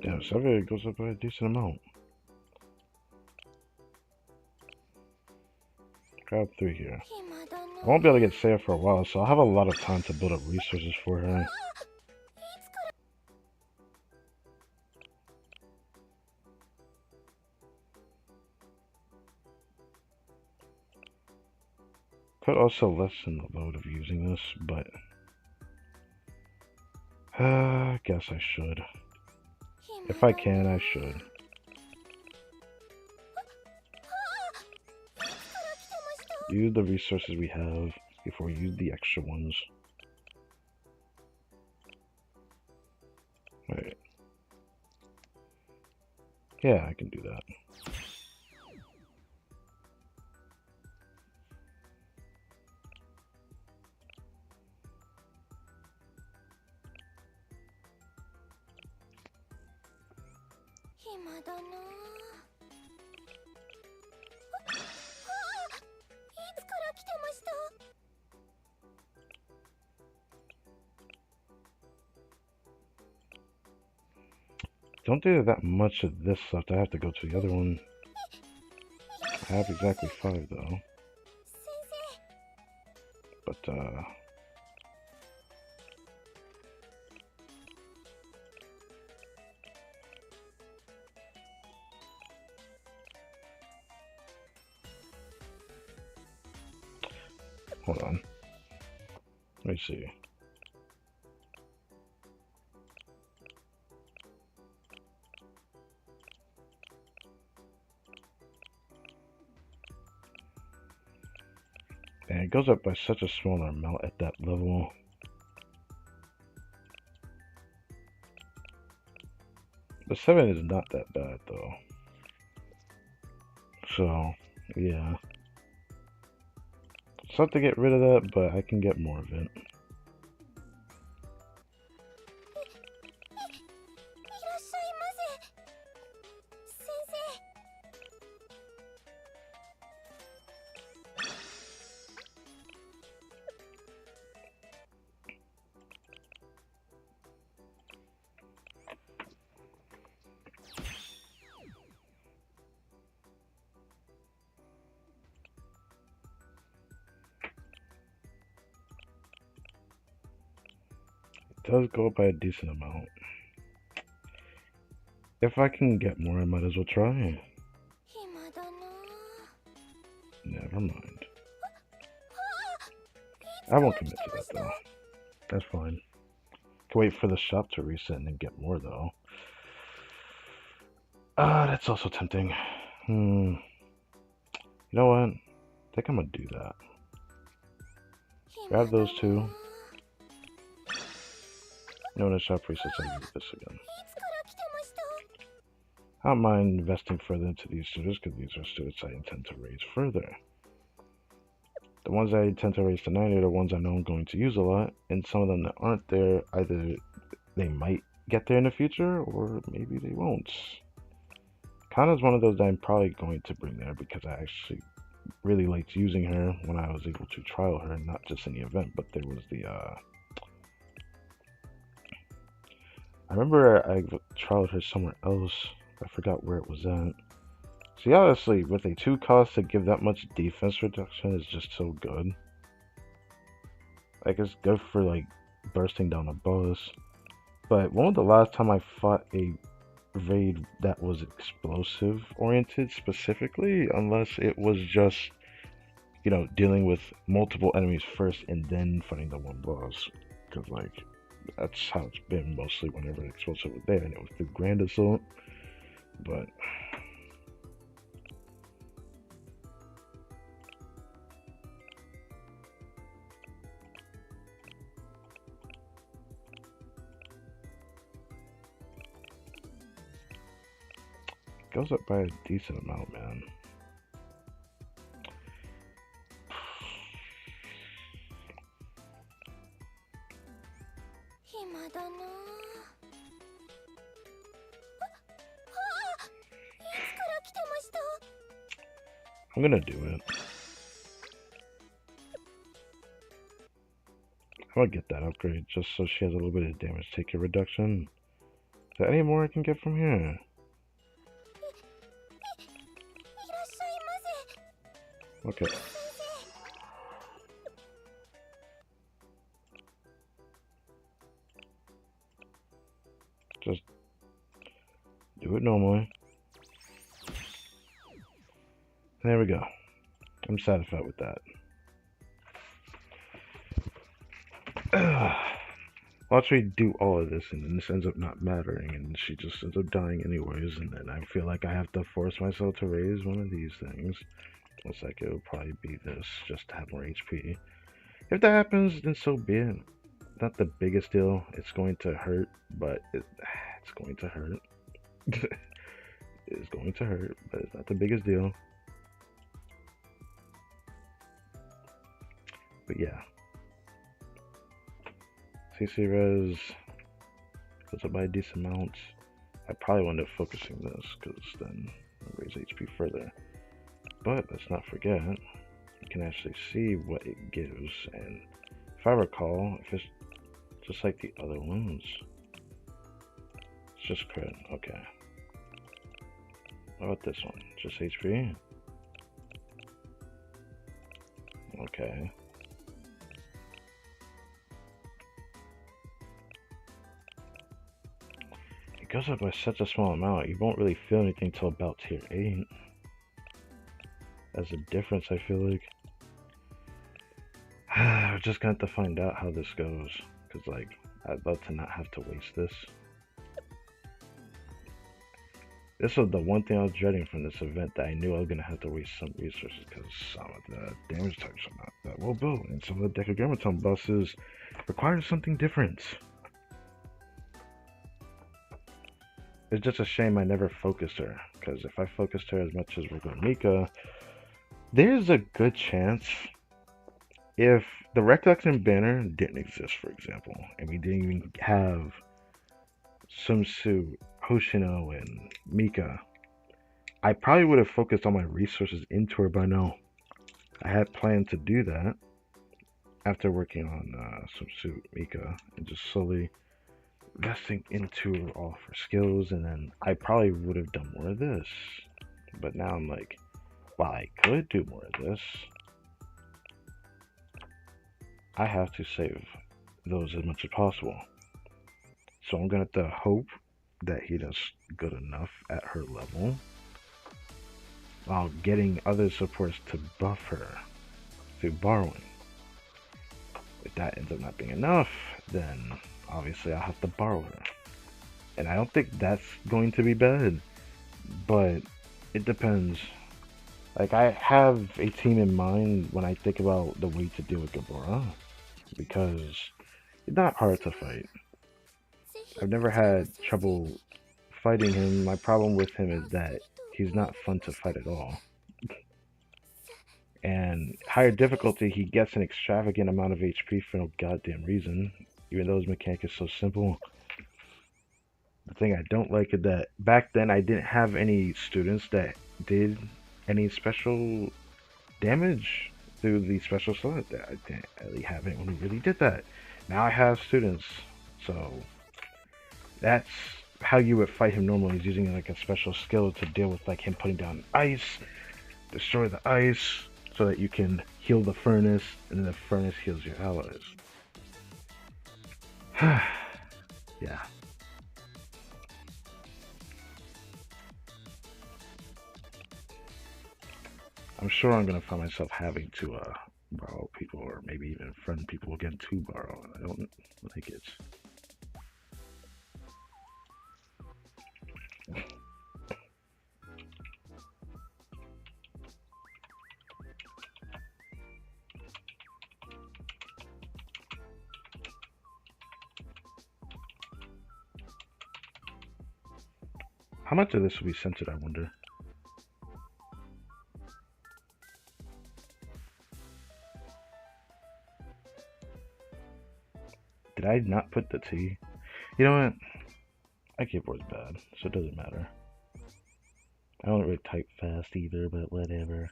Yeah, so it goes up by a decent amount. Grab 3 here. I won't be able to get Saya for a while, so I'll have a lot of time to build up resources for her. Could also lessen the load of using this, but I guess I should. If I can, I should. Use the resources we have before we use the extra ones. Wait. Yeah, I can do that. Don't do that much of this stuff. I have to go to the other one. I have exactly 5 though. But hold on. Let me see. And it goes up by such a smaller amount at that level. The 7 is not that bad though. So, yeah. It's to get rid of that, but I can get more of it. It does go up by a decent amount. If I can get more, I might as well try. Never mind. I won't commit to that though. That's fine. Can wait for the shop to reset and then get more though. That's also tempting. You know what? I think I'm gonna do that. Grab those 2. No, the shop resets, I'll use this again. I don't mind investing further into these students because these are students I intend to raise further. The ones I intend to raise tonight are the ones I know I'm going to use a lot, and some of them that aren't there, either they might get there in the future, or maybe they won't. Kana's one of those that I'm probably going to bring there because I actually really liked using her when I was able to trial her, not just in the event, but there was the, I remember I trialed her somewhere else. I forgot where it was at. See, honestly, with a 2 cost to give that much defense reduction is just so good. Like, it's good for, like, bursting down a boss. But when was the last time I fought a raid that was explosive oriented specifically? Unless it was just, you know, dealing with multiple enemies first and then fighting the one boss. Because, like, that's how it's been mostly whenever the explosive was there. And it was the Grand Assault. But it goes up by a decent amount, man. I'm gonna do it. I'm gonna get that upgrade just so she has a little bit of damage taker reduction. Is there any more I can get from here? Okay. Just do it normally. There we go. I'm satisfied with that. Watch me do all of this and then this ends up not mattering and she just ends up dying anyways, and then I feel like I have to force myself to raise one of these things. Looks like it'll probably be this, just to have more HP. If that happens, then so be it. Not the biggest deal. It's going to hurt, but it's going to hurt. It's going to hurt, but it's not the biggest deal. But yeah. CC res goes up by a decent amount. I probably wind up focusing this because then I'll raise HP further. But let's not forget, you can actually see what it gives. And if I recall, if it's just like the other ones, it's just crit. Okay. What about this one? Just HP? Okay. It goes up by such a small amount, you won't really feel anything till about tier 8. That's a difference, I feel like. We're just gonna have to find out how this goes. Because, like, I'd love to not have to waste this. This was the one thing I was dreading from this event, that I knew I was gonna have to waste some resources because some of the damage types are not that well built, and some of the Decagrammaton bosses require something different. It's just a shame I never focused her, because if I focused her as much as regular Mika, there's a good chance, if the Recollection banner didn't exist, for example, and we didn't even have Sumsu, Hoshino, and Mika, I probably would have focused all my resources into her by now. I had planned to do that after working on Sumsu, Mika, and just slowly investing into all of her skills, and then I probably would have done more of this. But now I'm like, while I could do more of this, I have to save those as much as possible. So I'm gonna have to hope that he does good enough at her level while getting other supports to buff her through borrowing. If that ends up not being enough, then obviously I'll have to borrow her. And I don't think that's going to be bad, but it depends. Like, I have a team in mind when I think about the way to deal with Gabora, because it's not hard to fight. I've never had trouble fighting him. My problem with him is that he's not fun to fight at all. And higher difficulty, he gets an extravagant amount of HP for no goddamn reason, even though his mechanic is so simple. The thing I don't like is that back then I didn't have any students that did any special damage through the special slot. That I didn't really have anyone who really did that. Now I have students, so that's how you would fight him normally, is using like a special skill to deal with like him putting down ice, destroy the ice, so that you can heal the furnace, and then the furnace heals your allies. Yeah. I'm sure I'm gonna find myself having to borrow people, or maybe even friend people again to borrow. I don't like it. How much of this will be censored, I wonder? Did I not put the T? You know what? My keyboard's bad, so it doesn't matter. I don't really type fast either, but whatever.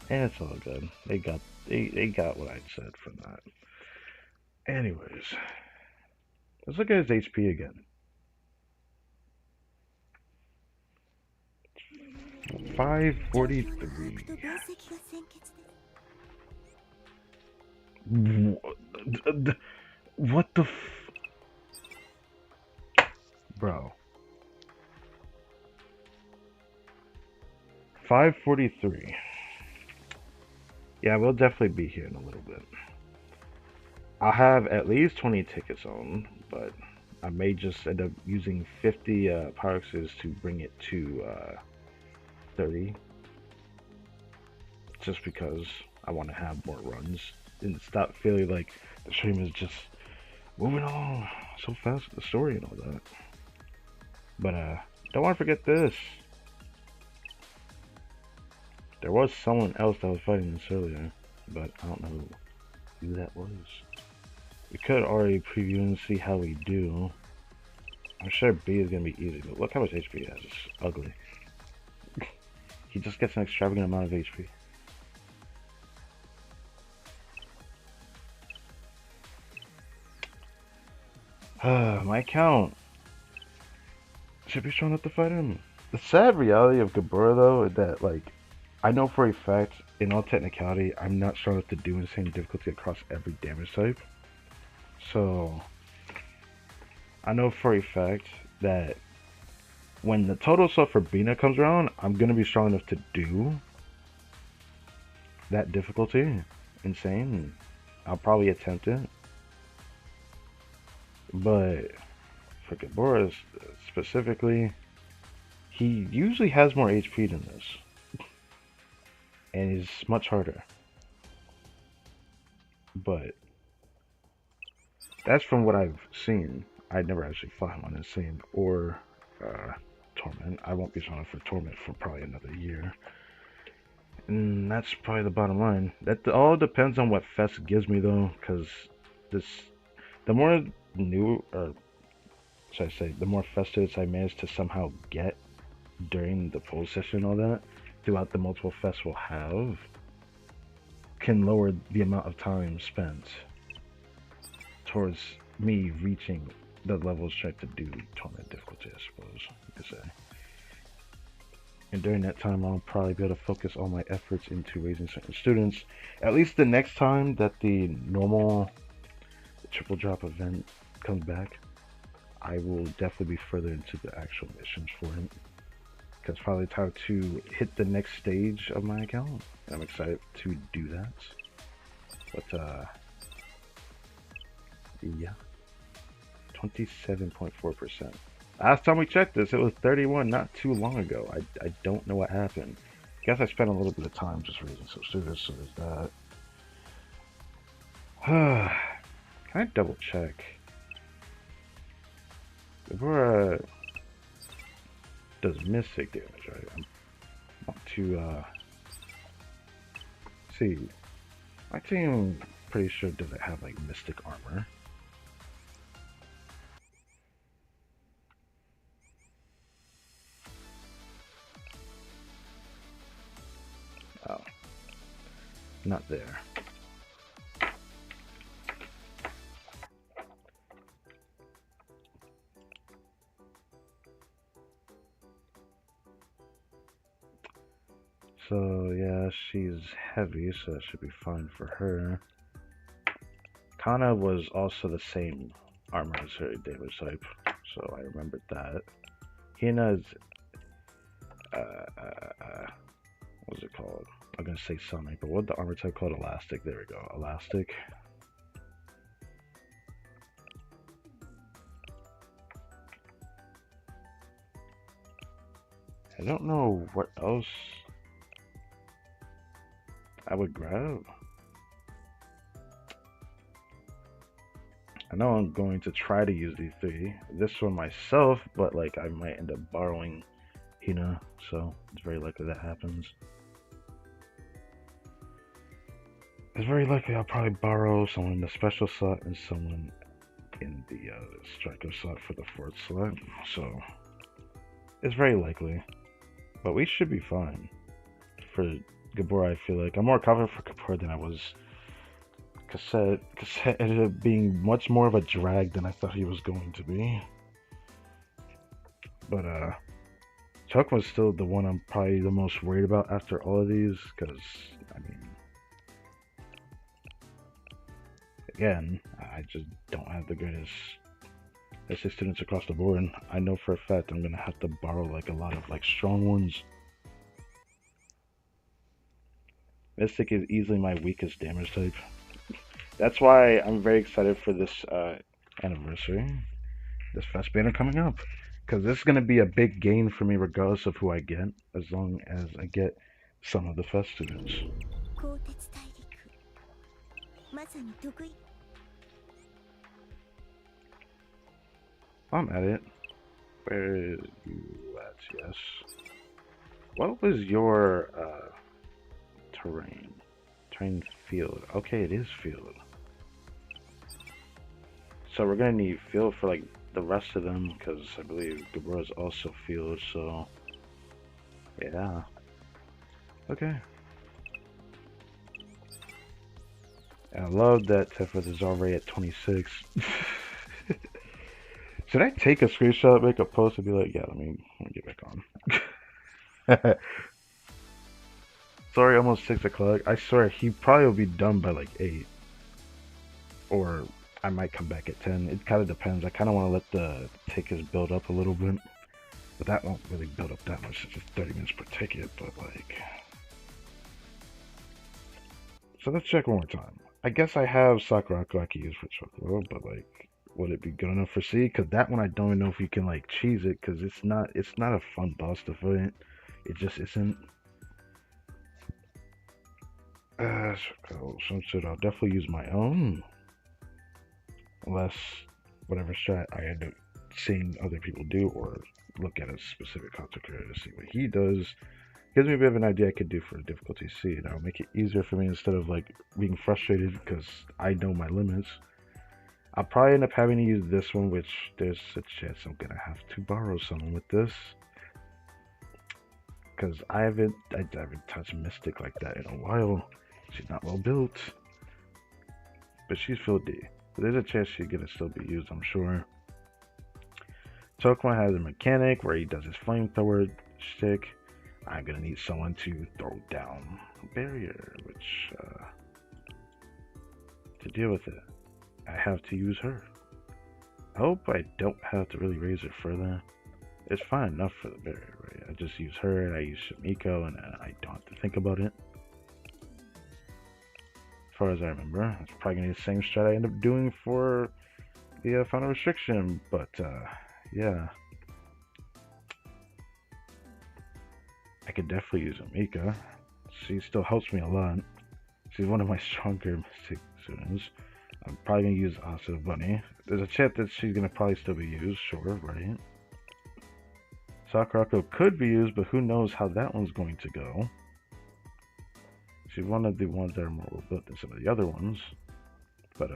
And it's all good. They got what I said from that. Anyways, let's look at his HP again. 543. What the bro? 543. Yeah, we'll definitely be here in a little bit. I'll have at least 20 tickets on, but I may just end up using 50 Pyroxes to bring it to 30. Just because I want to have more runs and stop feeling like the stream is just moving along so fast with the story and all that. But don't want to forget this. There was someone else that was fighting this earlier, but I don't know who that was. We could already preview and see how we do. I'm sure B is going to be easy, but look how much HP he has. It's ugly. He just gets an extravagant amount of HP. My account should be showing up to fight him. The sad reality of Gabora, though, is that, like, I know for a fact, in all technicality, I'm not strong enough to do insane difficulty across every damage type. So I know for a fact that when the total sub for Bina comes around, I'm gonna be strong enough to do that difficulty. Insane. I'll probably attempt it. But for Gabora specifically, he usually has more HP than this. And is much harder. But that's from what I've seen. I never actually fought him on Insane or Torment. I won't be strong for Torment for probably another year. And that's probably the bottom line. That all depends on what Fest gives me though, because this, the more new, or should I say, the more Festus I manage to somehow get during the poll session and all that, throughout the multiple Fests we'll have, can lower the amount of time spent towards me reaching the levels trying to do tournament difficulty, I suppose you could say. And during that time, I'll probably be able to focus all my efforts into raising certain students. At least the next time that the normal triple drop event comes back, I will definitely be further into the actual missions for it. Because it's probably time to hit the next stage of my account. And I'm excited to do that. But, yeah. 27.4%. Last time we checked this, it was 31 not too long ago. I don't know what happened. Guess I spent a little bit of time just raising some students, so there's that. Can I double check? Gabora does mystic damage, right? I want to see. My team pretty sure doesn't have like mystic armor. Oh, not there. So yeah, she's heavy, so that should be fine for her. Kana was also the same armor as her damage type, so I remembered that. Hina's what's it called? I'm gonna say Sonic, but what the armor type called? Elastic. There we go. Elastic. I don't know what else I would grab. I know I'm going to try to use these three. This one myself, but like I might end up borrowing Hina, so it's very likely that happens. It's very likely I'll probably borrow someone in the special slot and someone in the striker slot for the fourth slot, so it's very likely. But we should be fine. For Gabora, I feel like I'm more confident for Gabora than I was. Cassette ended up being much more of a drag than I thought he was going to be. But Chuck was still the one I'm probably the most worried about after all of these, because I mean, again, I just don't have the greatest essay students across the board. I know for a fact I'm gonna have to borrow like a lot of like strong ones. Mystic is easily my weakest damage type. That's why I'm very excited for this anniversary, this Fest banner coming up, because this is gonna be a big gain for me regardless of who I get, as long as I get some of the Fest students. I'm at it. Where are you at? Yes. What was your terrain? Terrain field. Okay, it is field. So we're gonna need field for like the rest of them, because I believe Gabora is also field. So yeah. Okay. And I love that Tefeth is already at 26. Should I take a screenshot, make a post, and be like, yeah, let me get back on? Sorry, almost 6 o'clock. I swear, he probably will be done by like 8. Or I might come back at 10. It kind of depends. I kind of want to let the tickets build up a little bit. But that won't really build up that much. It's just 30 minutes per ticket. But like... So let's check one more time. I guess I have Sakurako I can use for Chocolo, but like... Would it be good enough for C? Because that one I don't even know if you can like cheese it. Because it's not a fun boss to fight. It just isn't. Some shit. I'll definitely use my own. Unless whatever strat I end up seeing other people do or look at a specific content creator to see what he does. Gives me a bit of an idea I could do for difficulty C. That'll make it easier for me instead of like being frustrated because I know my limits. I'll probably end up having to use this one, which there's a chance I'm gonna have to borrow someone with this. Because I haven't touched Mystic like that in a while. She's not well built. But she's full D. So there's a chance she's gonna still be used, I'm sure. Tokuma has a mechanic where he does his flamethrower stick. I'm gonna need someone to throw down a barrier, which to deal with it, I have to use her. I hope I don't have to really raise it further. It's fine enough for the barrier, right? I just use her and I use Shamiko and I don't have to think about it. As far as I remember, it's probably gonna be the same strat I end up doing for the final restriction, but yeah. I could definitely use Amika. She still helps me a lot. She's one of my stronger Mystic students. I'm probably gonna use Asa Bunny. There's a chance that she's gonna probably still be used, sure, right? Sakurako could be used, but who knows how that one's going to go. She's one of the ones that are more well built than some of the other ones, but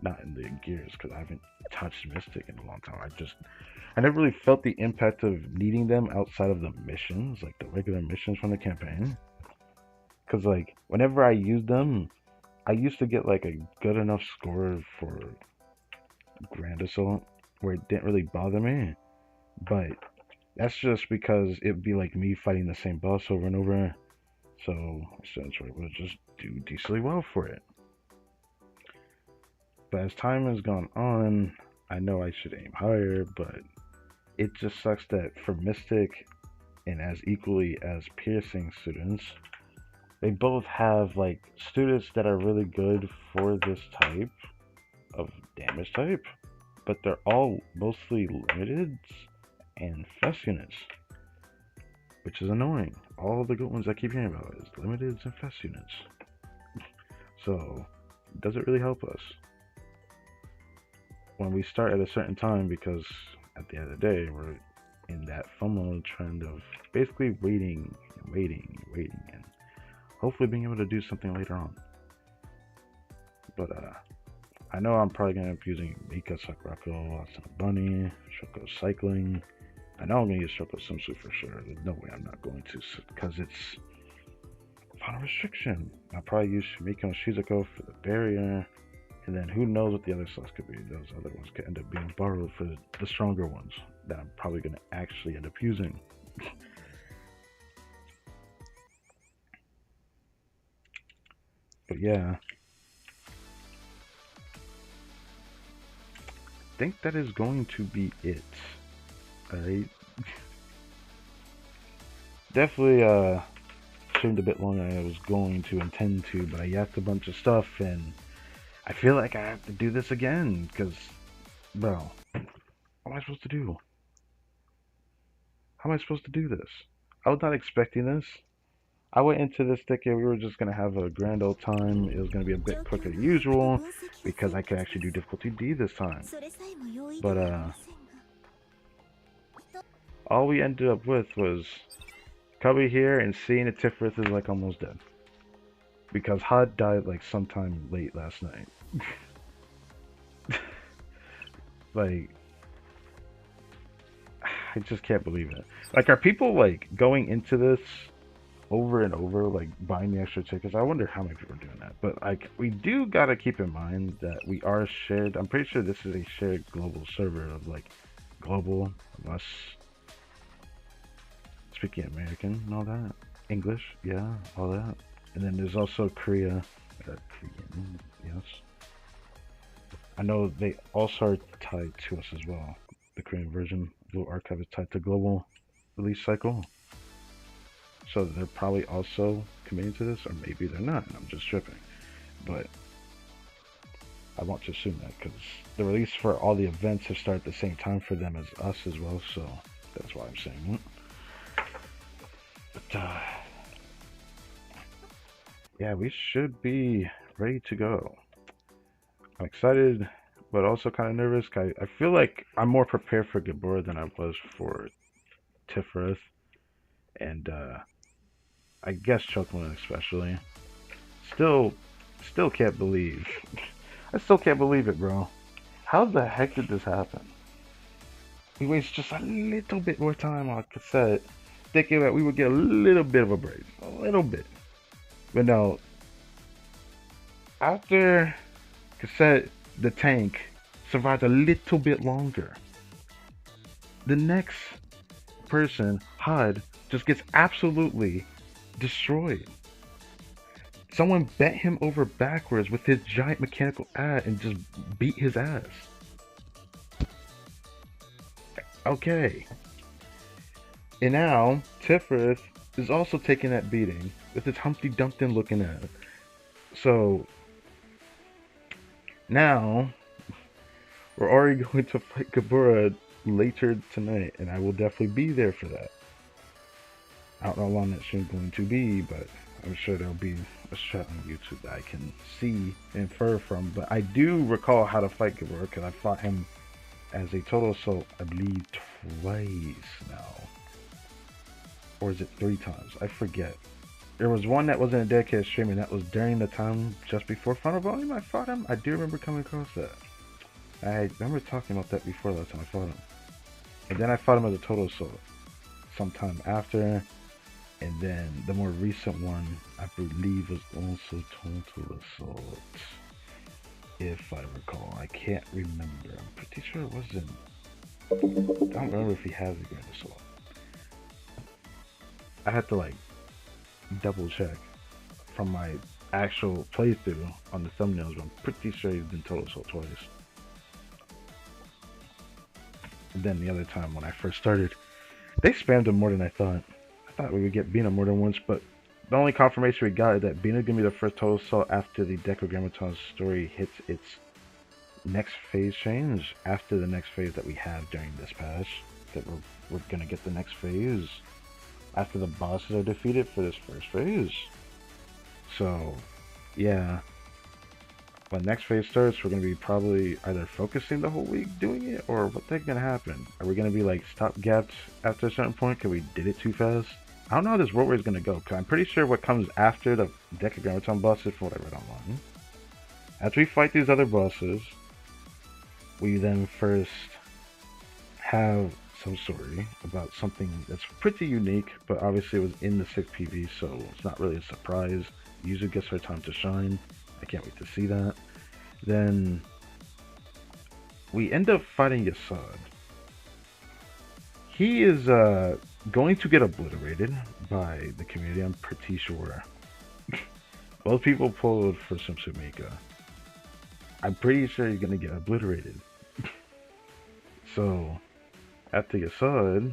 not in the gears because I haven't touched Mystic in a long time. I never really felt the impact of needing them outside of the missions, like the regular missions from the campaign. Because like whenever I used them, I used to get like a good enough score for Grand Assault where it didn't really bother me. But that's just because it'd be like me fighting the same boss over and over. So essentially we'll just do decently well for it. But as time has gone on, I know I should aim higher, but it just sucks that for Mystic and as equally as Piercing students, they both have like students that are really good for this type of damage type, but they're all mostly limiteds and fest units, which is annoying. All the good ones I keep hearing about is limiteds and fest units. So does it really help us when we start at a certain time? Because at the end of the day, we're in that FOMO trend of basically waiting and waiting and waiting and hopefully being able to do something later on. But I know I'm probably going to be using Mika, Sakurako, Asuna Bunny, Shoko Cycling. I know I'm going to use Shoko Swimsuit for sure. There's no way I'm not going to, because it's final restriction. I'll probably use Shimiko and Shizuko for the barrier. And then who knows what the other slots could be. Those other ones could end up being borrowed for the stronger ones that I'm probably going to actually end up using. But yeah, I think that is going to be it. Alright. Definitely streamed a bit longer than I was going to intend to, but I yacked a bunch of stuff and I feel like I have to do this again because, bro, what am I supposed to do? How am I supposed to do this? I was not expecting this. I went into this thinking we were just going to have a grand old time. It was going to be a bit quicker than usual because I could actually do difficulty D this time. But all we ended up with was coming here and seeing a Tifrith is like almost dead. Because Hod died like sometime late last night. Like, I just can't believe it. Like, are people like going into this over and over, like buying the extra tickets? I wonder how many people are doing that. But like, we do gotta keep in mind that we are shared. I'm pretty sure this is a shared global server of like global, unless speaking American and all that. English, yeah, all that. And then there's also Korean, yes. I know they also are tied to us as well. The Korean version, Blue Archive is tied to global release cycle. So they're probably also committing to this, or maybe they're not, and I'm just tripping. But I want to assume that because the release for all the events have started at the same time for them as us as well, so that's why I'm saying it. But yeah, we should be ready to go. I'm excited, but also kind of nervous. I feel like I'm more prepared for Gabor than I was for Tiferet, and I guess Chocolate especially. Still, still can't believe. I still can't believe it, bro. How the heck did this happen? We wasted just a little bit more time on cassette, thinking that we would get a little bit of a break. A little bit. But no, after cassette, the tank survived a little bit longer. The next person, HUD, just gets absolutely destroyed. Someone bent him over backwards with his giant mechanical ad and just beat his ass. Okay. And now, Tiferet is also taking that beating with his Humpty Dumpty looking at it. So, now, we're already going to fight Kabura later tonight, and I will definitely be there for that. I don't know how long that stream's going to be, but I'm sure there'll be a shot on YouTube that I can see and infer from. But I do recall how to fight Kabura because I fought him as a total assault, I believe, twice now. Or is it 3 times? I forget. There was one that wasn't a dedicated stream, and that was during the time just before Final Volume I fought him. I do remember coming across that. I remember talking about that before last time I fought him. And then I fought him as a total assault sometime after. And then the more recent one, I believe, was also total assault. If I recall. I can't remember. I'm pretty sure it wasn't. I don't remember if he has a grand assault. I had to like double check from my actual playthrough on the thumbnails, but I'm pretty sure he's been total assault twice. And then the other time when I first started, they spammed him more than I thought. I thought we would get Bina more than once, but the only confirmation we got is that Bina's gonna be the first total assault after the Decagrammaton story hits its next phase change, after the next phase that we have during this patch. That we're gonna get the next phase after the bosses are defeated for this first phase. So, yeah. When next phase starts, we're going to be probably either focusing the whole week doing it, or what the heck's going to happen? Are we going to be like stopgapped after a certain point because we did it too fast? I don't know how this world war is going to go, because I'm pretty sure what comes after the Decagrammaton bosses, from what I read online. After we fight these other bosses, we then first have some story about something that's pretty unique, but obviously it was in the 6 PV, so it's not really a surprise. User gets her time to shine. I can't wait to see that. Then we end up fighting Yasad. He is going to get obliterated by the community, I'm pretty sure. Both people pulled for Sumsumika. I'm pretty sure he's gonna get obliterated. So after Yasad,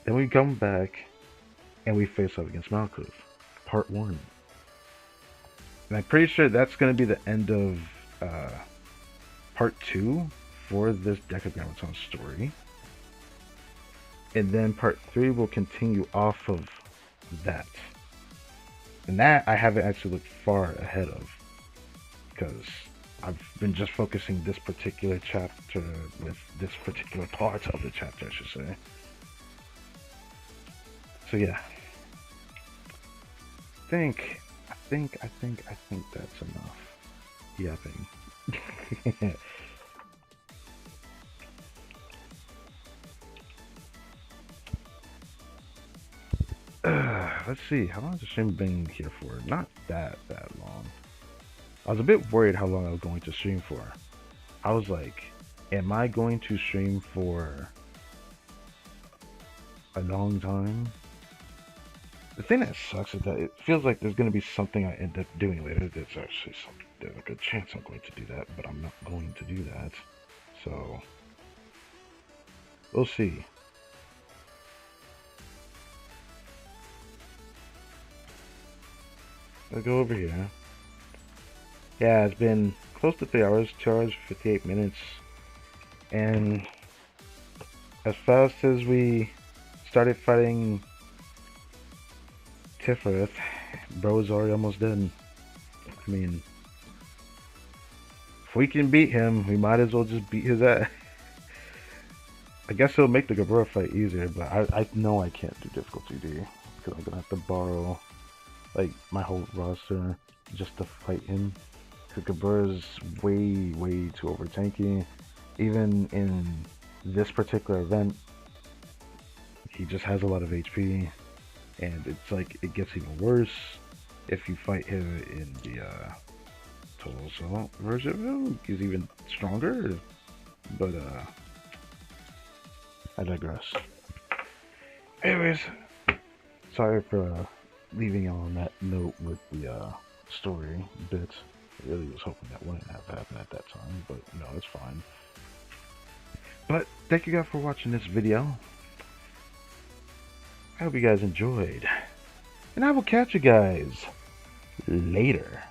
then we come back and we face up against Malkuth, part 1. And I'm pretty sure that's going to be the end of part 2 for this Decagrammaton story. And then part 3 will continue off of that. And that I haven't actually looked far ahead of, because I've been just focusing this particular chapter with this particular part of the chapter, I should say. So yeah. I think that's enough yapping. Let's see, how long has the stream been here for? Not that long. I was a bit worried how long I was going to stream for. I was like, am I going to stream for a long time? The thing that sucks is that it feels like there's going to be something I end up doing later. There's a good chance I'm going to do that, but I'm not going to do that. So, we'll see. I'll go over here. Yeah, it's been close to 3 hours, 2 hours, 58 minutes. And as fast as we started fighting Tifereth, bro's already almost dead. I mean, if we can beat him, we might as well just beat his ass. I guess it'll make the Gabura fight easier, but I know I can't do difficulty D because I'm gonna have to borrow like my whole roster just to fight him. Because Gabura's way too over tanky. Even in this particular event, he just has a lot of HP, and it's like it gets even worse if you fight him in the Total Assault version of him. He's even stronger, but I digress. Anyways, sorry for leaving you on that note with the story bit. I really was hoping that wouldn't have happened at that time, but no, it's fine. But thank you guys for watching this video. I hope you guys enjoyed, and I will catch you guys later.